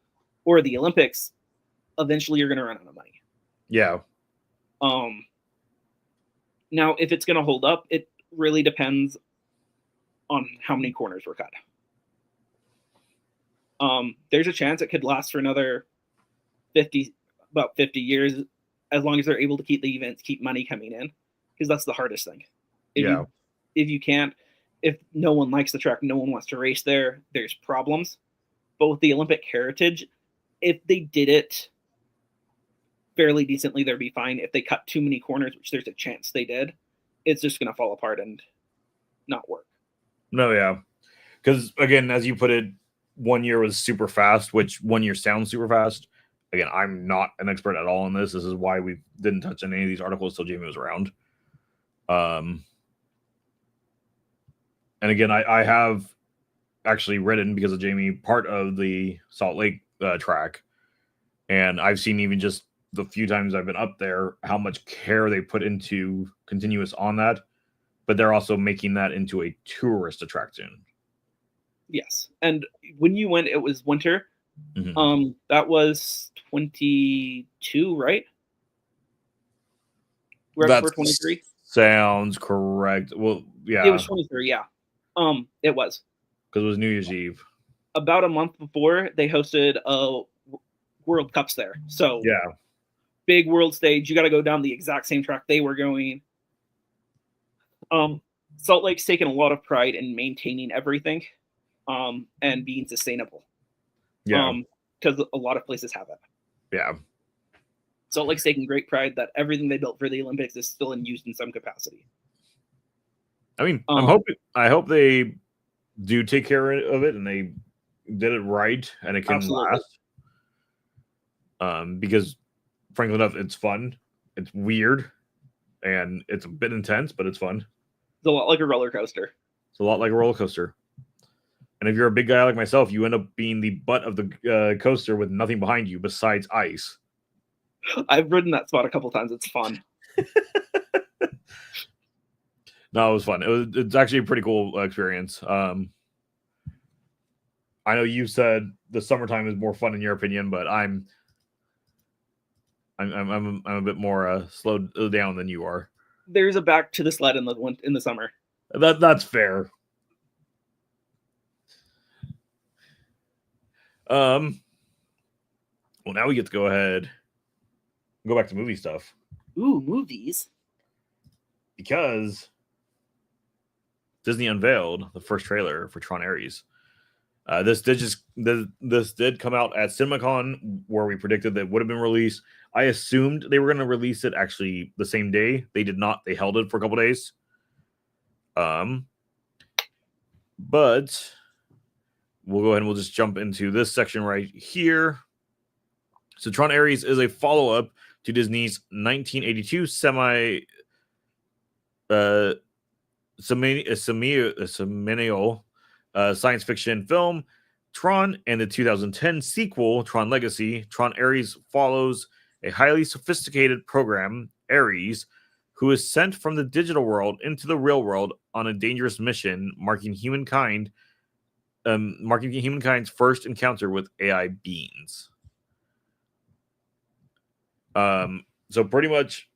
or the Olympics, eventually you're going to run out of money. Yeah. Now, if it's going to hold up, it really depends on how many corners were cut. There's a chance it could last for another about 50 years, as long as they're able to keep the events, keep money coming in, because that's the hardest thing. If no one likes the track, no one wants to race there, there's problems. But with the Olympic heritage, if they did it fairly decently, they'd be fine. If they cut too many corners, which there's a chance they did, it's just going to fall apart and not work. No, yeah. Because, again, as you put it, 1 year was super fast, which 1 year sounds super fast. Again, I'm not an expert at all in this. This is why we didn't touch on any of these articles till Jamie was around. And again, I have actually ridden, because of Jamie, part of the Salt Lake track. And I've seen, even just the few times I've been up there, how much care they put into continuous on that. But they're also making that into a tourist attraction. Yes. And when you went, it was winter. That was 22, right? Right before 23? Sounds correct. Well, yeah. It was 23, yeah. It was. Because it was New Year's Eve. About a month before, they hosted World Cups there. So, yeah, big world stage. You got to go down the exact same track they were going. Salt Lake's taken a lot of pride in maintaining everything and being sustainable. Yeah. Because a lot of places have it. Yeah. Salt Lake's taking great pride that everything they built for the Olympics is still in use in some capacity. I mean, I hope they do take care of it and they did it right and it can last. Because frankly enough, it's fun. It's weird and it's a bit intense, but it's fun. It's a lot like a roller coaster. It's a lot like a roller coaster. And if you're a big guy like myself, you end up being the butt of the coaster with nothing behind you besides ice. I've ridden that spot a couple times. It's fun. No, it was fun. It's actually a pretty cool experience. I know you said the summertime is more fun in your opinion, but I'm a bit more slowed down than you are. There's a back to the sled in the summer. That's fair. Well, now we get to go ahead and go back to movie stuff. Ooh, movies. Because Disney unveiled the first trailer for Tron Ares. This did come out at CinemaCon, where we predicted that it would have been released. I assumed they were going to release it actually the same day. They did not. They held it for a couple days. But we'll go ahead and we'll just jump into this section right here. So Tron Ares is a follow-up to Disney's 1982 seminal science fiction film, Tron, and the 2010 sequel, Tron Legacy. Tron Ares follows a highly sophisticated program, Ares, who is sent from the digital world into the real world on a dangerous mission, marking humankind's first encounter with AI beings. So pretty much,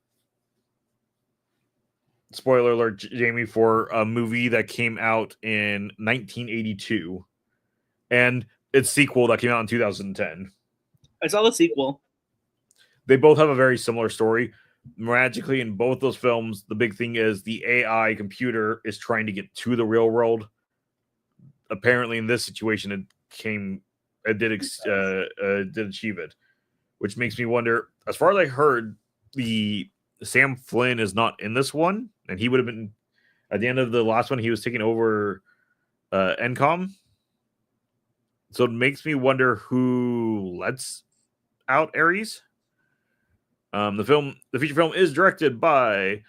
spoiler alert, Jamie, for a movie that came out in 1982 and its sequel that came out in 2010. I saw the sequel. They both have a very similar story. Magically, in both those films, the big thing is the AI computer is trying to get to the real world. Apparently, in this situation, it did achieve it, which makes me wonder. As far as I heard, the Sam Flynn is not in this one, and he would have been at the end of the last one. He was taking over NCOM, so it makes me wonder who lets out Ares. The feature film is directed by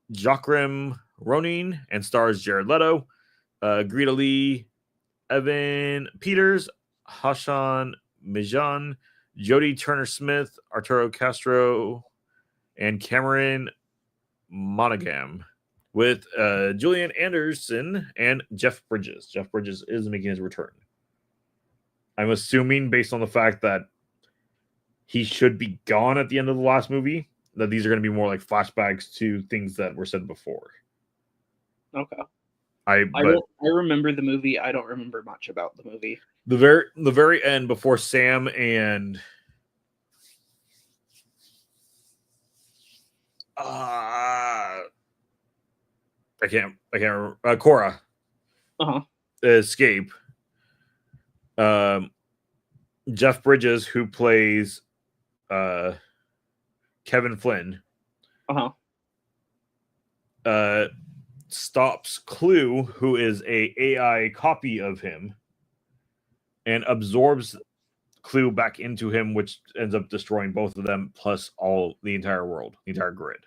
Joachim Ronin and stars Jared Leto, Greta Lee, Evan Peters, Hassan Mijan, Jodie Turner-Smith, Arturo Castro, and Cameron Monaghan, with Julian Anderson and Jeff Bridges. Jeff Bridges is making his return. I'm assuming, based on the fact that he should be gone at the end of the last movie, that these are going to be more like flashbacks to things that were said before. Okay. I remember the movie. I don't remember much about the movie. The very end, before Sam and I can't remember, Cora escape. Jeff Bridges, who plays Kevin Flynn, stops Clue, who is a AI copy of him, and absorbs Clue back into him, which ends up destroying both of them, plus the entire world, the entire grid.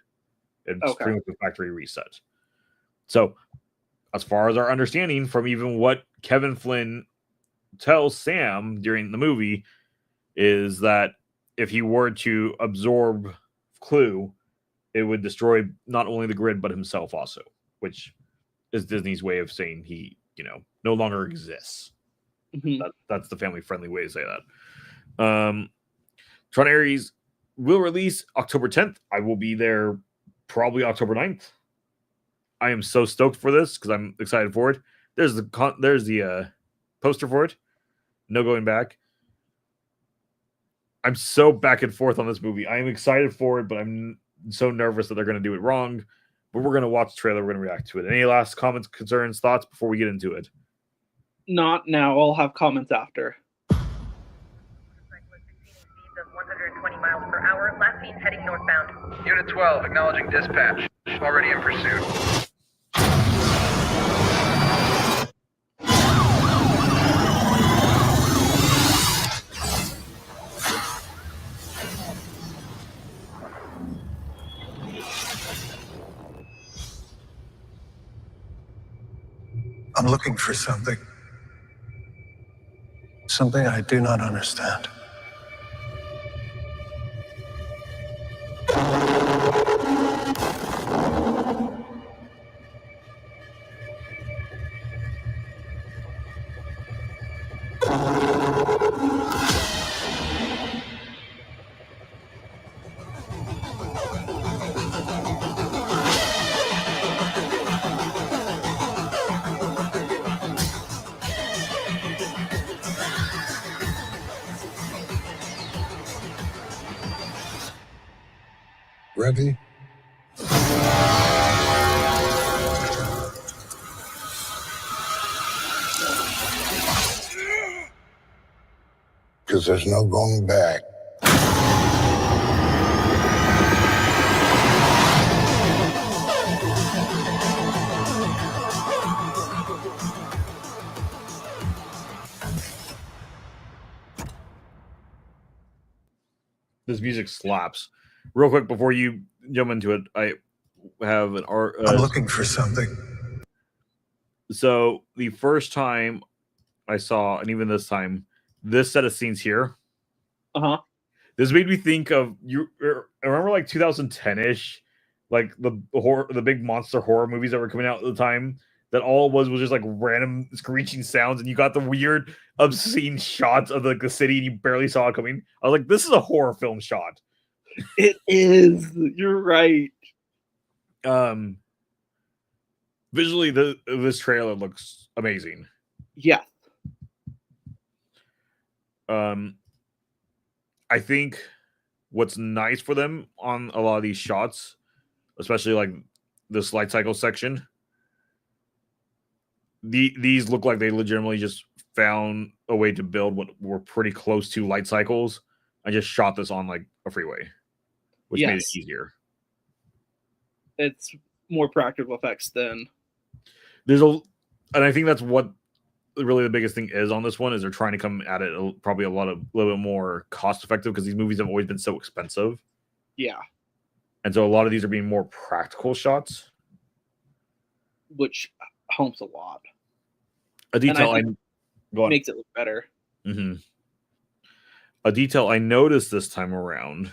It's pretty much a factory reset. So, as far as our understanding from even what Kevin Flynn tells Sam during the movie, is that if he were to absorb Clue, it would destroy not only the grid but himself also, which is Disney's way of saying he, no longer exists. Mm-hmm. That's the family-friendly way to say that. Tron Ares will release October 10th. I will be there probably October 9th. I am so stoked for this because I'm excited for it. There's the poster for it. No going back. I'm so back and forth on this movie. I am excited for it, but I'm so nervous that they're going to do it wrong. But we're going to watch the trailer. We're going to react to it. Any last comments, concerns, thoughts before we get into it? Not now. I'll have comments after. 120 miles per hour. Last seen heading northbound. Unit 12, acknowledging dispatch. Already in pursuit. I'm looking for something. Something I do not understand. Ready? Because there's no going back. This music slaps. Real quick before you jump into it, I have an art. I'm looking for something. So the first time I saw, and even this time, this set of scenes here, this made me think of I remember like 2010-ish, like the big monster horror movies that were coming out at the time. That all it was just like random screeching sounds, and you got the weird, obscene shots of like the city, and you barely saw it coming. I was like, "This is a horror film shot." It is. You're right. Visually, this trailer looks amazing. Yeah. I think what's nice for them on a lot of these shots, especially like this light cycle section, these look like they legitimately just found a way to build what were pretty close to light cycles and just shot this on like a freeway, which made it easier. It's more practical effects than and I think that's what really the biggest thing is on this one is they're trying to come at it probably a little bit more cost effective because these movies have always been so expensive. Yeah. And so a lot of these are being more practical shots, which helps a lot. A detail makes it look better. Mm-hmm. A detail I noticed this time around.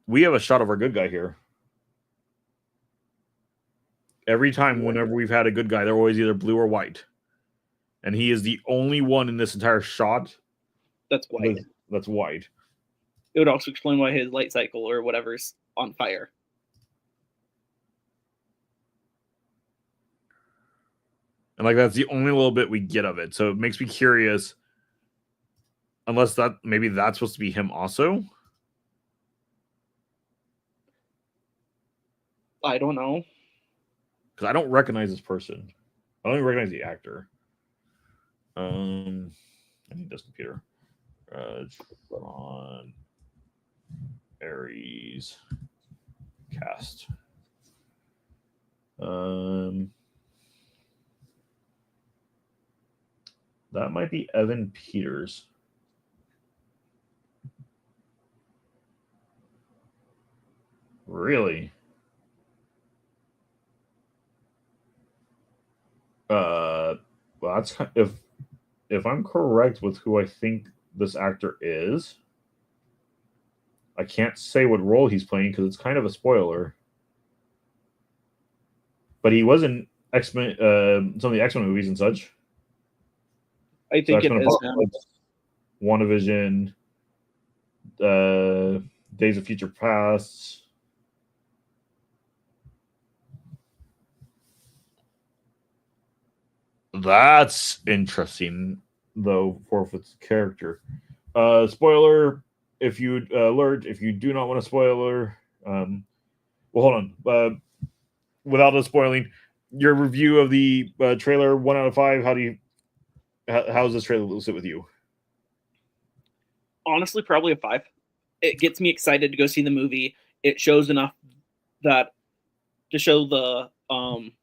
We have a shot of our good guy here. Every time, whenever we've had a good guy, they're always either blue or white. And he is the only one in this entire shot that's white. That's white. It would also explain why his light cycle or whatever's on fire. And like that's the only little bit we get of it. So it makes me curious. Unless maybe that's supposed to be him also. I don't know. Because I don't recognize this person. I don't even recognize the actor. I need this computer. On Aries cast. That might be Evan Peters. Really? Well, that's if I'm correct with who I think this actor is, I can't say what role he's playing because it's kind of a spoiler. But he was in X-Men, some of the X-Men movies and such. I think it is him. WandaVision, Days of Future Past. That's interesting, though, for its character. Spoiler, if you if you do not want a spoiler, well, hold on. Without us spoiling, your review of the trailer, 1 out of 5. How does this trailer sit with you? Honestly, probably a 5. It gets me excited to go see the movie. It shows enough that to show the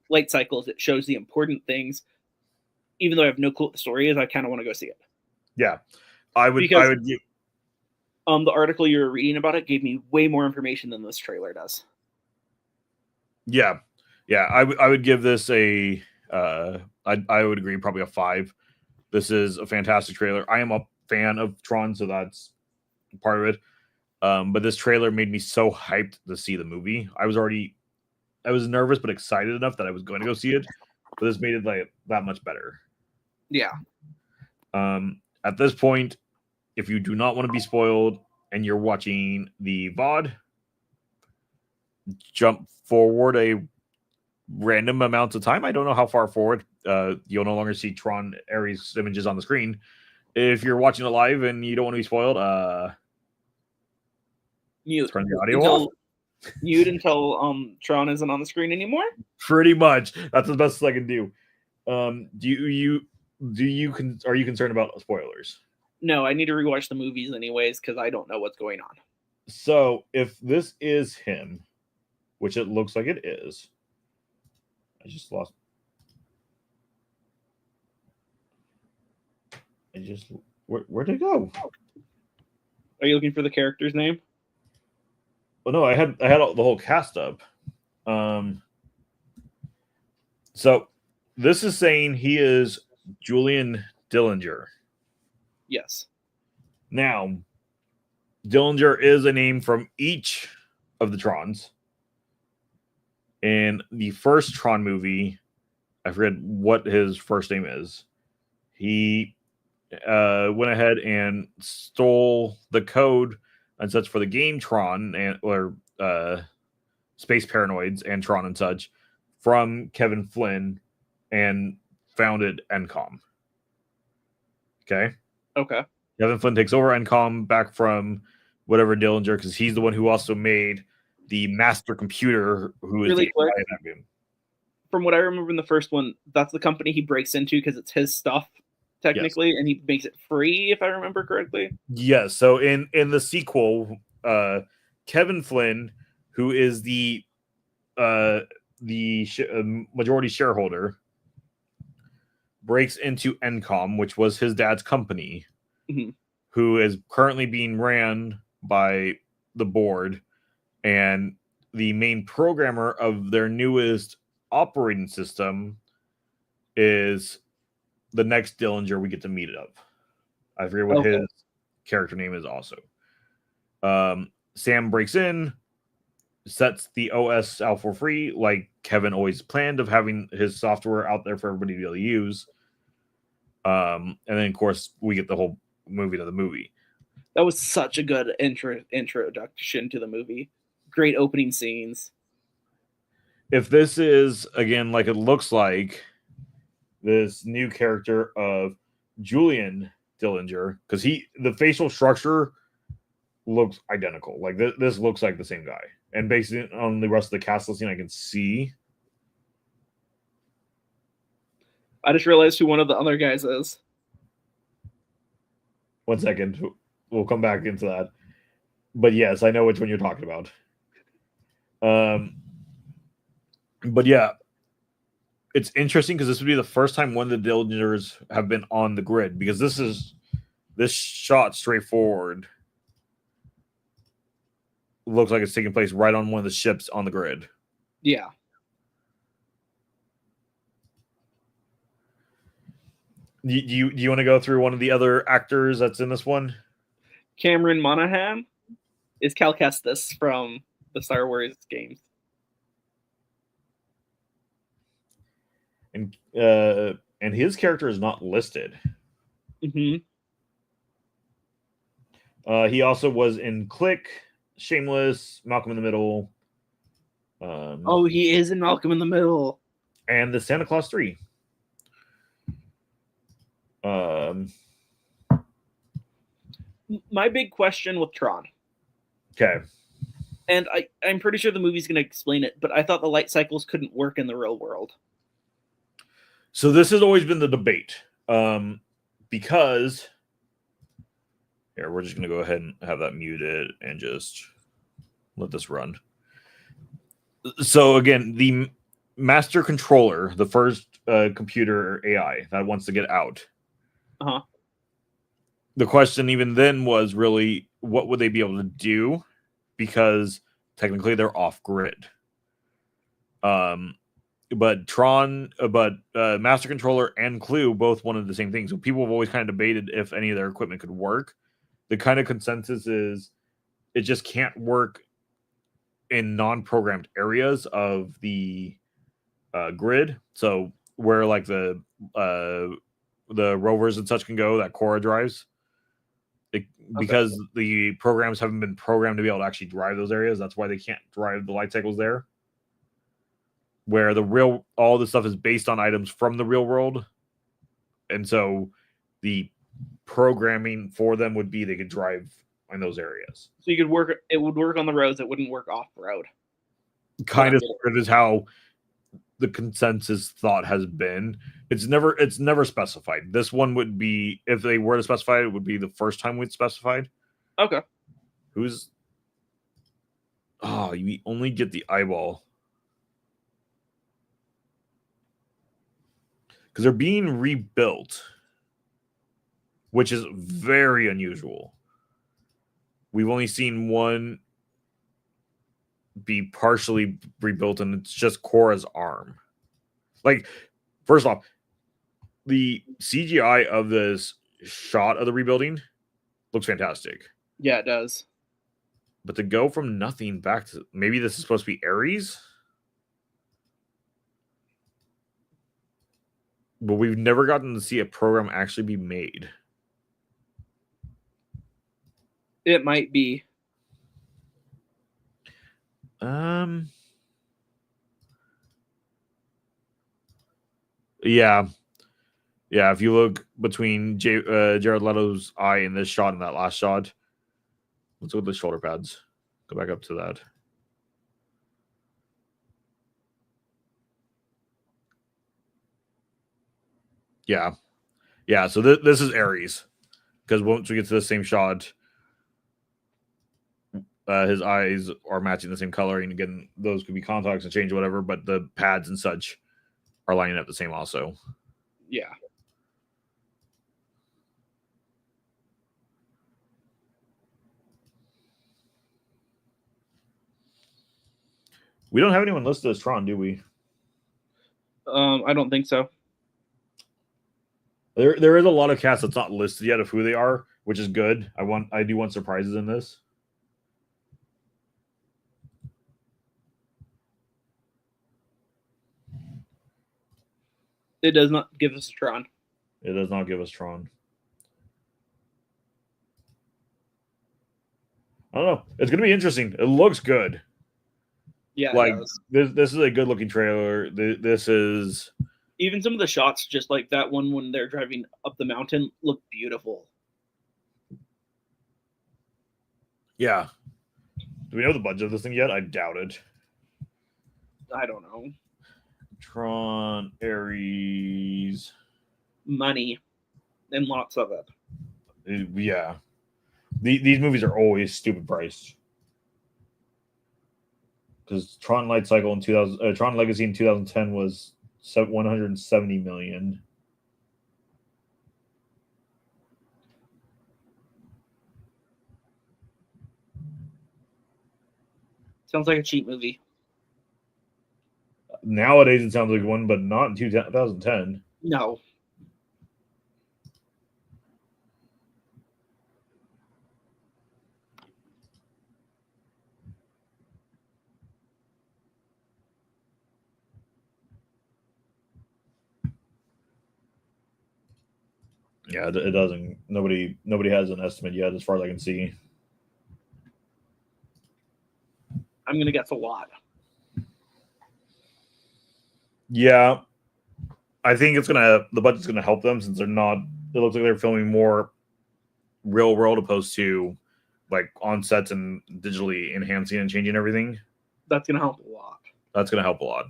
light cycles. It shows the important things. Even though I have no clue what the story is, I kind of want to go see it. Yeah, I would. Because, I would. The article you were reading about it gave me way more information than this trailer does. Yeah. I would give this a. I would agree, probably a 5. This is a fantastic trailer. I am a fan of Tron, so that's part of it. But this trailer made me so hyped to see the movie. I was nervous but excited enough that I was going to go see it. But this made it like that much better. Yeah. At this point, if you do not want to be spoiled and you're watching the VOD, jump forward a random amount of time. I don't know how far forward. You'll no longer see Tron Ares images on the screen. If you're watching it live and you don't want to be spoiled, mute. Turn the audio off. Mute until Tron isn't on the screen anymore. Pretty much. That's the best I can do. Are you concerned about spoilers? No, I need to rewatch the movies anyways because I don't know what's going on. So if this is him, which it looks like it is, I just lost. Where'd it go? Are you looking for the character's name? Well, no, I had the whole cast up. So this is saying he is Julian Dillinger. Yes. Now, Dillinger is a name from each of the Trons. In the first Tron movie, I forget what his first name is. He went ahead and stole the code and such for the game Tron or Space Paranoids and Tron and such from Kevin Flynn and founded NCOM. Okay. Okay. Kevin Flynn takes over NCOM back from whatever Dillinger, because he's the one who also made the master computer, who is Really the quick, AI in that game. from what I remember in the first one, that's the company he breaks into because it's his stuff, technically, and he makes it free, if I remember correctly. Yes. So in the sequel, Kevin Flynn, who is the majority shareholder, breaks into NCOM, which was his dad's company, who is currently being ran by the board, and the main programmer of their newest operating system is the next Dillinger we get to meet of. I forget what his character name is also. Sam breaks in, sets the OS out for free, like Kevin always planned, of having his software out there for everybody to be able to use. And then, of course, we get the whole movie to the movie. That was such a good introduction to the movie. Great opening scenes. If this is, again, like it looks like, this new character of Julian Dillinger, because the facial structure looks identical. Like this looks like the same guy. And based on the rest of the cast listing, I can see. I just realized who one of the other guys is. 1 second. We'll come back into that. But yes, I know which one you're talking about. But yeah, it's interesting because this would be the first time one of the Dillingers have been on the grid, because this shot straightforward looks like it's taking place right on one of the ships on the grid. Yeah. Do you want to go through one of the other actors that's in this one? Cameron Monaghan is Cal Kestis from the Star Wars games. And his character is not listed. Mm-hmm. He also was in Click, Shameless, Malcolm in the Middle. He is in Malcolm in the Middle. And the Santa Claus 3. My big question with Tron. Okay. And I'm pretty sure the movie's going to explain it, but I thought the light cycles couldn't work in the real world. So this has always been the debate. Because here, we're just going to go ahead and have that muted and just let this run. So again, the master controller, the first computer AI that wants to get out. Uh-huh. The question even then was really, what would they be able to do? Because technically they're off grid. But Master Controller and Clue both wanted the same thing. So people have always kind of debated if any of their equipment could work. The kind of consensus is it just can't work in non-programmed areas of the grid. So where like the rovers and such can go, that Cora drives. Because the programs haven't been programmed to be able to actually drive those areas. That's why they can't drive the light cycles there. Where all the stuff is based on items from the real world. And so the programming for them would be they could drive in those areas. So it would work on the roads, it wouldn't work off road. Kind of sort of is how the consensus thought has been. It's never specified. This one would be, if they were to specify it, would be the first time we'd specified. Okay. You only get the eyeball. Because they're being rebuilt, which is very unusual. We've only seen one be partially rebuilt, and it's just Korra's arm. Like, first off, the CGI of this shot of the rebuilding looks fantastic. Yeah, it does. But to go from nothing back to, maybe this is supposed to be Ares, but we've never gotten to see a program actually be made. It might be. Yeah. Yeah, if you look between Jared Leto's eye in this shot and that last shot, let's look at the shoulder pads. Go back up to that. Yeah. Yeah, so this is Ares. Because once we get to the same shot, his eyes are matching the same color. And again, those could be contacts and change or whatever, but the pads and such are lining up the same also. Yeah. We don't have anyone listed as Tron, do we? I don't think so. There is a lot of cast that's not listed yet of who they are, which is good. I do want surprises in this. It does not give us Tron. It does not give us Tron. I don't know. It's gonna be interesting. It looks good. Yeah, Like it does. this is a good looking trailer. This is Even some of the shots, just like that one when they're driving up the mountain, look beautiful. yeah. Do we know the budget of this thing yet? I doubt it. I don't know. Tron, Ares. Money and lots of it. Yeah. These movies are always stupid priced. Because Tron Light Cycle in 2000, Tron Legacy in 2010 was 170 million. Sounds like a cheap movie. Nowadays it sounds like one, but not in 2010. No. Yeah, it doesn't. Nobody has an estimate yet, as far as I can see. I'm gonna guess a lot. Yeah, I think the budget's gonna help them since they're not. It looks like they're filming more real world opposed to like on sets and digitally enhancing and changing everything. That's gonna help a lot. That's gonna help a lot.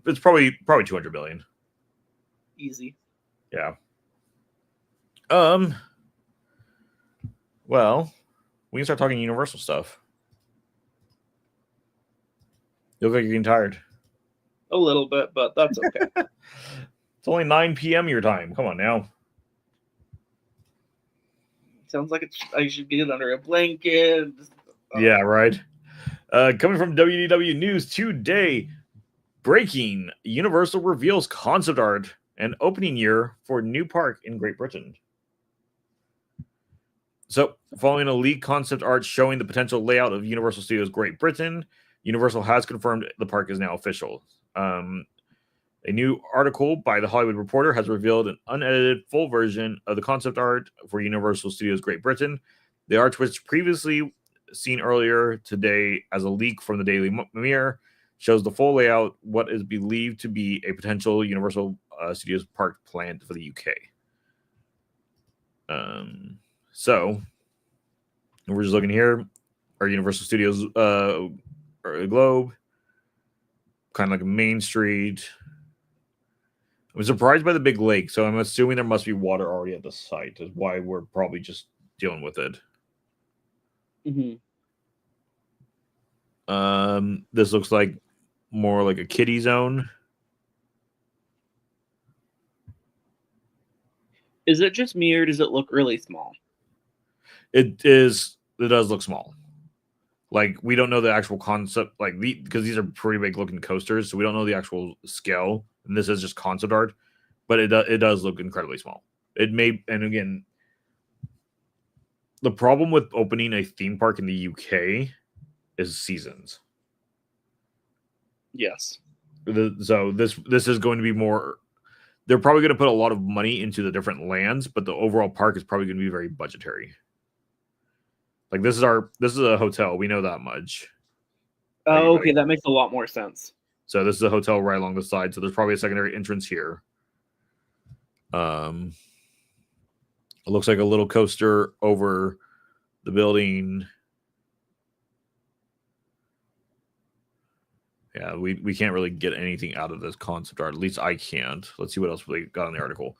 It's probably 200 billion. Easy. Yeah. Well, we can start talking Universal stuff. You look like you're getting tired. A little bit, but that's okay. It's only 9 p.m. your time. Come on now. Sounds like I should get under a blanket. Yeah, right. Coming from WDW News today, breaking Universal reveals concept art and opening year for new park in Great Britain. So, following a leaked concept art showing the potential layout of Universal Studios Great Britain, Universal has confirmed the park is now official. A new article by The Hollywood Reporter has revealed an unedited full version of the concept art for Universal Studios Great Britain. The art, which previously seen earlier today as a leak from the Daily Mirror, shows the full layout, what is believed to be a potential Universal Studios park planned for the UK. So we're just looking here. Our Universal Studios globe, kind of like a main street. I was surprised by the big lake, so I'm assuming there must be water already at the site. Is why we're probably just dealing with it. Mm-hmm. This looks like more like a kiddie zone. Is it just me or does it look really small? It is. It does look small. Like, we don't know the actual concept, like, because these are pretty big looking coasters, so we don't know the actual scale. And this is just concept art, but it does look incredibly small. It may, and again, the problem with opening a theme park in the UK is seasons. Yes. So this is going to be more. They're probably going to put a lot of money into the different lands, but the overall park is probably going to be very budgetary. Like, this is a hotel. We know that much. Oh, okay, that makes a lot more sense. So this is a hotel right along the side. So there's probably a secondary entrance here. It looks like a little coaster over the building. Yeah, we can't really get anything out of this concept art. At least I can't. Let's see what else they got in the article.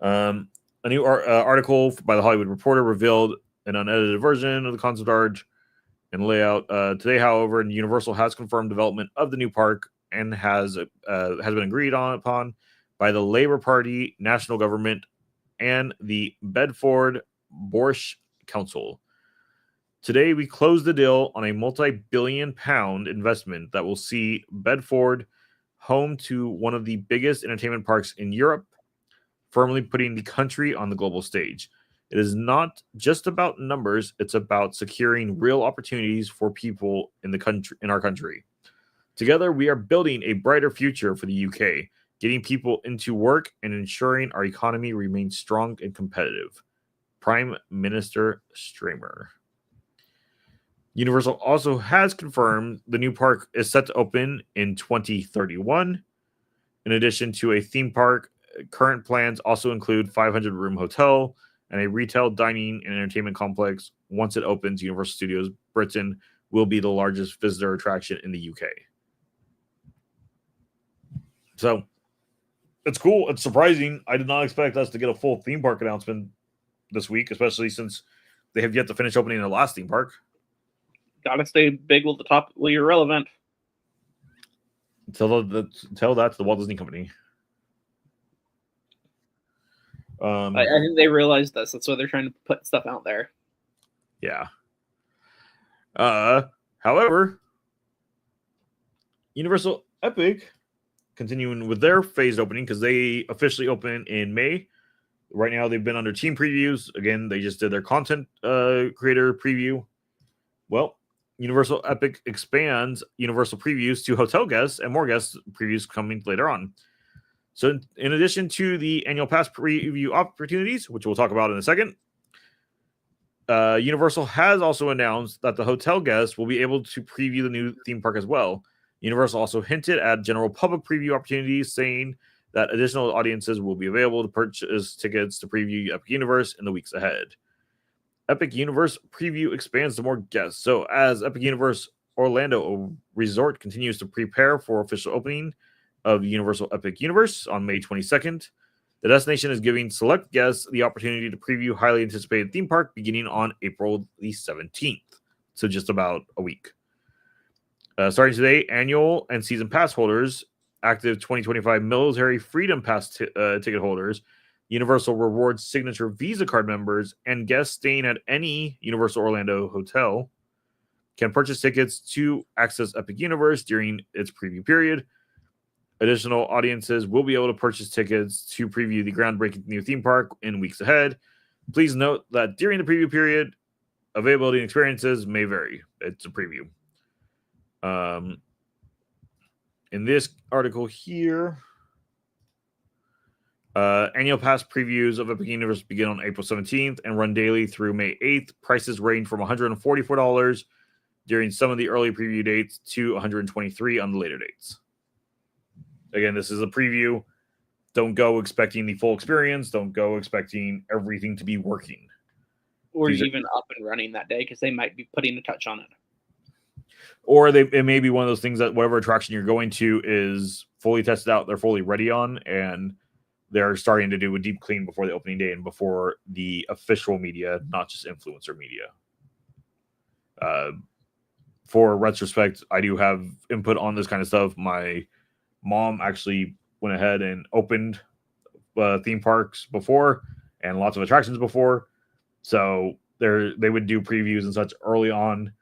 A new article by the Hollywood Reporter revealed an unedited version of the concept art and layout. Today, however, Universal has confirmed development of the new park and has been agreed upon by the Labour Party, national government, and the Bedford Borscht Council. Today, we closed the deal on a multi-billion-pound investment that will see Bedford home to one of the biggest entertainment parks in Europe, firmly putting the country on the global stage. It is not just about numbers; it's about securing real opportunities for people in our country. Together, we are building a brighter future for the UK, getting people into work and ensuring our economy remains strong and competitive. Prime Minister Stramer. Universal also has confirmed the new park is set to open in 2031. In addition to a theme park, current plans also include 500-room hotel and a retail, dining, and entertainment complex. Once it opens, Universal Studios Britain will be the largest visitor attraction in the UK. So, it's cool. It's surprising. I did not expect us to get a full theme park announcement this week, especially since they have yet to finish opening their last theme park. Gotta stay big with the top while you're relevant. Tell that to the Walt Disney Company. I think they realized this. That's why they're trying to put stuff out there. Yeah. However, Universal Epic continuing with their phased opening because they officially open in May. Right now, they've been under team previews. Again, they just did their content creator preview. Well, Universal Epic expands Universal previews to hotel guests and more guest previews coming later on. So in addition to the annual pass preview opportunities, which we'll talk about in a second, Universal has also announced that the hotel guests will be able to preview the new theme park as well. Universal also hinted at general public preview opportunities, saying that additional audiences will be available to purchase tickets to preview Epic Universe in the weeks ahead. Epic Universe preview expands to more guests. So as Epic Universe Orlando Resort continues to prepare for official opening of Universal Epic Universe on May 22nd, the destination is giving select guests the opportunity to preview highly anticipated theme park beginning on April the 17th. So just about a week. Starting today, annual and season pass holders, active 2025 Military Freedom Pass ticket holders, Universal Rewards Signature Visa card members, and guests staying at any Universal Orlando hotel can purchase tickets to access Epic Universe during its preview period. Additional audiences will be able to purchase tickets to preview the groundbreaking new theme park in weeks ahead. Please note that during the preview period, availability and experiences may vary. It's a preview. In this article here, annual pass previews of Epic Universe begin on April 17th and run daily through May 8th. Prices range from $144 during some of the early preview dates to $123 on the later dates. Again, this is a preview. Don't go expecting the full experience. Don't go expecting everything to be working. Or even up and running that day because they might be putting a touch on it. Or it may be one of those things that whatever attraction you're going to is fully tested out, they're fully ready on, and they're starting to do a deep clean before the opening day and before the official media, not just influencer media. For retrospect, I do have input on this kind of stuff. My mom actually went ahead and opened theme parks before and lots of attractions before. So they would do previews and such early on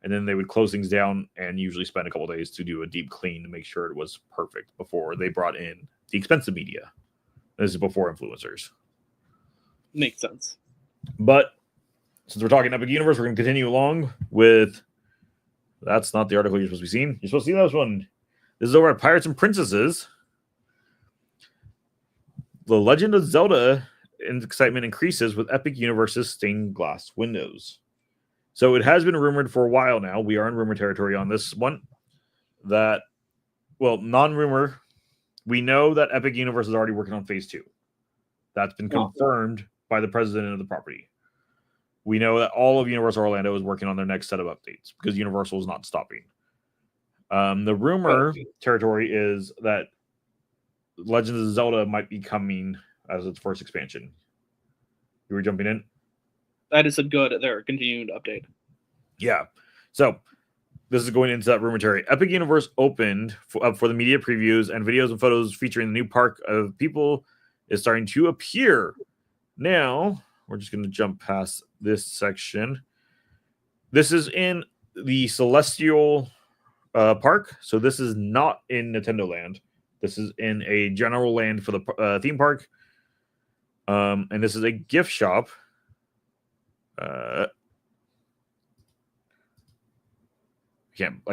and then they would close things down and usually spend a couple days to do a deep clean to make sure it was perfect before they brought in the expensive media. This is before influencers. Makes sense. But since we're talking Epic Universe, we're going to continue along with. That's not the article you're supposed to be seeing. You're supposed to see this one. This is over at Pirates and Princesses. The Legend of Zelda excitement increases with Epic Universe's stained glass windows. So it has been rumored for a while now. We are in rumor territory on this one. That, well, non-rumor. We know that Epic Universe is already working on Phase 2. That's been confirmed by the president of the property. We know that all of Universal Orlando is working on their next set of updates because Universal is not stopping. The rumor territory is that Legends of Zelda might be coming as its first expansion. You were jumping in? That is a good, their continued update. Yeah. So this is going into that rumor territory. Epic Universe opened up for the media previews, and videos and photos featuring the new park of people is starting to appear. Now, we're just going to jump past this section. This is in the Celestial Park. So this is not in Nintendo Land. This is in a general land for the theme park. And this is a gift shop. I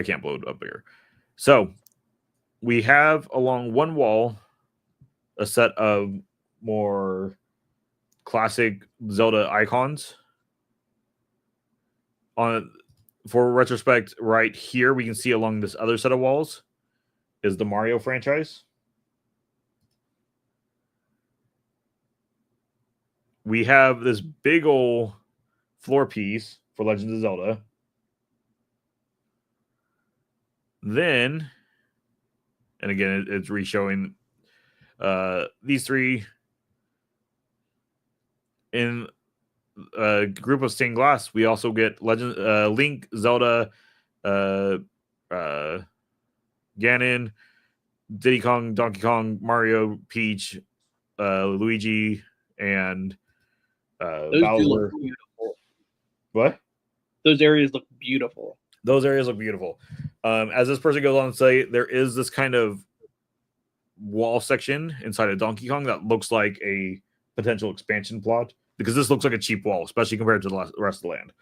can't blow it up here. So we have along one wall a set of more classic Zelda icons. For retrospect, right here we can see along this other set of walls is the Mario franchise. We have this big old floor piece for Legends of Zelda. Then, and again, it's re-showing these three in a group of stained glass. We also get Link, Zelda, Ganon, Diddy Kong, Donkey Kong, Mario, Peach, Luigi, and Bowser. What? Those areas look beautiful. Those areas look beautiful. As this person goes on to say, there is this kind of wall section inside of Donkey Kong that looks like a potential expansion plot, because this looks like a cheap wall, especially compared to the rest of the land.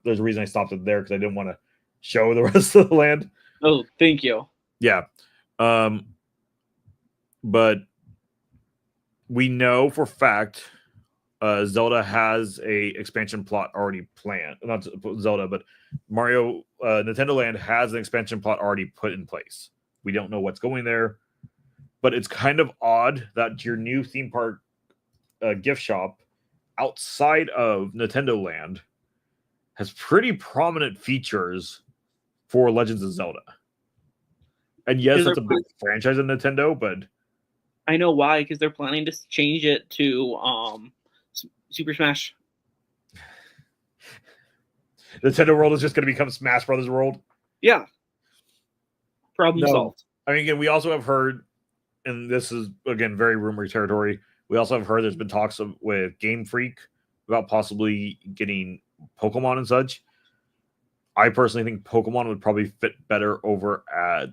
There's a reason I stopped it there, because I didn't want to show the rest of the land. Oh, thank you. Yeah. But we know for fact Zelda has a expansion plot already planned. Not Zelda, but Mario Nintendo Land has an expansion plot already put in place. We don't know what's going there, but it's kind of odd that your new theme park gift shop outside of Nintendo Land has pretty prominent features for Legends of Zelda. And yes, it's a big franchise of Nintendo, but I know why, because they're planning to change it to Super Smash. Nintendo World is just going to become Smash Brothers World. Yeah. Problem solved. I mean, again, we also have heard, and this is, again, very rumor territory, we also have heard there's been talks with Game Freak about possibly getting Pokemon and such. I personally think Pokemon would probably fit better over at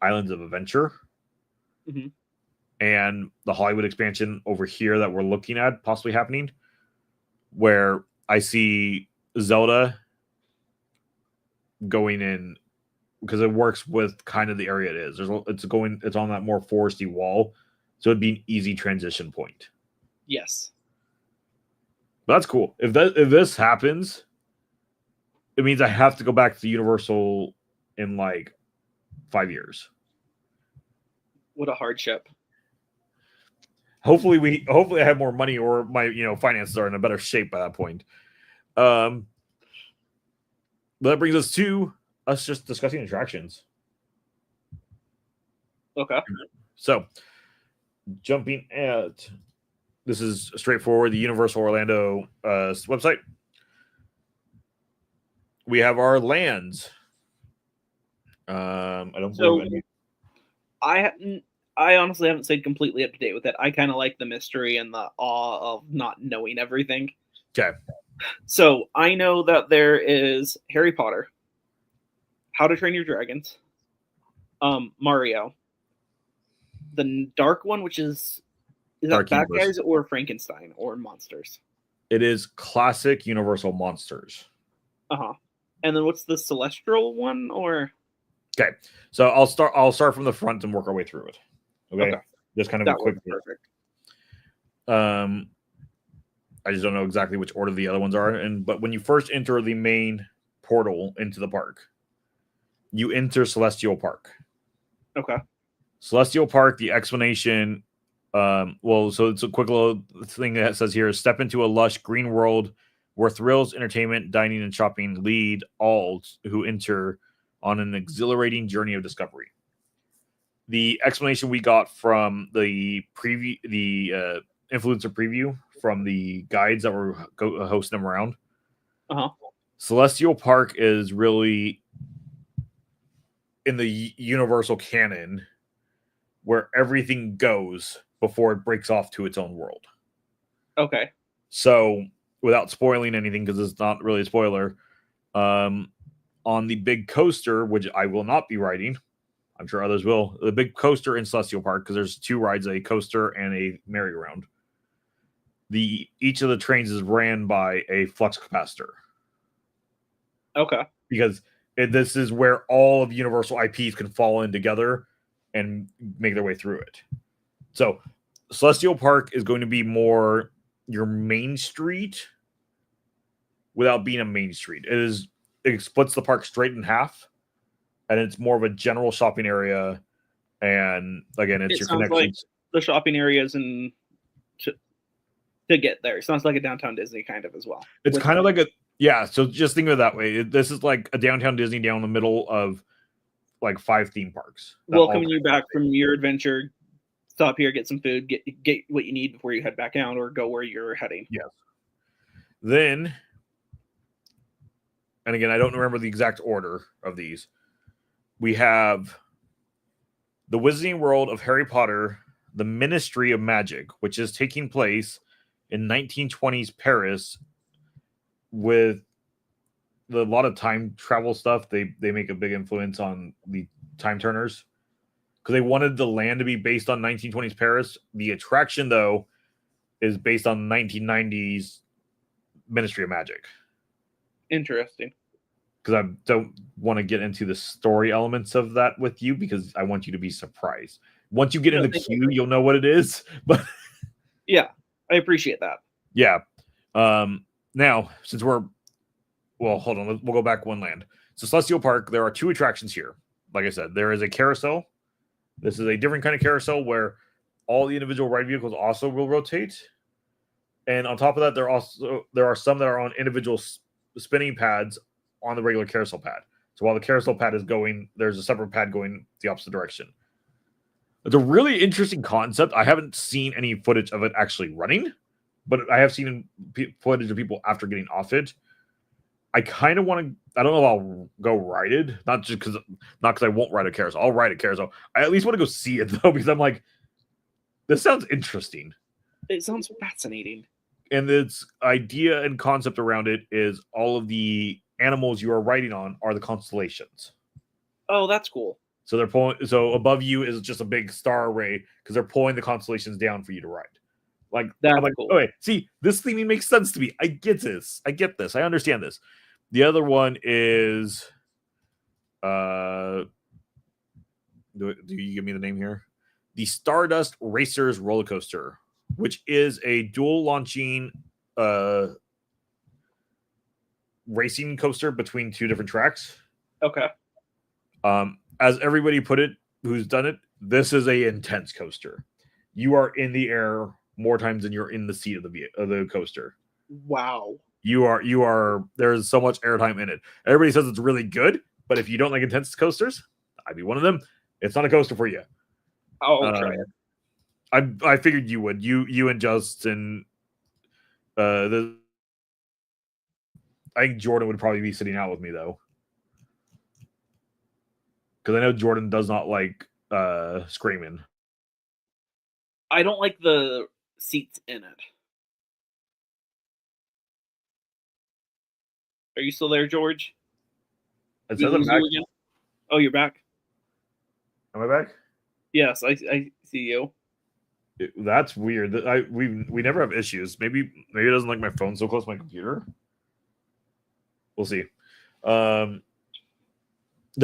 Islands of Adventure. Mm-hmm. And the Hollywood expansion over here that we're looking at possibly happening, where I see Zelda going in, because it works with kind of the area it is. It's on that more foresty wall, so it'd be an easy transition point. Yes, but that's cool. If this happens, it means I have to go back to Universal in like 5 years. What a hardship. Hopefully I have more money, or my finances are in a better shape by that point. But that brings us to us just discussing attractions. Okay. So jumping at, this is straightforward, the Universal Orlando website. We have our lands. I don't believe any. I honestly haven't stayed completely up to date with it. I kind of like the mystery and the awe of not knowing everything. Okay. So I know that there is Harry Potter, How to Train Your Dragons, Mario, the dark one, which is that Dark bad Universe. guys or Frankenstein or monsters? It is classic Universal monsters. And then what's the celestial one? Or Okay, so I'll start from the front and work our way through it. Okay, just kind of a that quick. one's perfect. I just don't know exactly which order the other ones are, but when you first enter the main portal into the park, you enter Celestial Park. Okay. Celestial Park, the explanation. So it's a quick little thing that says here: step into a lush green world where thrills, entertainment, dining, and shopping lead all who enter on an exhilarating journey of discovery. The explanation we got from the preview, the influencer preview from the guides that were hosting them around. Celestial Park is really in the universal canon where everything goes before it breaks off to its own world. Okay. So, without spoiling anything, because it's not really a spoiler, on the big coaster, which I will not be riding, I'm sure others will, the big coaster in Celestial Park, because there's two rides, a coaster and a merry-go-round. Each of the trains is ran by a flux capacitor. Okay. Because this is where all of Universal IPs can fall in together and make their way through it. So, Celestial Park is going to be more your main street without being a main street. It splits the park straight in half, and it's more of a general shopping area. And again, it's your connections. Like the shopping areas and to get there. It sounds like a downtown Disney kind of as well. It's kind of like so just think of it that way. This is like a downtown Disney down the middle of like 5 theme parks. Welcoming you back from your adventure. Stop here, get some food, get what you need before you head back out or go where you're heading. Yes. Then, and again, I don't remember the exact order of these. We have the Wizarding World of Harry Potter, the Ministry of Magic, which is taking place in 1920s Paris with a lot of time travel stuff. They make a big influence on the time turners because they wanted the land to be based on 1920s Paris. The attraction, though, is based on 1990s Ministry of Magic. Interesting. Because I don't want to get into the story elements of that with you because I want you to be surprised. Once you get in the queue, you'll know what it is. But yeah, I appreciate that. Yeah. Now, since hold on. We'll go back one land. So Celestial Park, there are 2 attractions here. Like I said, there is a carousel. This is a different kind of carousel where all the individual ride vehicles also will rotate. And on top of that, there are some that are on individual spinning pads on the regular carousel pad. So while the carousel pad is going, there's a separate pad going the opposite direction. It's a really interesting concept. I haven't seen any footage of it actually running, but I have seen footage of people after getting off it. I kind of want to. I don't know if I'll go ride it, not because I won't ride a carousel. I'll ride a carousel. I at least want to go see it though, because I'm like, this sounds interesting. It sounds fascinating. And its idea and concept around it is all of the animals you are riding on are the constellations. Oh, that's cool. So they're pulling. So above you is just a big star array because they're pulling the constellations down for you to ride. Like that's I'm like, cool. Okay, see, this thing makes sense to me. I get this. I understand this. The other one is, do you give me the name here? The Stardust Racers roller coaster, which is a dual launching racing coaster between 2 different tracks. Okay. As everybody put it, who's done it, this is a intense coaster. You are in the air more times than you're in the seat of the coaster. Wow. You are. There's so much airtime in it. Everybody says it's really good, but if you don't like intense coasters, I'd be one of them. It's not a coaster for you. I'll try it. I figured you would. You and Justin. I think Jordan would probably be sitting out with me though, because I know Jordan does not like screaming. I don't like the seats in it. Are you still there, George? It We says I'm lose back. you again? Oh, you're back. Am I back? Yes, I see you. That's weird. We never have issues. Maybe it doesn't like my phone so close to my computer. We'll see. There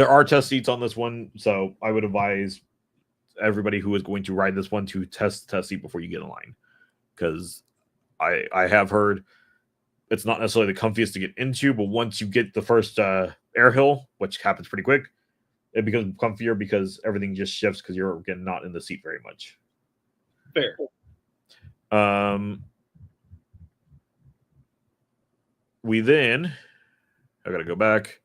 are test seats on this one, so I would advise everybody who is going to ride this one to test the test seat before you get in line, because I have heard it's not necessarily the comfiest to get into, but once you get the first air hill, which happens pretty quick, it becomes comfier because everything just shifts because you're again not in the seat very much. Fair. We then, I gotta go back,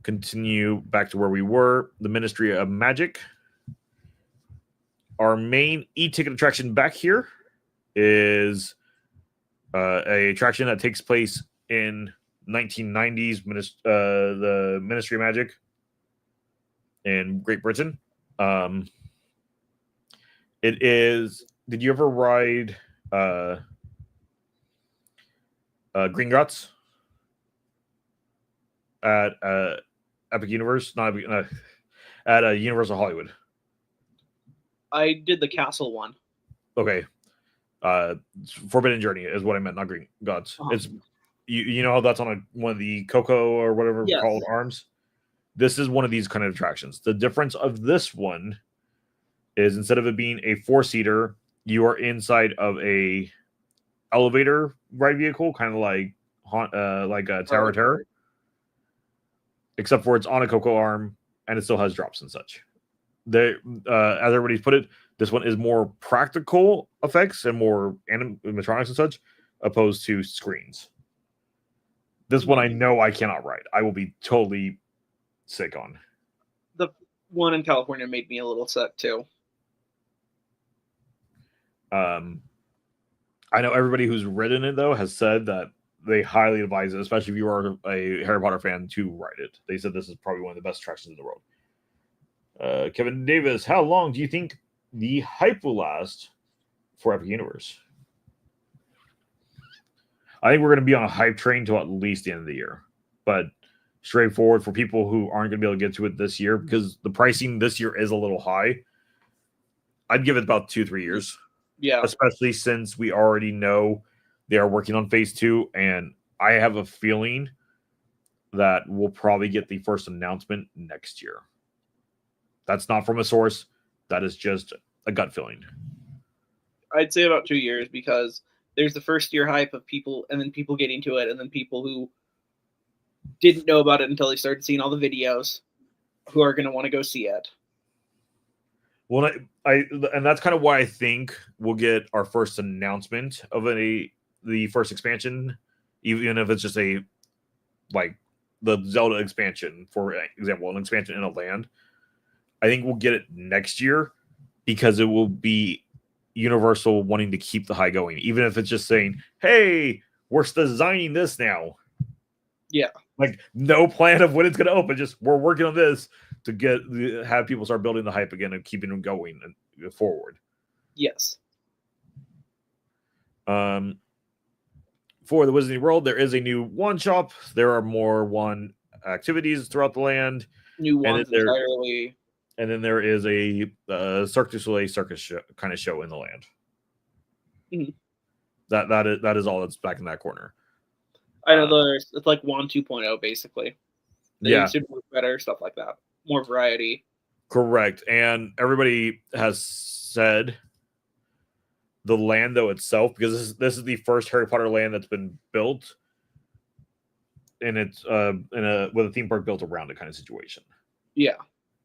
continue back to where we were. The Ministry of Magic. Our main e-ticket attraction back here is a attraction that takes place in 1990s, the Ministry of Magic in Great Britain. It is. Did you ever ride Gringotts at Epic Universe? Not at Universal Hollywood. I did the castle one. Okay. Forbidden Journey is what I meant, not Gringotts. Uh-huh. It's you know how that's on one of the Coco or whatever Yes. called arms. This is one of these kind of attractions. The difference of this one is instead of it being a 4-seater, you are inside of a elevator ride vehicle, kind of like a Tower of Terror, except for it's on a Coco arm and it still has drops and such. As everybody's put it, this one is more practical effects and more animatronics and such, opposed to screens. This one I know I cannot ride. I will be totally sick on. The one in California made me a little sick too. I know everybody who's ridden it though has said that they highly advise it, especially if you are a Harry Potter fan, to ride it. They said this is probably one of the best attractions in the world. Kevin Davis, how long do you think the hype will last for Epic Universe? I think we're going to be on a hype train till at least the end of the year. But straightforward for people who aren't going to be able to get to it this year, because the pricing this year is a little high, I'd give it about 2-3 years. Yeah. Especially since we already know they are working on phase 2, and I have a feeling that we'll probably get the first announcement next year. That's not from a source. That is just a gut feeling. I'd say about 2 years, because there's the first year hype of people, and then people getting to it, and then people who didn't know about it until they started seeing all the videos, who are going to want to go see it. Well, and that's kind of why I think we'll get our first announcement of the first expansion, even if it's just the Zelda expansion, for example, an expansion in a land. I think we'll get it next year because it will be Universal wanting to keep the high going, even if it's just saying, "Hey, we're designing this now." Yeah, like no plan of when it's going to open. Just we're working on this to have people start building the hype again and keeping them going and forward. Yes. For the Wizarding World, there is a new wand shop. There are more wand activities throughout the land. New wands entirely. And then there is a Cirque du Soleil circus kind of show in the land. Mm-hmm. That is all that's back in that corner. I know it's like Wand 2.0 basically. They should work better, stuff like that. More variety. Correct. And everybody has said the land though itself, because this is the first Harry Potter land that's been built, and it's with a theme park built around it kind of situation. Yeah.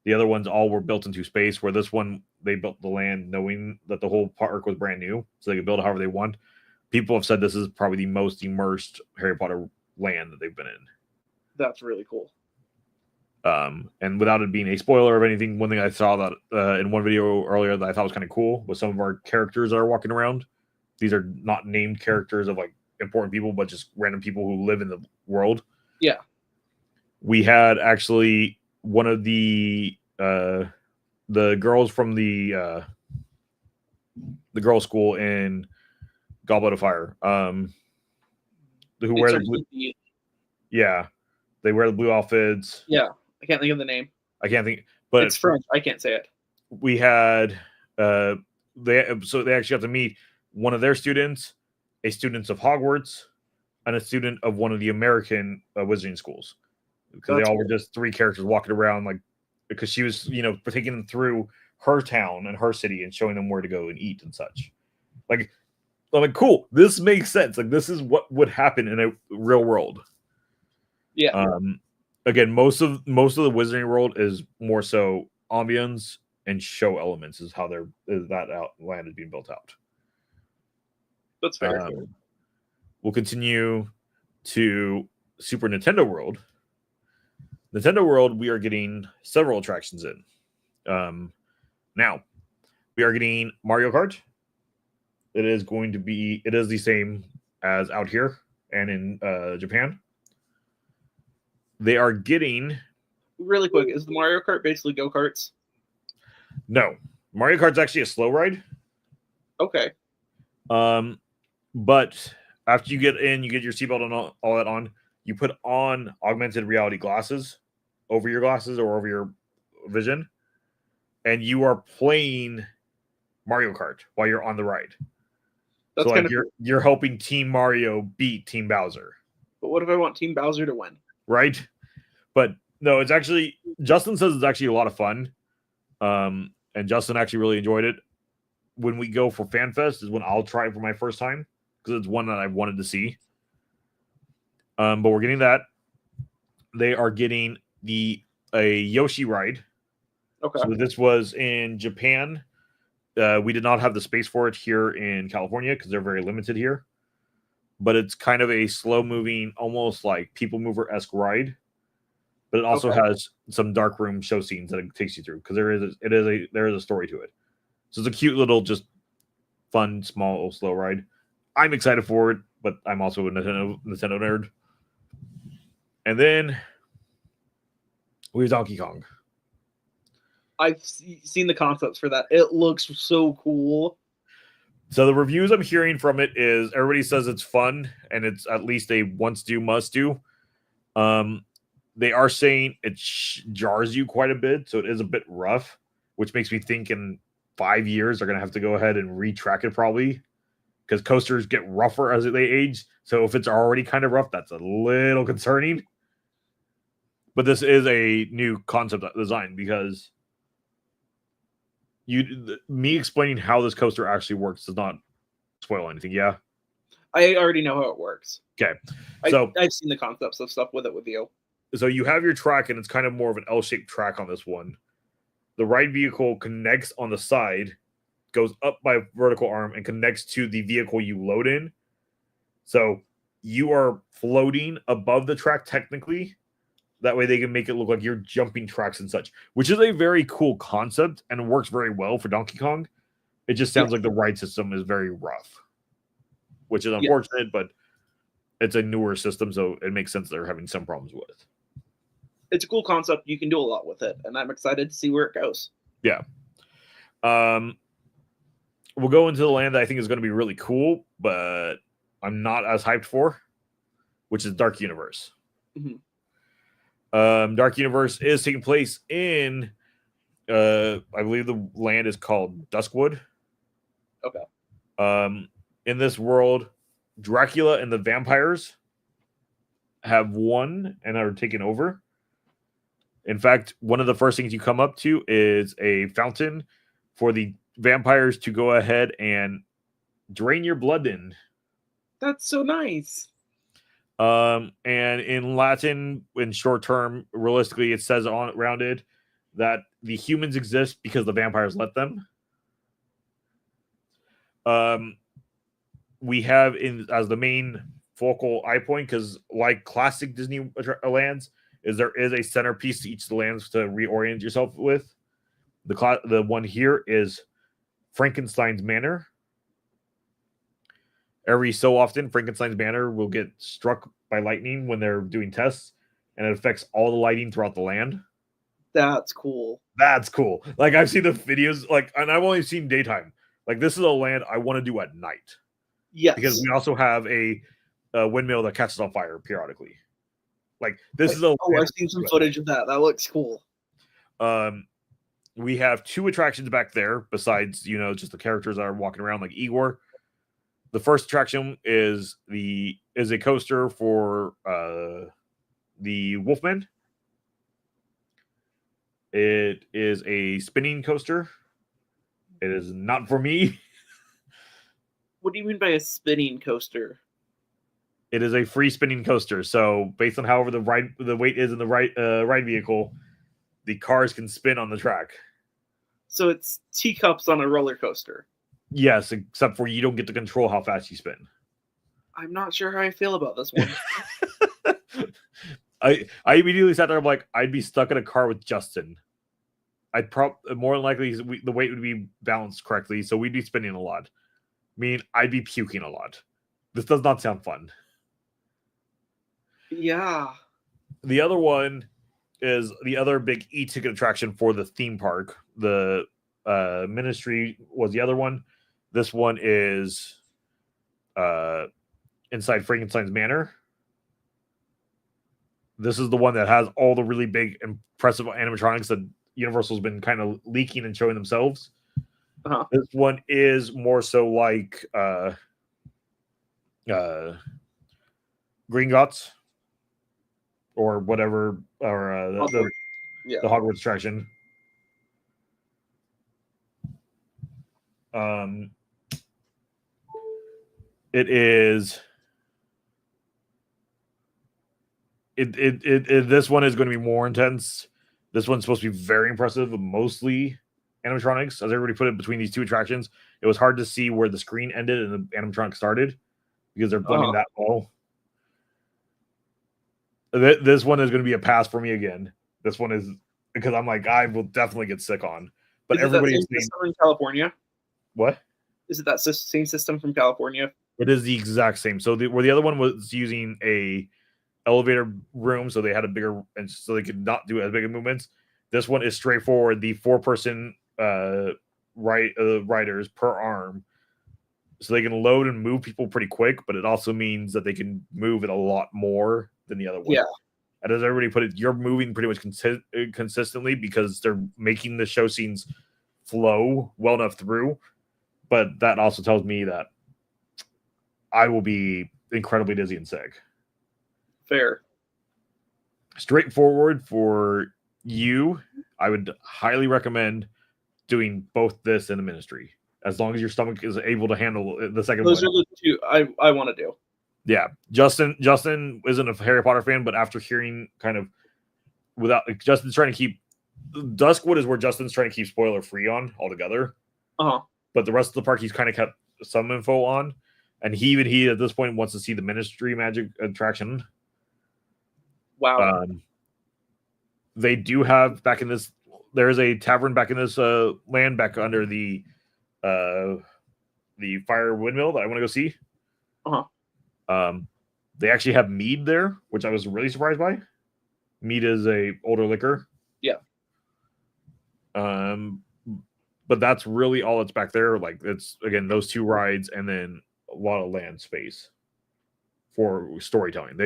The other ones all were built into space, where this one they built the land knowing that the whole park was brand new, so they could build it however they want. People have said this is probably the most immersed Harry Potter land that they've been in. That's really cool. And without it being a spoiler of anything, one thing I saw that in one video earlier that I thought was kind of cool was some of our characters that are walking around. These are not named characters of like important people, but just random people who live in the world. Yeah. We had actually one of the girls from the girls' school in Goblet of Fire, who wear the blue. Yeah, they wear the blue outfits. Yeah, I can't think of the name. I can't think, but It's French. I can't say it. we had they actually got to meet one of their students, a student of Hogwarts, and a student of one of the American wizarding schools, because they That's all were cool. just three characters walking around, like, because she was taking them through her town and her city and showing them where to go and eat and such. Like, I'm like, cool, this makes sense. Like, this is what would happen in a real world. Yeah. Again, most of the Wizarding World is more so ambience and show elements is how land is being built out. That's fair. We'll continue to Super Nintendo World. Nintendo World, we are getting several attractions in. Now, we are getting Mario Kart. It is the same as out here and in Japan. They are getting... Really quick, is the Mario Kart basically go-karts? No. Mario Kart's actually a slow ride. Okay. But after you get in, you get your seatbelt and all that on, you put on augmented reality glasses over your glasses or over your vision, and you are playing Mario Kart while you're on the ride. That's so kind like of you're helping Team Mario beat Team Bowser. But what if I want Team Bowser to win? Right? But no, it's actually, Justin says it's actually a lot of fun. And Justin actually really enjoyed it. When we go for FanFest is when I'll try it for my first time, because it's one that I wanted to see. But we're getting that. They are getting a Yoshi ride. Okay. So this was in Japan. We did not have the space for it here in California because they're very limited here. But it's kind of a slow-moving, almost like People Mover-esque ride. But it also has some dark room show scenes that it takes you through, because there is a story to it. So it's a cute little, just fun, small, slow ride. I'm excited for it, but I'm also a Nintendo nerd. And then we have Donkey Kong. I've seen the concepts for that. It looks so cool. So the reviews I'm hearing from it is everybody says it's fun and it's at least a once do, must do. They are saying it jars you quite a bit, so it is a bit rough, which makes me think in 5 years they're going to have to go ahead and retrack it probably, because coasters get rougher as they age. So if it's already kind of rough, that's a little concerning. But this is a new concept design, because me explaining how this coaster actually works does not spoil anything. Yeah, I already know how it works. Okay, so I've seen the concepts of stuff with you. So you have your track, and it's kind of more of an L-shaped track on this one. The ride vehicle connects on the side, goes up by a vertical arm, and connects to the vehicle you load in. So you are floating above the track technically. That way they can make it look like you're jumping tracks and such, which is a very cool concept and works very well for Donkey Kong. It just sounds like the ride system is very rough, which is unfortunate, but it's a newer system, so it makes sense they're having some problems with it. It's a cool concept. You can do a lot with it, and I'm excited to see where it goes. Yeah. We'll go into the land that I think is going to be really cool, but I'm not as hyped for, which is Dark Universe. Mm-hmm. Dark Universe is taking place in, I believe the land is called Duskwood. Okay. In this world, Dracula and the vampires have won and are taken over. In fact, one of the first things you come up to is a fountain for the vampires to go ahead and drain your blood in. That's so nice. And in Latin, in short term, realistically, it says around it that the humans exist because the vampires let them. We have as the main focal eye point, because like classic Disney lands, there is a centerpiece to each of the lands to reorient yourself with. The one here is Frankenstein's Manor. Every so often, Frankenstein's Manor will get struck by lightning when they're doing tests, and it affects all the lighting throughout the land. That's cool. That's cool. Like, I've seen the videos, and I've only seen daytime. Like, this is a land I want to do at night. Yes. Because we also have a windmill that catches on fire periodically. Like this is a. Oh, I've seen some footage of that. That looks cool. We have 2 attractions back there besides, just the characters that are walking around like Igor. The first attraction is a coaster for the Wolfman. It is a spinning coaster. It is not for me. What do you mean by a spinning coaster? It is a free spinning coaster. So based on however the weight is in the ride vehicle, the cars can spin on the track. So it's teacups on a roller coaster. Yes, except for you don't get to control how fast you spin. I'm not sure how I feel about this one. I immediately sat there. I'm like, I'd be stuck in a car with Justin. I'd more than likely the weight would be balanced correctly, so we'd be spinning a lot. I mean, I'd be puking a lot. This does not sound fun. Yeah. The other one is the other big e-ticket attraction for the theme park. The Ministry was the other one. This one is inside Frankenstein's Manor. This is the one that has all the really big, impressive animatronics that Universal's been kind of leaking and showing themselves. Uh-huh. This one is more so like Gringotts or whatever, or the Hogwarts attraction. It is. This one is going to be more intense. This one's supposed to be very impressive, mostly animatronics. As everybody put it between these 2 attractions, it was hard to see where the screen ended and the animatronics started because they're blending that well. This one is going to be a pass for me again. This one is because I'm like, I will definitely get sick on. But is everybody is that system in California. What? Is it that same system from California? It is the exact same. So where the other one was using a elevator room, so they had a bigger, and so they could not do as big of movements. This one is straightforward. The 4-person riders per arm, so they can load and move people pretty quick. But it also means that they can move it a lot more than the other one. Yeah. And as everybody put it, you're moving pretty much consistently because they're making the show scenes flow well enough through. But that also tells me that I will be incredibly dizzy and sick. Fair. Straightforward for you. I would highly recommend doing both this and the Ministry, as long as your stomach is able to handle the second one. Those are the 2 I want to do. Yeah, Justin isn't a Harry Potter fan, but after hearing Justin's trying to keep Duskwood is where Justin's trying to keep spoiler free on altogether. But the rest of the park he's kind of kept some info on, and he at this point wants to see the Ministry magic attraction. Wow. They do have back in this. There is a tavern back in this land back under the fire windmill that I want to go see. They actually have mead there, which I was really surprised by. Mead is a older liquor. Yeah. But that's really all that's back there. Like it's again those 2 rides and then a lot of land space for storytelling.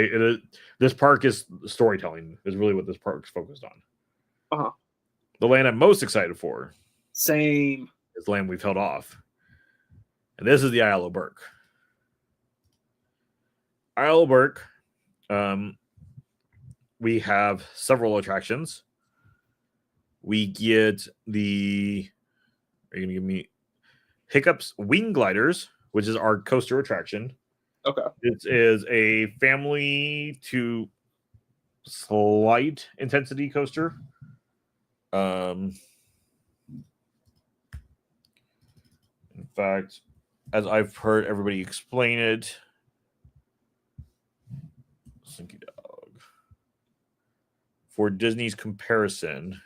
This park is storytelling is really what this park is focused on. The land I'm most excited for, same, is the land we've held off, and this is the Isle of Berk. Isle of Berk, we have several attractions. We get the. Are you gonna give me Hiccups Wing Gliders, which is our coaster attraction. Okay. It is a family to slight intensity coaster. In fact, as I've heard everybody explain it, Slinky Dog, for Disney's comparison,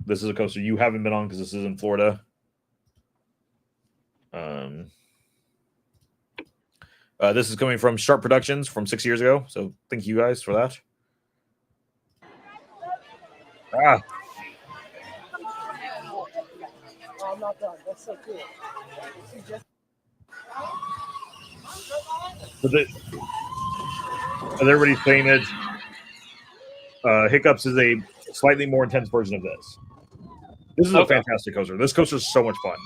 this is a coaster you haven't been on because this is in Florida. This is coming from Sharp Productions from 6 years ago, so thank you guys for that. Ah. I'm not done. That's so cool. But as everybody's saying it, Hiccups is a slightly more intense version of this. This is a fantastic coaster. This coaster is so much fun.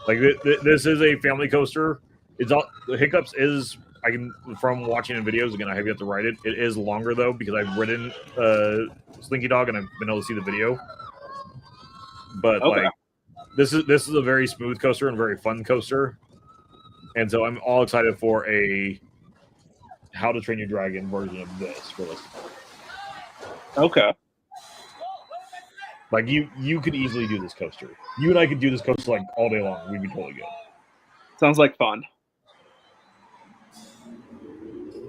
Like this is a family coaster. It's all Hiccups is. I can from watching in videos again. I have yet to ride it. It is longer though because I've ridden Slinky Dog and I've been able to see the video. But like this is a very smooth coaster and a very fun coaster, and so I'm all excited for a How to Train Your Dragon version of this. Okay. Like you could easily do this coaster. You and I could do this coaster like all day long. We'd be totally good. Sounds like fun.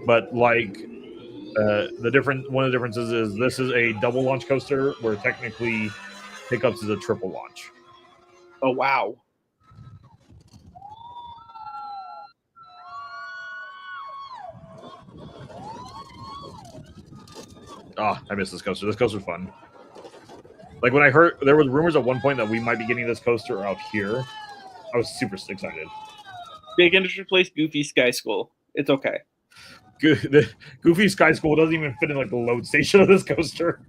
But like one of the differences is this is a double launch coaster where technically Hiccups is a triple launch. Oh wow. I miss this coaster. This coaster's fun. Like when I heard there was rumors at one point that we might be getting this coaster out here, I was super excited. They can just replace Goofy Sky School. It's okay. The Goofy Sky School doesn't even fit in like the load station of this coaster.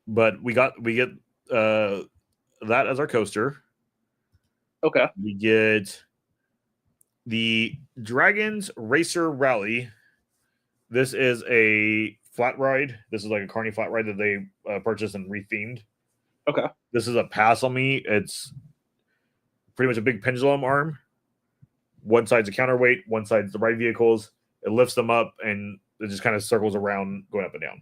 But we get that as our coaster. Okay. We get the Dragons Racer Rally. This is a flat ride. This is like a carny flat ride that they purchased and rethemed. Okay. This is a pass on me. It's pretty much a big pendulum arm. One side's a counterweight, one side's the ride vehicles. It lifts them up and it just kind of circles around going up and down.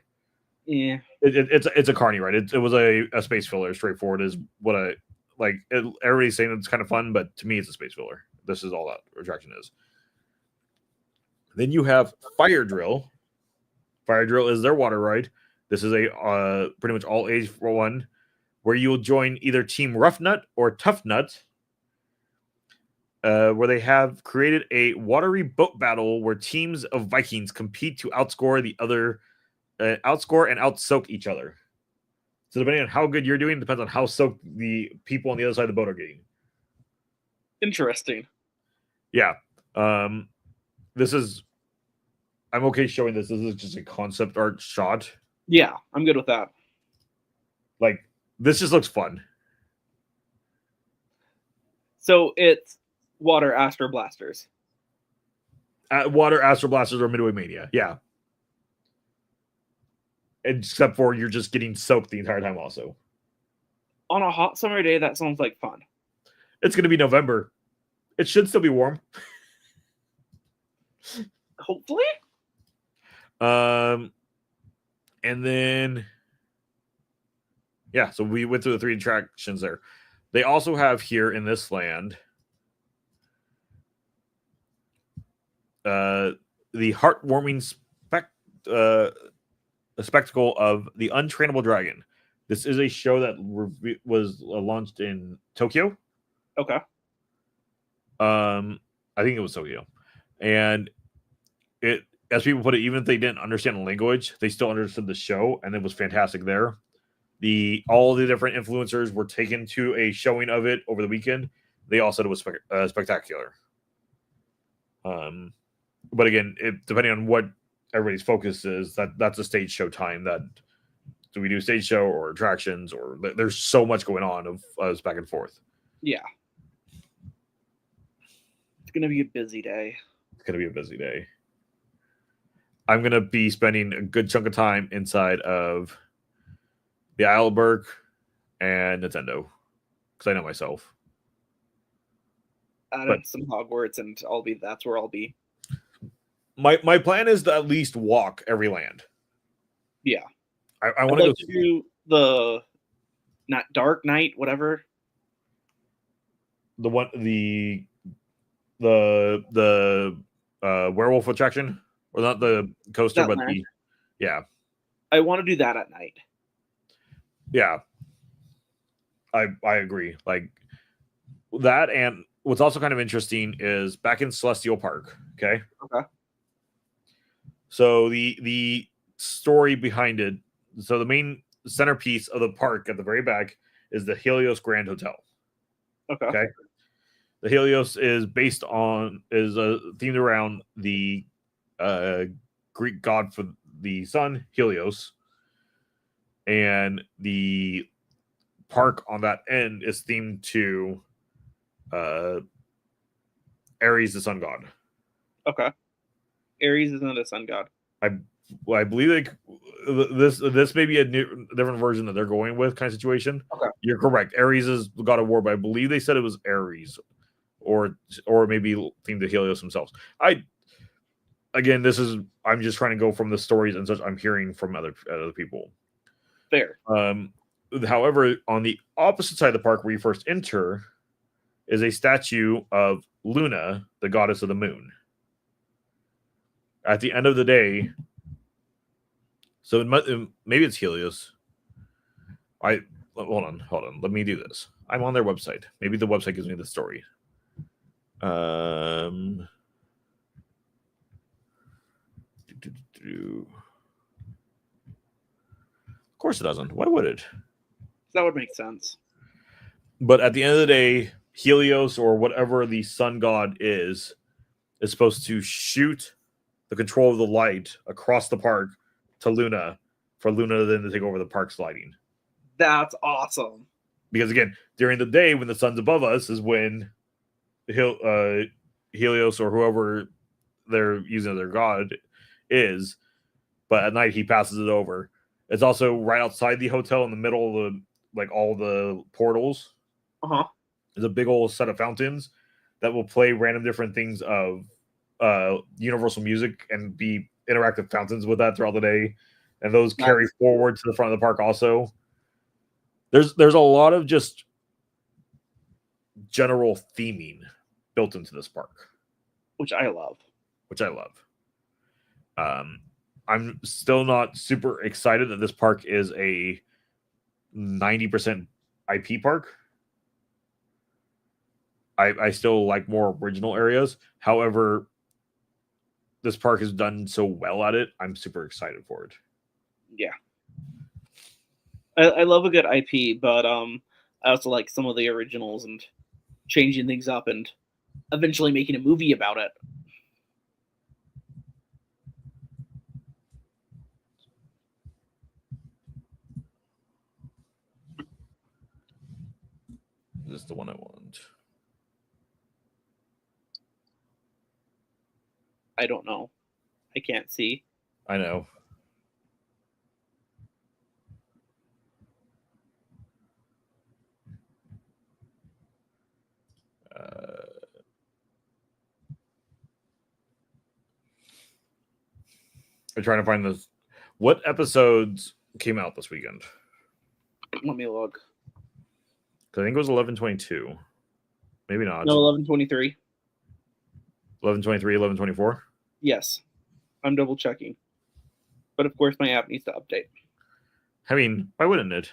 Yeah. It's a carny ride. It was a space filler, straightforward is what I like. Everybody's saying it's kind of fun, but to me it's a space filler. This is all that attraction is. Then you have Fire Drill. Fire Drill is their water ride. This is a pretty much all age for one, where you'll join either Team Rough Nut or Tough Nut, where they have created a watery boat battle where teams of Vikings compete to outscore the other, outscore and outsoak each other. So depending on how good you're doing, depends on how soaked the people on the other side of the boat are getting. Interesting. Yeah. This is. I'm okay showing this. This is just a concept art shot. Yeah, I'm good with that. Like, this just looks fun. So it's water Astro Blasters. Water Astro Blasters or Midway Mania. Yeah. Except for you're just getting soaked the entire time also. On a hot summer day, that sounds like fun. It's going to be November. It should still be warm. Hopefully. And then, yeah, so we went through the 3 attractions there. They also have here in this land the heartwarming spectacle of the Untrainable Dragon. This is a show that was launched in Tokyo. Okay. I think it was Tokyo. And it, as people put it, even if they didn't understand the language, they still understood the show, and it was fantastic there. All the different influencers were taken to a showing of it over the weekend. They all said it was spectacular. But again, depending on what everybody's focus is, that's a stage show time. That do we do stage show or attractions, or there's so much going on of us back and forth. Yeah. It's gonna be a busy day. It's gonna be a busy day. I'm going to be spending a good chunk of time inside of the Isleberg and Nintendo because I know myself. Add in some Hogwarts and that's where I'll be. My plan is to at least walk every land. Yeah. I want to go do the not Dark Knight, whatever. The one the werewolf attraction. Or not the coaster, but land. Yeah. I want to do that at night. Yeah. I agree. Like that, and what's also kind of interesting is back in Celestial Park. Okay. Okay. So the story behind it, so the main centerpiece of the park at the very back is the Helios Grand Hotel. Okay. The Helios is themed around the Greek god for the sun, Helios, and the park on that end is themed to Ares, the sun god. Okay. Ares isn't a sun god. I believe this may be a different version that they're going with kind of situation. Okay. You're correct. Ares is the god of war, but I believe they said it was Ares, or maybe themed to Helios themselves. I'm just trying to go from the stories and such I'm hearing from other people. Fair. However, on the opposite side of the park where you first enter is a statue of Luna, the goddess of the moon. At the end of the day, so maybe it's Helios. Hold on. Let me do this. I'm on their website. Maybe the website gives me the story. Of course it doesn't. Why would it? That would make sense. But at the end of the day, Helios or whatever the sun god is supposed to shoot the control of the light across the park to Luna, for Luna then to take over the park's lighting. That's awesome. Because again, during the day when the sun's above us is when Helios or whoever they're using as their god is, but at night he passes it over. It's also right outside the hotel in the middle of all the portals. Uh-huh. There's a big old set of fountains that will play random different things of universal music and be interactive fountains with that throughout the day, and those carry forward to the front of the park also. There's a lot of just general theming built into this park, which I love. I'm still not super excited that this park is a 90% IP park. I still like more original areas. However, this park has done so well at it. I'm super excited for it. Yeah. I love a good IP, but I also like some of the originals and changing things up and eventually making a movie about it. This is the one I want. I don't know. I can't see. I know. I'm trying to find this. What episodes came out this weekend? Let me look. I think it was 11/22. Maybe not. No, 11/23. 11/23, 11/24? Yes. I'm double checking. But of course my app needs to update. I mean, why wouldn't it?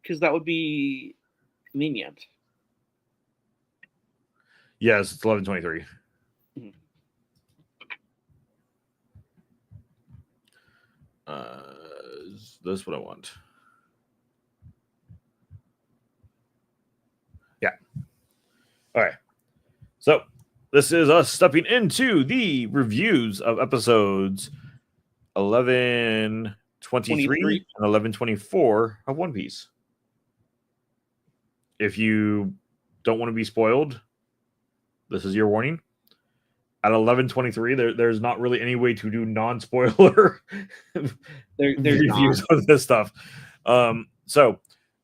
Because that would be convenient. Yes, it's 11/23. Mm-hmm. Is this what I want? Yeah. All right. So this is us stepping into the reviews of episodes 11/23 and 11/24 of One Piece. If you don't want to be spoiled, this is your warning. At 11/23, there's not really any way to do non-spoiler reviews of this stuff. So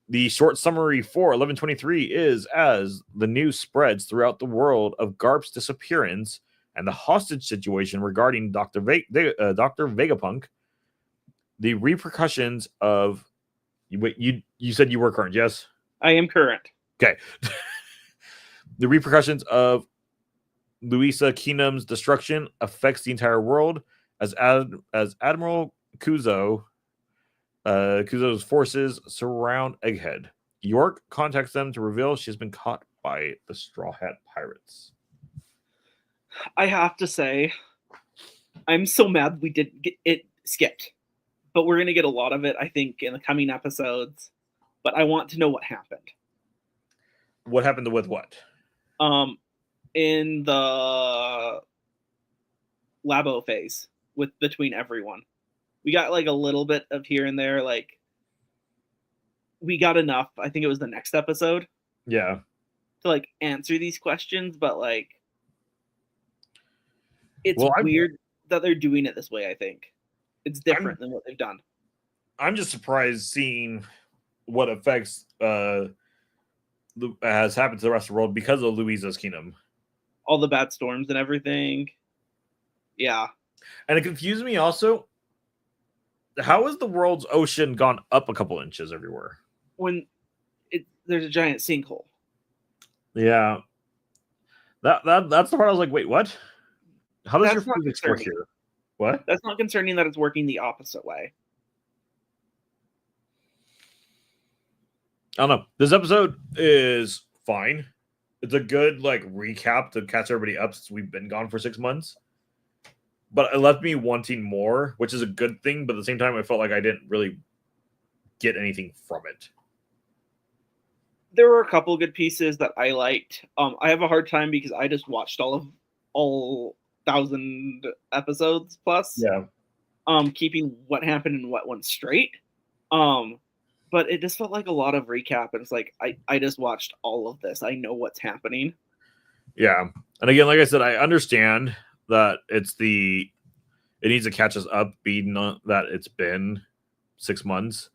the short summary for 11/23 is, as the news spreads throughout the world of Garp's disappearance and the hostage situation regarding Dr. Vegapunk, the repercussions of you said you were current, yes? I am current. Okay. The repercussions of Louisa Keenum's destruction affects the entire world as Admiral Kuzo's forces surround Egghead. York contacts them to reveal she's been caught by the Straw Hat Pirates. I have to say, I'm so mad we didn't get it skipped. but we're gonna get a lot of it, I think, in the coming episodes. But I want to know what happened. What happened with what? In the Labo phase between everyone, we got like a little bit of here and there. Like we got enough. I think it was the next episode. Yeah. To like answer these questions, but like it's Well, weird that they're doing it this way. I think it's different than what they've done. I'm just surprised seeing what effects has happened to the rest of the world because of Louisa's kingdom. All the bad storms and everything. Yeah. And it confused me also. How has the world's ocean gone up a couple inches everywhere? When there's a giant sinkhole. Yeah. That's the part I was like, wait, what? How does your physics work here? What? That's not concerning that it's working the opposite way. I don't know. This episode is fine. It's a good like recap to catch everybody up since we've been gone for 6 months. But it left me wanting more, which is a good thing. But at the same time, I felt like I didn't really get anything from it. There were a couple good pieces that I liked. I have a hard time because I just watched all 1,000 episodes plus. Yeah. Keeping what happened and what went straight. But it just felt like a lot of recap, and it's like I just watched all of this. I know what's happening. Yeah, and again, like I said, I understand that it needs to catch us up, being that it's been 6 months.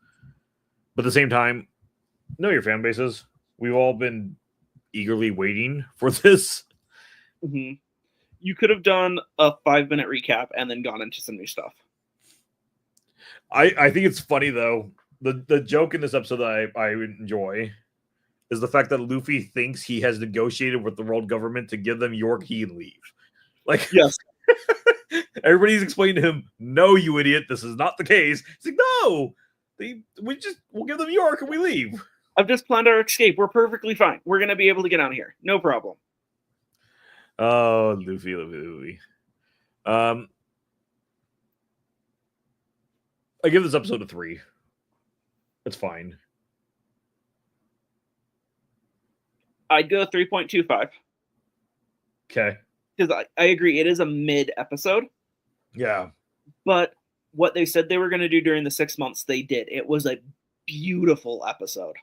But at the same time, know your fan bases. We've all been eagerly waiting for this. Mm-hmm. You could have done a 5-minute recap and then gone into some new stuff. I think it's funny though. The joke in this episode that I enjoy is the fact that Luffy thinks he has negotiated with the world government to give them York, he and leave. Like, yes. Everybody's explaining to him, no, you idiot, this is not the case. He's like, no, we'll give them York and we leave. I've just planned our escape. We're perfectly fine. We're gonna be able to get out of here. No problem. Oh, Luffy. I give this episode a 3. It's fine. I'd go 3.25. Okay. Because I agree, it is a mid episode. Yeah. But what they said they were going to do during the 6 months, they did. It was a beautiful episode.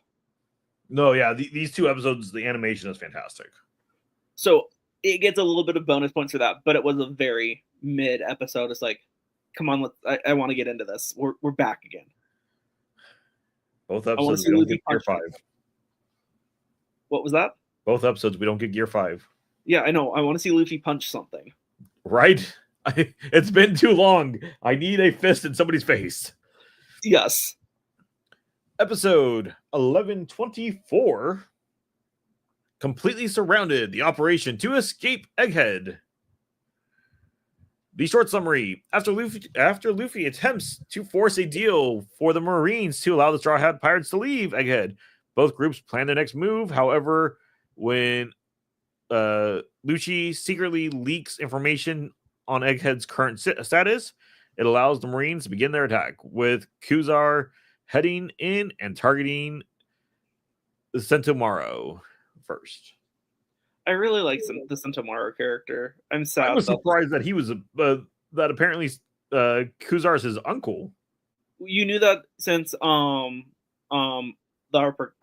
No, yeah. These 2 episodes, the animation is fantastic. So it gets a little bit of bonus points for that, but it was a very mid episode. It's like, come on, I want to get into this. We're back again. Both episodes, we don't get Gear 5. What was that? Both episodes, we don't get Gear 5. Yeah, I know. I want to see Luffy punch something. Right? It's been too long. I need a fist in somebody's face. Yes. Episode 1124. Completely surrounded. The operation to escape Egghead. The short summary: after Luffy attempts to force a deal for the Marines to allow the Straw Hat Pirates to leave Egghead, both groups plan their next move. However, when Lucci secretly leaks information on Egghead's current status, it allows the Marines to begin their attack, with Kuzar heading in and targeting the Sentomaro first. I really like the Sentomaro character. I'm sad. I was surprised that he was that apparently Kuzar is his uncle. You knew that since the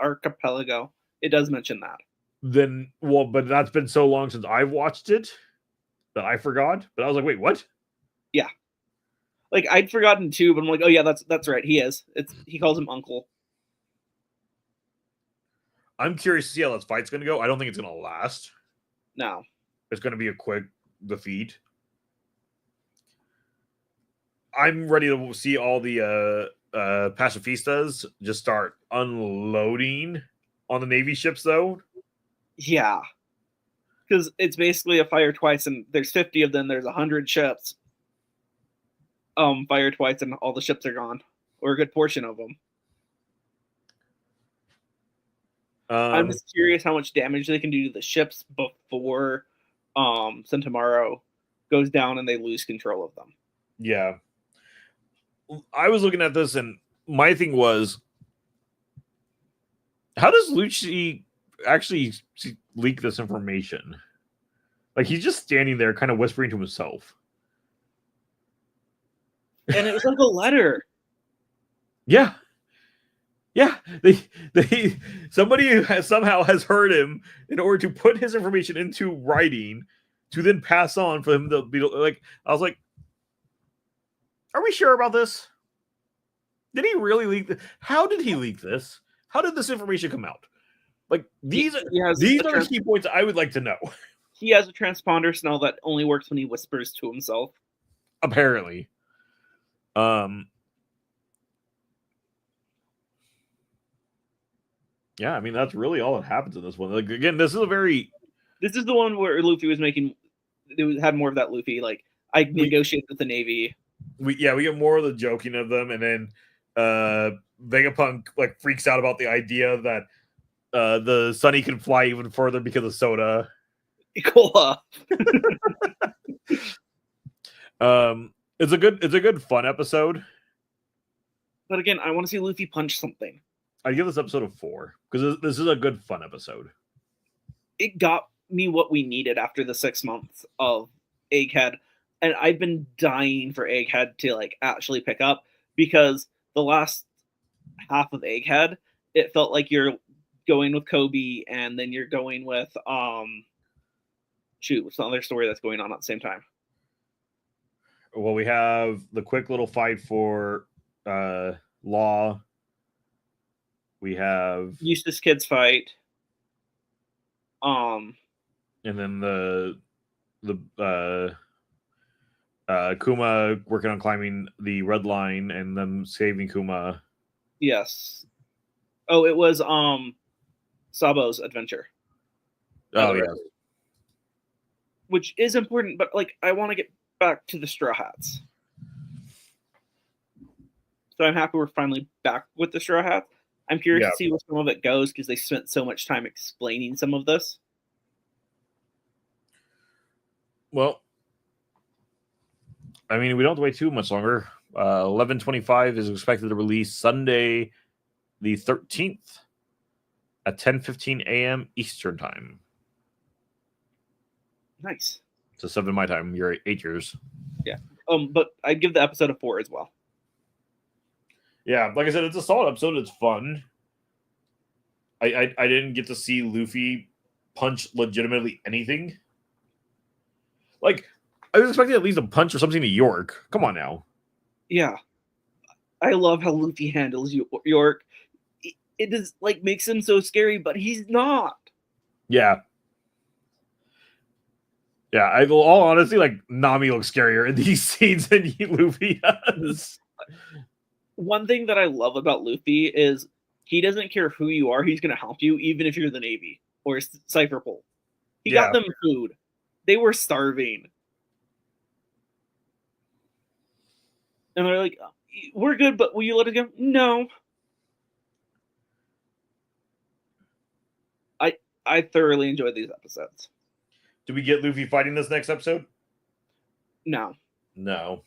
archipelago. It does mention that. Then but that's been so long since I've watched it that I forgot. But I was like, wait, what? Yeah. Like I'd forgotten too, but I'm like, oh yeah, that's right. He is. He calls him uncle. I'm curious to see how this fight's going to go. I don't think it's going to last. No. It's going to be a quick defeat. I'm ready to see all the pacifistas just start unloading on the Navy ships, though. Yeah. Because it's basically a fire twice, and there's 50 of them. There's 100 ships. Fire twice, and all the ships are gone. Or a good portion of them. I'm just curious how much damage they can do to the ships before Sentomaro goes down and they lose control of them. Yeah. I was looking at this, and my thing was, how does Lucci actually leak this information? Like, he's just standing there, kind of whispering to himself. And it was like a letter. Yeah. Yeah, somebody somehow has heard him in order to put his information into writing to then pass on for him to be like. I was like, "Are we sure about this? Did he really leak? How did he leak this? How did this information come out? Like these are the key points I would like to know." He has a transponder smell that only works when he whispers to himself. Apparently, yeah, I mean that's really all that happens in this one. Like again, this is the one where Luffy was making. It had more of that Luffy. Like I negotiated with the Navy. We get more of the joking of them, and then Vegapunk like freaks out about the idea that the Sunny can fly even further because of soda. Cola. It's a good fun episode. But again, I want to see Luffy punch something. I give this episode a 4 because this is a good fun episode. It got me what we needed after the 6 months of Egghead, and I've been dying for Egghead to like actually pick up, because the last half of Egghead, it felt like you're going with Kobe and then you're going with what's the other story that's going on at the same time? Well, we have the quick little fight for Law. We have Eustace Kid's fight. And then the Kuma working on climbing the red line and them saving Kuma. Yes. Oh, it was Sabo's adventure. Oh yeah. Which is important, but like I want to get back to the Straw Hats. So I'm happy we're finally back with the Straw Hats. I'm curious to see where some of it goes, because they spent so much time explaining some of this. Well, I mean, we don't have to wait too much longer. 11/25 is expected to release Sunday, the 13th at 10:15 a.m. Eastern time. Nice. So 7 my time. You're 8 years. Yeah. But I'd give the episode a 4 as well. Yeah, like I said, it's a solid episode. It's fun. I didn't get to see Luffy punch legitimately anything. Like, I was expecting at least a punch or something to York. Come on now. Yeah. I love how Luffy handles York. It is like makes him so scary, but he's not. Yeah. Yeah, I will all honestly, like, Nami looks scarier in these scenes than Luffy does. One thing that I love about Luffy is he doesn't care who you are. He's going to help you, even if you're the Navy or Cypher Pole. He got them food. They were starving. And they're like, we're good, but will you let us go? No. I thoroughly enjoyed these episodes. Do we get Luffy fighting this next episode? No. No.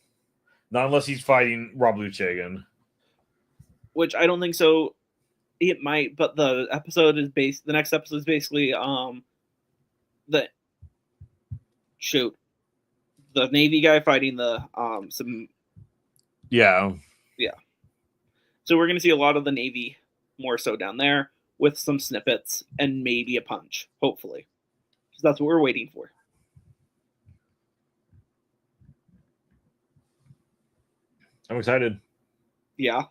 Not unless he's fighting Rob Lucci again. Which I don't think so. It might, but the next episode is basically the Navy guy fighting the Yeah. So we're gonna see a lot of the Navy more so down there with some snippets and maybe a punch, hopefully. Because that's what we're waiting for. I'm excited. Yeah.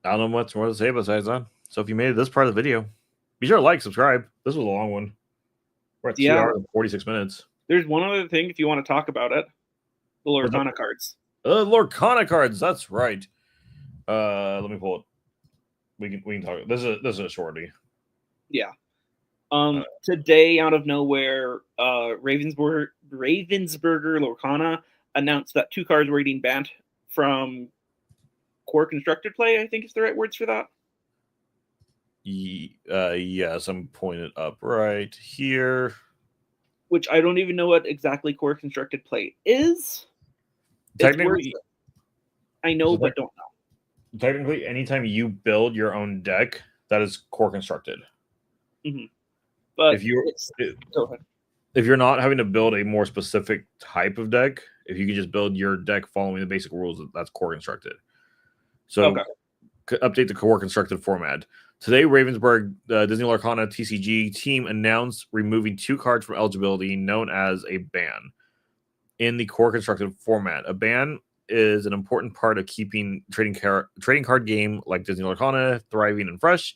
I don't know much more to say besides that. So if you made it this part of the video, be sure to like, subscribe. This was a long one. We're at 2 hours and 46 minutes. There's one other thing if you want to talk about it. The Lorcana cards. Lorcana cards, that's right. Let me pull it. We can talk. This is a shorty. Yeah. Today, out of nowhere, Ravensburger Lorcana announced that 2 cards were getting banned from core constructed play, I think is the right words for that. Yes, I'm pointed up right here. Which I don't even know what exactly core constructed play is. Technically, I know, but don't know. technically, anytime you build your own deck, that is core constructed. But If you go ahead. if you're not having to build a more specific type of deck, if you can just build your deck following the basic rules, that's core constructed. So update the core constructed format. Today, Ravensburg Disney Lorcana TCG team announced removing 2 cards from eligibility known as a ban in the core constructed format. A ban is an important part of keeping trading card game like Disney Lorcana thriving and fresh.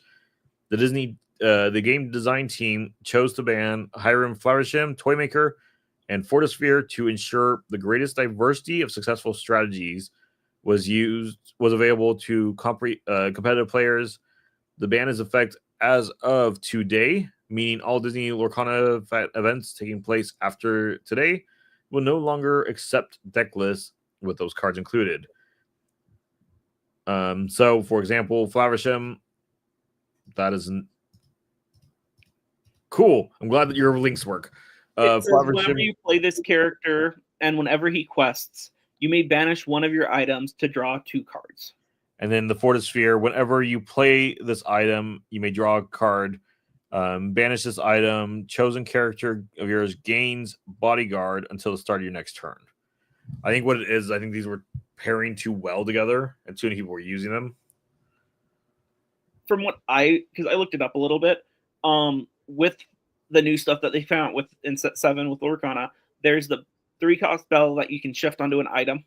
The game design team chose to ban Hiram Flowersham, Toymaker, and Fortisphere to ensure the greatest diversity of successful strategies was available to competitive players. The ban is effect as of today, meaning all Disney Lorcana events taking place after today will no longer accept deck lists with those cards included. So, for example, Flowersham, that isn't cool. I'm glad that your links work. It says whenever you play this character and whenever he quests, you may banish one of your items to draw 2 cards. And then the Fortisphere, whenever you play this item, you may draw a card, banish this item, chosen character of yours gains bodyguard until the start of your next turn. I think what it is, I think these were pairing too well together, and too many people were using them. From what because I looked it up a little bit, with the new stuff that they found with in set 7 with Lorcana, there's the 3-cost spell that you can shift onto an item,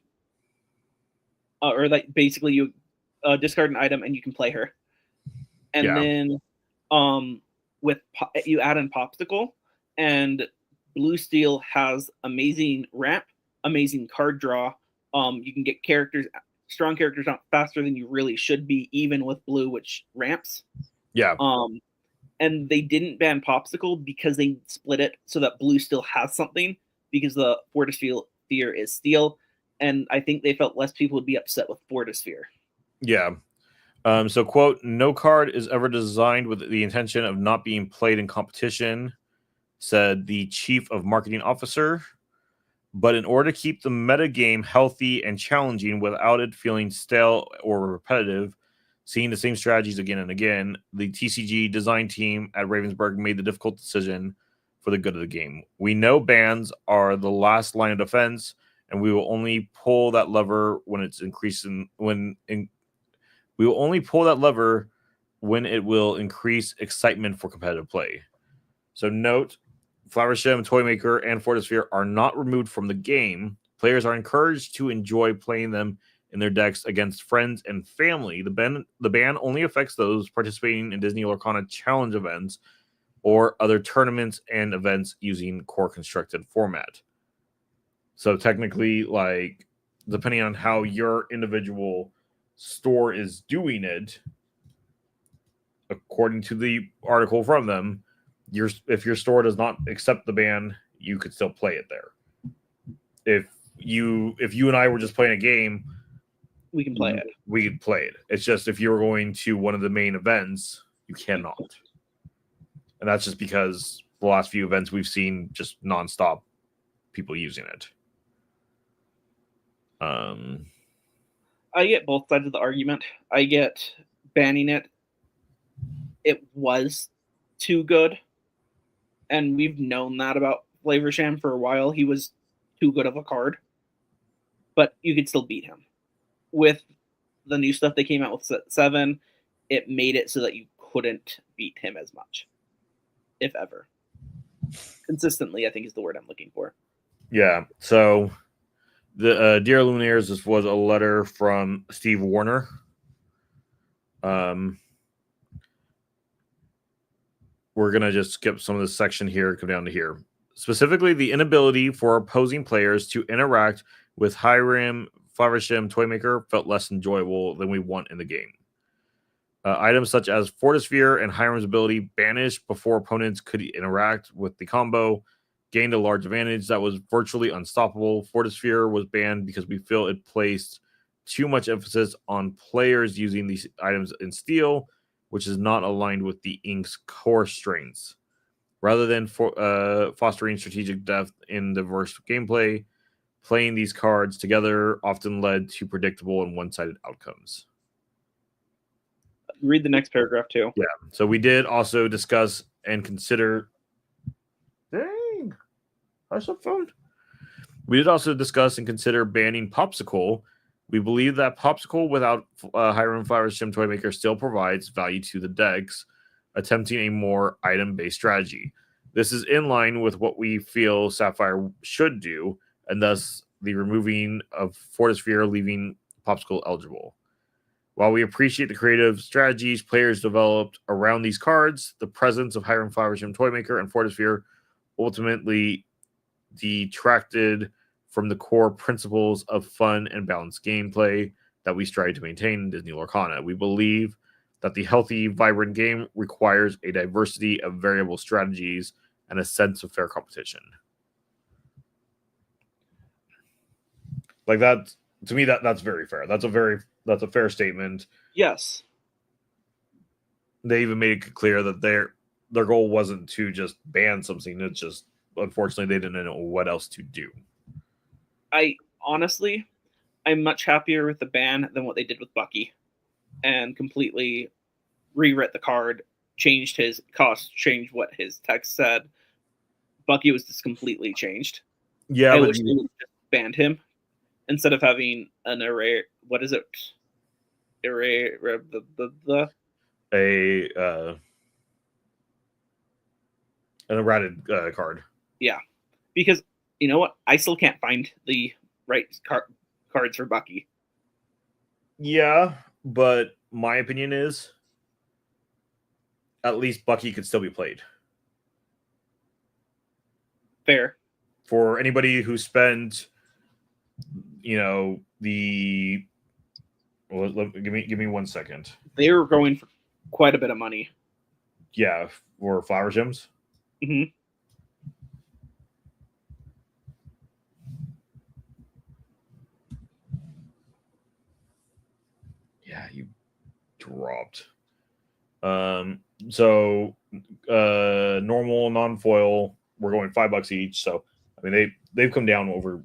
or like basically you discard an item and you can play her, and then you add in Popsicle, and Blue Steel has amazing ramp, amazing card draw. You can get strong characters out faster than you really should be, even with blue, which ramps. Yeah. And they didn't ban Popsicle because they split it so that blue still has something, because the Fortisphere is steel, and I think they felt less people would be upset with Fortisphere. Yeah. So, quote, no card is ever designed with the intention of not being played in competition, said the chief of marketing officer. But in order to keep the metagame healthy and challenging without it feeling stale or repetitive, seeing the same strategies again and again, the TCG design team at Ravensburg made the difficult decision for the good of the game. We know bans are the last line of defense, and we will only pull that lever when it's increasing. We will only pull that lever when it will increase excitement for competitive play. So note, Flowersham, Toymaker, and Fortisphere are not removed from the game. Players are encouraged to enjoy playing them in their decks against friends and family. The ban only affects those participating in Disney Lorcana challenge events or other tournaments and events using core constructed format. So technically, like, depending on how your individual store is doing it, according to the article from them, if your store does not accept the ban, you could still play it there. If you and I were just playing a game, we can play it. We could play it. It's just if you're going to one of the main events, you cannot. And that's just because the last few events we've seen just nonstop people using it. I get both sides of the argument. I get banning it. It was too good. And we've known that about Flavorsham for a while. He was too good of a card. But you could still beat him. With the new stuff they came out with set 7, it made it so that you couldn't beat him as much. If ever. Consistently, I think is the word I'm looking for. Yeah. So, the Dear Luminaires, this was a letter from Steve Warner. We're going to just skip some of this section here, come down to here. Specifically, the inability for opposing players to interact with Hiram, Flowersham, Toymaker felt less enjoyable than we want in the game. Items such as Fortisphere and Hiram's ability banished before opponents could interact with the combo gained a large advantage that was virtually unstoppable. Fortisphere was banned because we feel it placed too much emphasis on players using these items in steel, which is not aligned with the Ink's core strengths. Rather than fostering strategic depth in diverse gameplay, playing these cards together often led to predictable and one-sided outcomes. Read the next paragraph too. Yeah. So we did also discuss and consider. Dang. Hush up, phone. We did also discuss and consider banning Popsicle. We believe that Popsicle without Hiram Flowers Sim Toy Maker still provides value to the decks, attempting a more item-based strategy. This is in line with what we feel Sapphire should do, and thus the removing of Fortisphere, leaving Popsicle eligible. While we appreciate the creative strategies players developed around these cards, the presence of Hiram Flowers Sim Toy Maker and Fortisphere ultimately detracted from the core principles of fun and balanced gameplay that we strive to maintain in Disney Lorcana. We believe that the healthy, vibrant game requires a diversity of variable strategies and a sense of fair competition. Like that, to me, that's very fair. That's a fair statement. Yes. They even made it clear that their goal wasn't to just ban something. It's just, unfortunately, they didn't know what else to do. I'm much happier with the ban than what they did with Bucky, and completely rewrit the card, changed his cost, changed what his text said. Bucky was just completely changed. Yeah, I but wish they would just banned him instead of having an array. What is it? Array. An errated card. Yeah, because you know what? I still can't find the right cards for Bucky. Yeah, but my opinion is at least Bucky could still be played. Fair. For anybody who spent, well, give me 1 second. They were going for quite a bit of money. Yeah, for Flower Gems. Mm-hmm. Yeah, you dropped. So normal, non-foil, we're going $5 each. So I mean they've come down over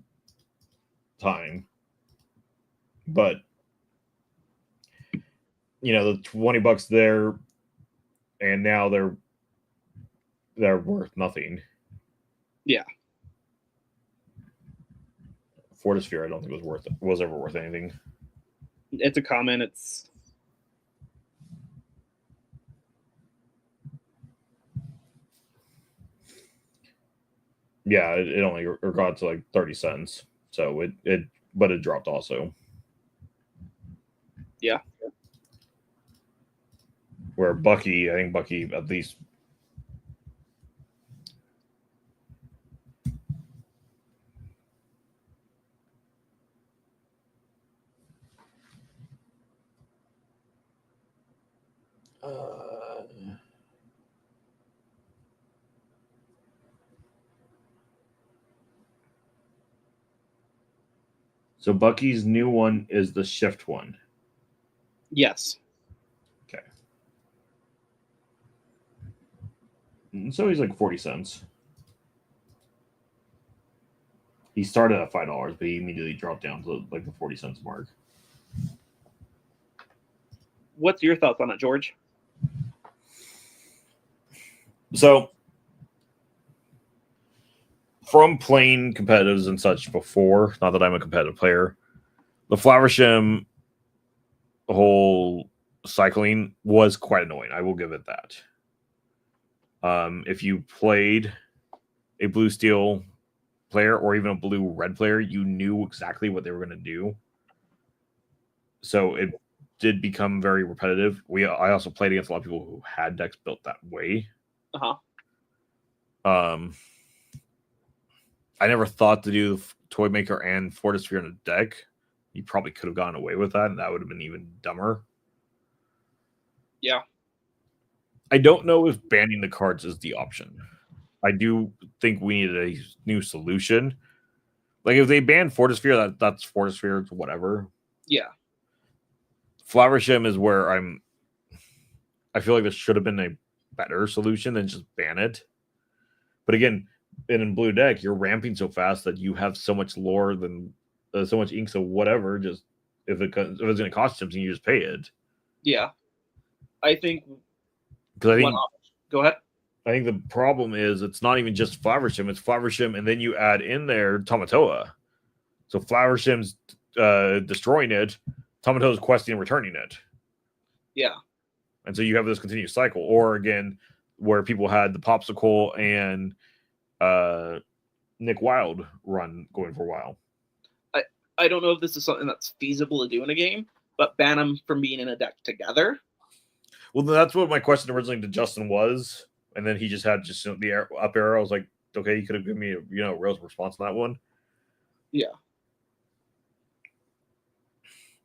time. But the $20 there, and now they're worth nothing. Yeah. Fortisphere, I don't think was ever worth anything. It's a comment. It's yeah, it only got to like 30 cents. So it dropped also. Yeah. Where Bucky, I think Bucky at least so Bucky's new one is the shift one. Yes. Okay. So he's like 40 cents. He started at $5, but he immediately dropped down to like the 40 cents mark. What's your thoughts on it, George? So, from playing competitives and such before, not that I'm a competitive player, the Flower Shim whole cycling was quite annoying. I will give it that. If you played a blue steel player or even a blue red player, you knew exactly what they were going to do. So it did become very repetitive. I also played against a lot of people who had decks built that way. Uh-huh. I never thought to do Toy Maker and Fortisphere in a deck. You probably could have gotten away with that, and that would have been even dumber. Yeah. I don't know if banning the cards is the option. I do think we needed a new solution. Like, if they ban Fortisphere, that's Fortisphere, it's whatever. Yeah. Flower Shim is where I feel like there should have been a better solution than just ban it. But again, in blue deck, you're ramping so fast that you have so much lore than so much ink, so whatever. Just if it's going to cost something, you just pay it. Yeah, I think. Because Go ahead. I think the problem is it's not even just Flowershim; it's Flowershim, and then you add in there Tamatoa. So Flowershim's destroying it, Tamatoa's questing and returning it. Yeah. And so you have this continuous cycle. Or again, where people had the Popsicle and Nick Wilde run going for a while. I don't know if this is something that's feasible to do in a game, but ban them from being in a deck together. Well, that's what my question originally to Justin was, and then he just had the up arrow. I was like, okay, you could have given me a real response on that one. Yeah.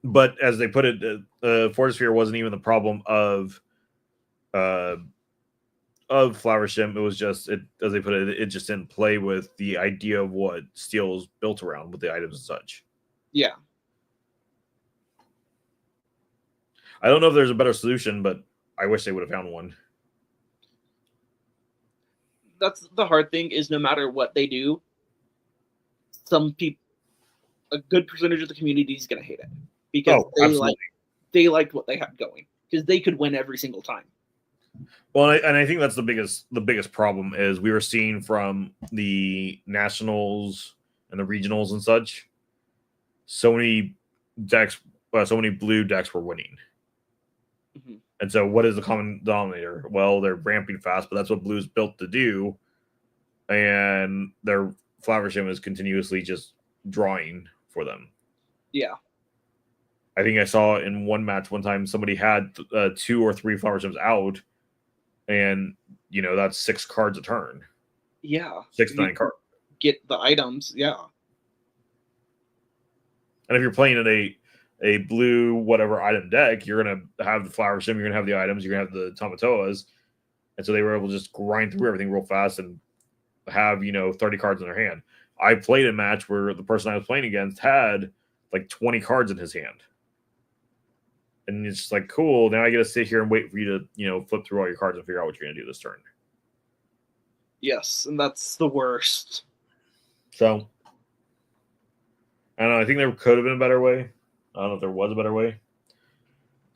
But as they put it, Fortisphere wasn't even the problem of Flowershim. It was just as they put it, it just didn't play with the idea of what Steel is built around with the items and such. Yeah. I don't know if there's a better solution, but I wish they would have found one. That's the hard thing is no matter what they do, some people, a good percentage of the community is going to hate it because they liked what they had going because they could win every single time. Well, and I think that's the biggest problem is we were seeing from the nationals and the regionals and such. So many decks, so many blue decks were winning. Mm-hmm. And so what is the common denominator? Well, they're ramping fast, but that's what blue's built to do. And their Flowershim is continuously just drawing for them. Yeah. I think I saw in one match one time somebody had 2 or 3 Flowershims out, and that's 6 cards a turn. Yeah. 6 to 9 cards. Get the items, yeah. And if you're playing in a blue whatever item deck, you're gonna have the Flowershim, you're gonna have the items, you're gonna have the Tamatoas, and so they were able to just grind through everything real fast and have 30 cards in their hand. I played a match where the person I was playing against had like 20 cards in his hand, and it's just like, cool. Now I get to sit here and wait for you to flip through all your cards and figure out what you're gonna do this turn. Yes, and that's the worst. So I don't know. I think there could have been a better way. I don't know if there was a better way.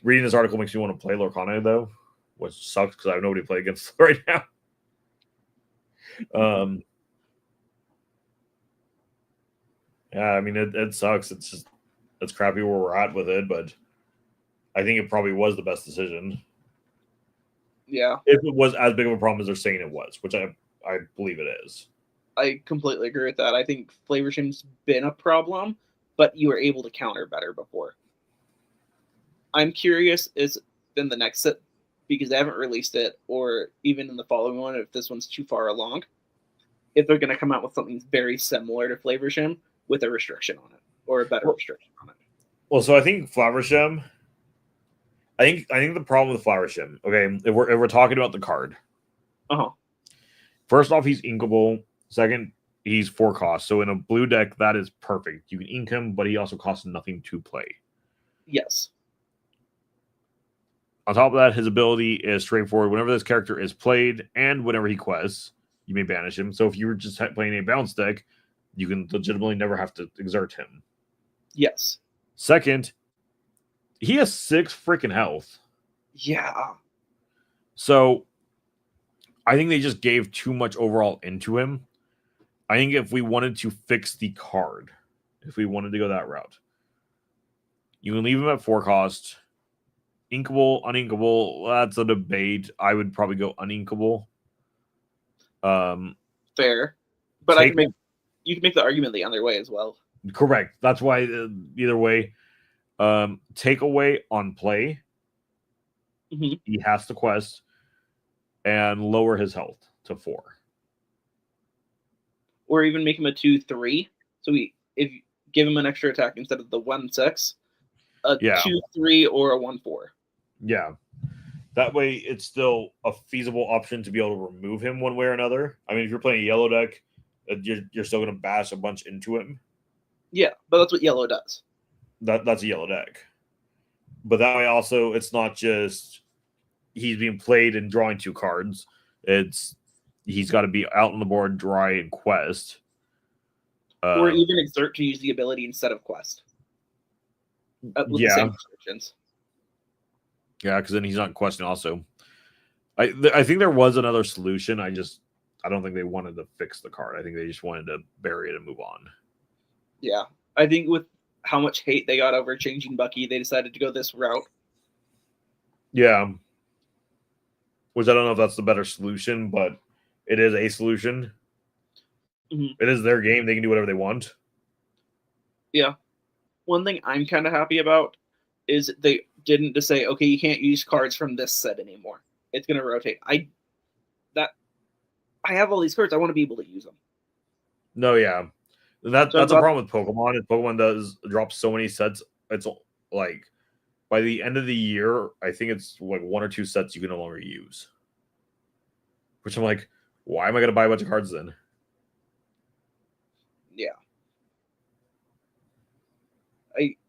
Reading this article makes me want to play Lorcana, though, which sucks because I have nobody to play against right now. Yeah, I mean, it sucks. It's crappy where we're at with it, but I think it probably was the best decision. Yeah. If it was as big of a problem as they're saying it was, which I believe it is. I completely agree with that. I think Flavorshim's been a problem, but you were able to counter better before. I'm curious is in the next set, because they haven't released it, or even in the following one, if this one's too far along, if they're going to come out with something very similar to Flavorshim with a restriction on it, or a better restriction on it. Well, so I think Flowershim, I think the problem with Flowershim, okay, if we're talking about the card. Uh-huh. First off, he's inkable. Second, he's 4 cost. So in a blue deck, that is perfect. You can ink him, but he also costs nothing to play. Yes. On top of that, his ability is straightforward. Whenever this character is played and whenever he quests, you may banish him. So if you were just playing a bounce deck, you can legitimately never have to exert him. Yes. Second, he has 6 freaking health. Yeah. So I think they just gave too much overall into him. I think if we wanted to fix the card, if we wanted to go that route, you can leave him at 4 cost. Inkable, uninkable, that's a debate. I would probably go uninkable. Fair. But you can make the argument the other way as well. Correct. That's why either way, take away on play. Mm-hmm. He has to quest and lower his health to 4. Or even make him a 2/3. So if you give him an extra attack instead of the 1/6, a 2/3 or a 1/4. Yeah. That way it's still a feasible option to be able to remove him one way or another. I mean, if you're playing a yellow deck, you're still going to bash a bunch into him. Yeah, but that's what yellow does. That's a yellow deck. But that way also, it's not just he's being played and drawing 2 cards. It's he's got to be out on the board, dry, and quest. Or even exert to use the ability instead of quest. With the same restrictions. Yeah, because then he's not questing also. I think there was another solution. I don't think they wanted to fix the card. I think they just wanted to bury it and move on. Yeah. I think with how much hate they got over changing Bucky, they decided to go this route. Yeah. Which I don't know if that's the better solution, but it is a solution. Mm-hmm. It is their game. They can do whatever they want. Yeah. One thing I'm kind of happy about is they didn't just say, okay, you can't use cards from this set anymore. It's going to rotate. I have all these cards. I want to be able to use them. No, yeah. That's a problem with Pokemon. Is Pokemon does drop so many sets. It's like by the end of the year, I think it's like 1 or 2 sets you can no longer use. Which I'm like, why am I going to buy a bunch of cards then? Yeah.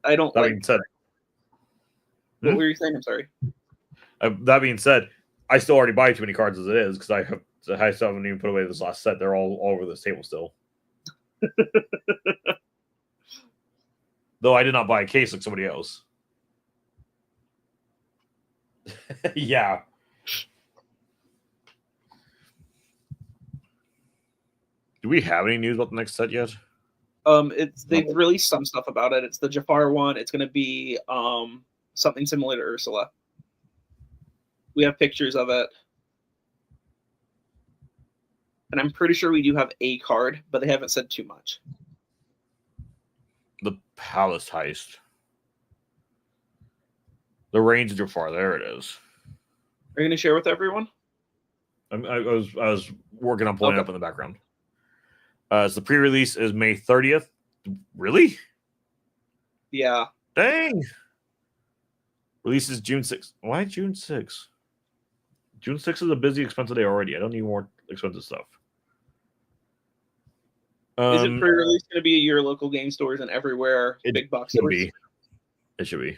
I don't that like... being said, what were you saying? I'm sorry. That being said, I still already buy too many cards as it is because I still haven't even put away this last set. They're all over this table still. Though I did not buy a case like somebody else. Yeah. Do we have any news about the next set yet? They've released some stuff about it. It's the Jafar one. It's going to be something similar to Ursula. We have pictures of it. And I'm pretty sure we do have a card, but they haven't said too much. The Palace Heist. The Reigns of Jafar. There it is. Are you going to share with everyone? I was working on pulling it up in the background. So the pre-release is May 30th. Really? Yeah. Dang. Release is June 6th. Why June 6th? June 6th is a busy, expensive day already. I don't need more expensive stuff. Is it pre-release going to be at your local game stores and everywhere? Big box stores? It should be.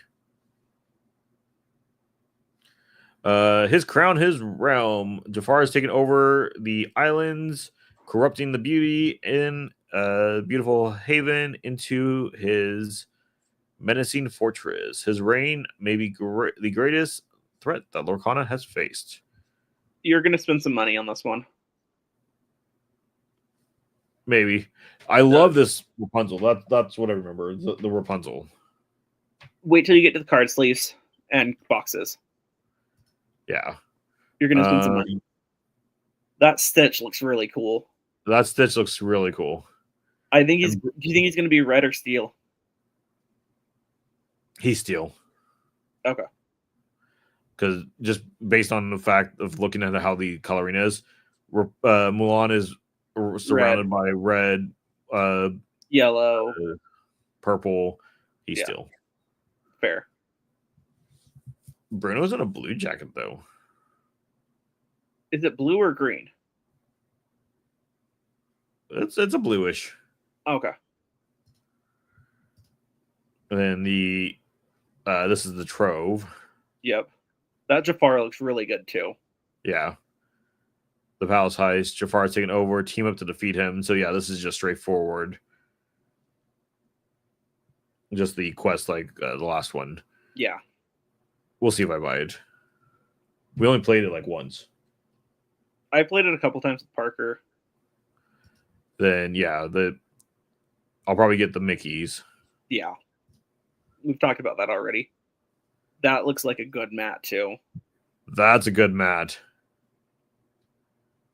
His crown, his realm. Jafar has taken over the islands, corrupting the beauty in beautiful haven into his menacing fortress. His reign may be the greatest threat that Lorcana has faced. You're going to spend some money on this one. Maybe. I love this Rapunzel. That's what I remember. The Rapunzel. Wait till you get to the card sleeves and boxes. Yeah. You're going to spend some money. That Stitch looks really cool. That Stitch looks really cool. Do you think he's going to be red or steel? He's steel. Okay. Because just based on the fact of looking at how the coloring is, Mulan is surrounded by red, yellow, purple. He's steel. Fair. Bruno's in a blue jacket, though. Is it blue or green? It's a bluish. Okay. And then this is the Trove. Yep. That Jafar looks really good too. Yeah. The Palace Heist. Jafar's taken over. Team up to defeat him. So yeah, this is just straightforward. Just the quest like the last one. Yeah. We'll see if I buy it. We only played it like once. I played it a couple times with Parker. Then yeah, I'll probably get the Mickeys. Yeah. We've talked about that already. That looks like a good mat too. That's a good mat.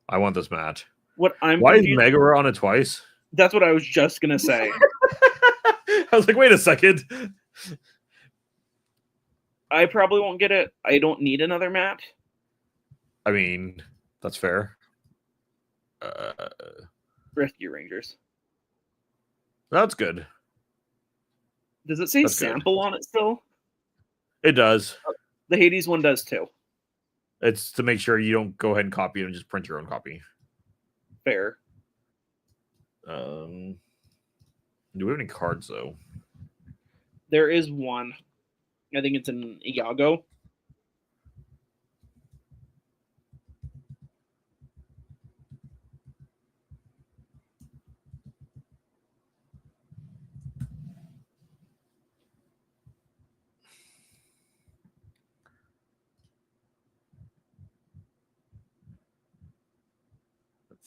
I want this mat. Why is Megara on it twice? That's what I was just gonna say. I was like, wait a second. I probably won't get it. I don't need another mat. I mean, that's fair. Rescue Rangers. That's good. Does it say sample on it still? It does. The Hades one does too. It's to make sure you don't go ahead and copy it and just print your own copy. Fair. Do we have any cards though? There is one. I think it's in Iago.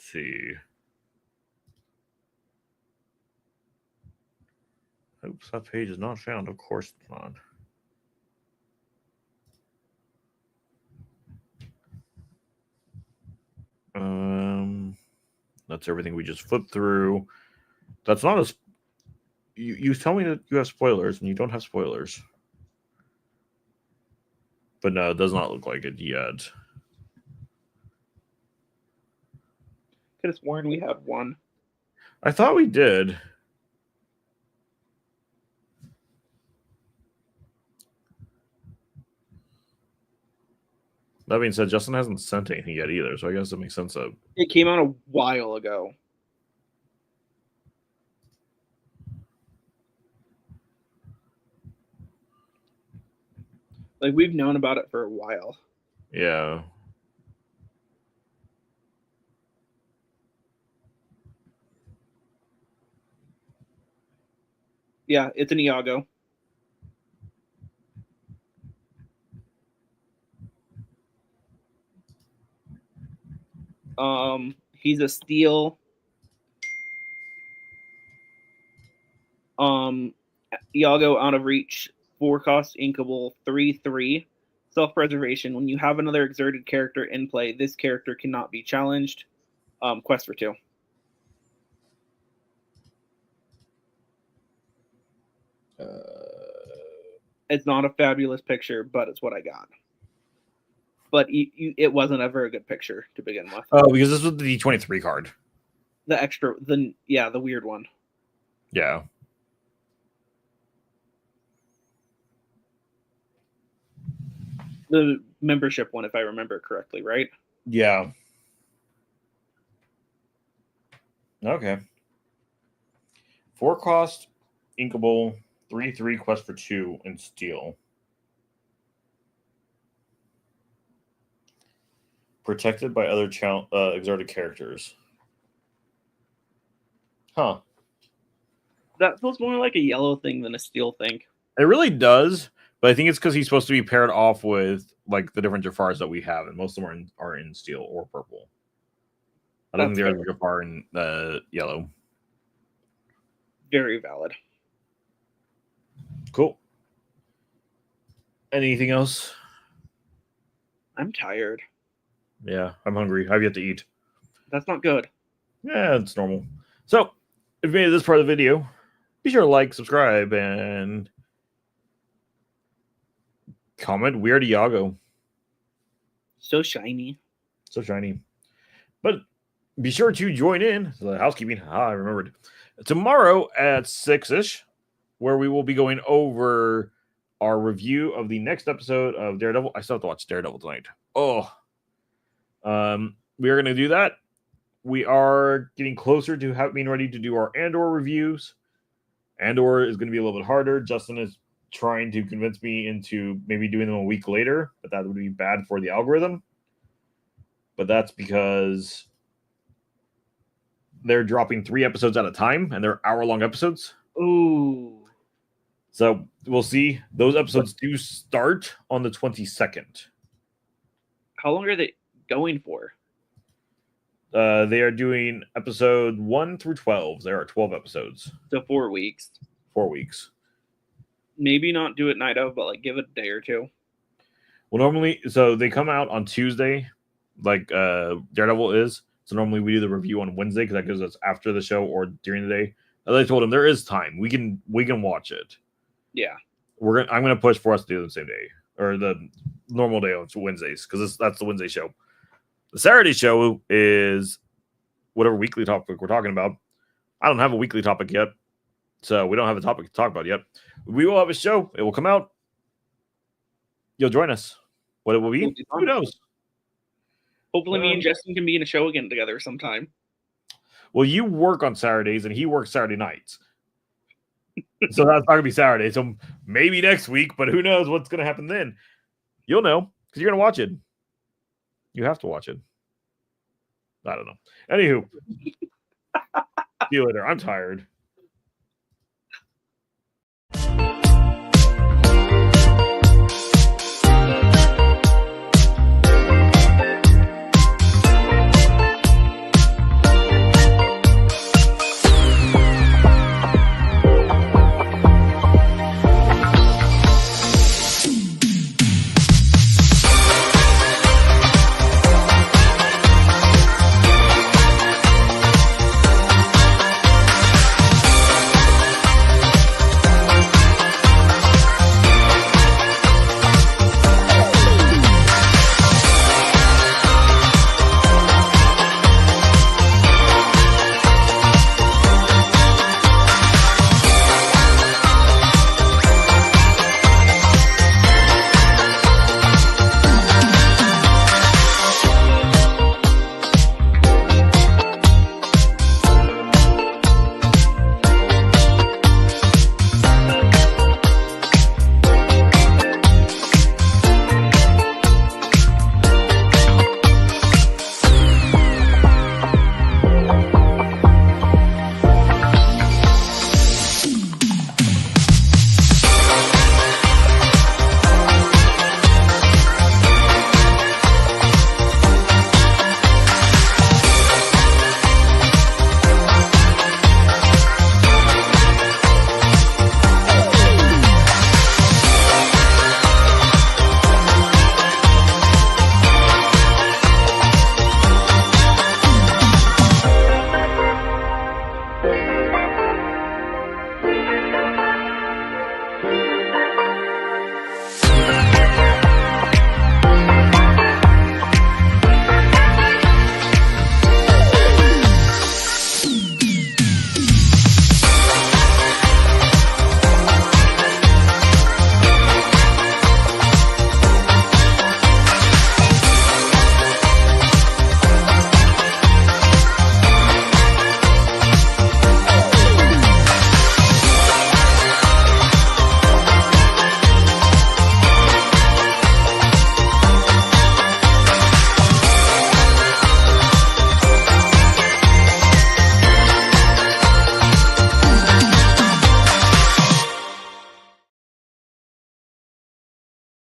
see. Oops, that page is not found. Of course it's not. That's everything we just flipped through. That's not a. You tell me that you have spoilers, and you don't have spoilers. But no, it does not look like it yet. Could have sworn we had one. I thought we did. That being said, Justin hasn't sent anything yet either, so I guess it makes sense that It came out a while ago. Like, we've known about it for a while. yeah. Yeah, it's an Iago. He's a steel. Iago out of reach, 4 cost, inkable, 3/3. Self-preservation. When you have another exerted character in play, this character cannot be challenged. Quest for 2. It's not a fabulous picture, but it's what I got. But it wasn't a very good picture to begin with. Oh, because this was the D23 card. The weird one. Yeah. The membership one, if I remember correctly, right? Yeah. Okay. 4 cost, inkable, 3/3, quest for 2, and steel. Protected by other exerted characters. Huh. That feels more like a yellow thing than a steel thing. It really does, but I think it's because he's supposed to be paired off with like the different Jafars that we have, and most of them are in steel or purple. I don't think there's a Jafar in yellow. Very valid. Cool. Anything else? I'm tired. Yeah, I'm hungry. I've yet to eat. That's not good. Yeah, it's normal. So, if you made it this part of the video, be sure to like, subscribe, and comment Weird Iago. So shiny. So shiny. But be sure to join in. The housekeeping. I remembered. Tomorrow at 6-ish, where we will be going over our review of the next episode of Daredevil. I still have to watch Daredevil tonight. Oh. We are going to do that. We are getting closer to being ready to do our Andor reviews. Andor is going to be a little bit harder. Justin is trying to convince me into maybe doing them a week later, but that would be bad for the algorithm. But that's because they're dropping 3 episodes at a time, and they're hour-long episodes. Ooh. So we'll see. Those episodes do start on the 22nd. How long are they going for? They are doing episode 1 through 12. There are 12 episodes. So 4 weeks. 4 weeks. Maybe not do it night of, but like give it a day or two. Well, normally, so they come out on Tuesday, like Daredevil is. So normally we do the review on Wednesday because that gives us after the show or during the day. As I told him, there is time. We can watch it. Yeah. I'm gonna push for us to do it the same day or the normal day of Wednesdays because that's the Wednesday show. The Saturday show is whatever weekly topic we're talking about. I don't have a weekly topic yet, so we don't have a topic to talk about yet. We will have a show. It will come out. You'll join us. What it will be, who knows? Hopefully me and Justin can be in a show again together sometime. Well, you work on Saturdays, and he works Saturday nights. So that's not going to be Saturday. So maybe next week, but who knows what's going to happen then. You'll know because you're going to watch it. You have to watch it. I don't know. Anywho. See you later. I'm tired.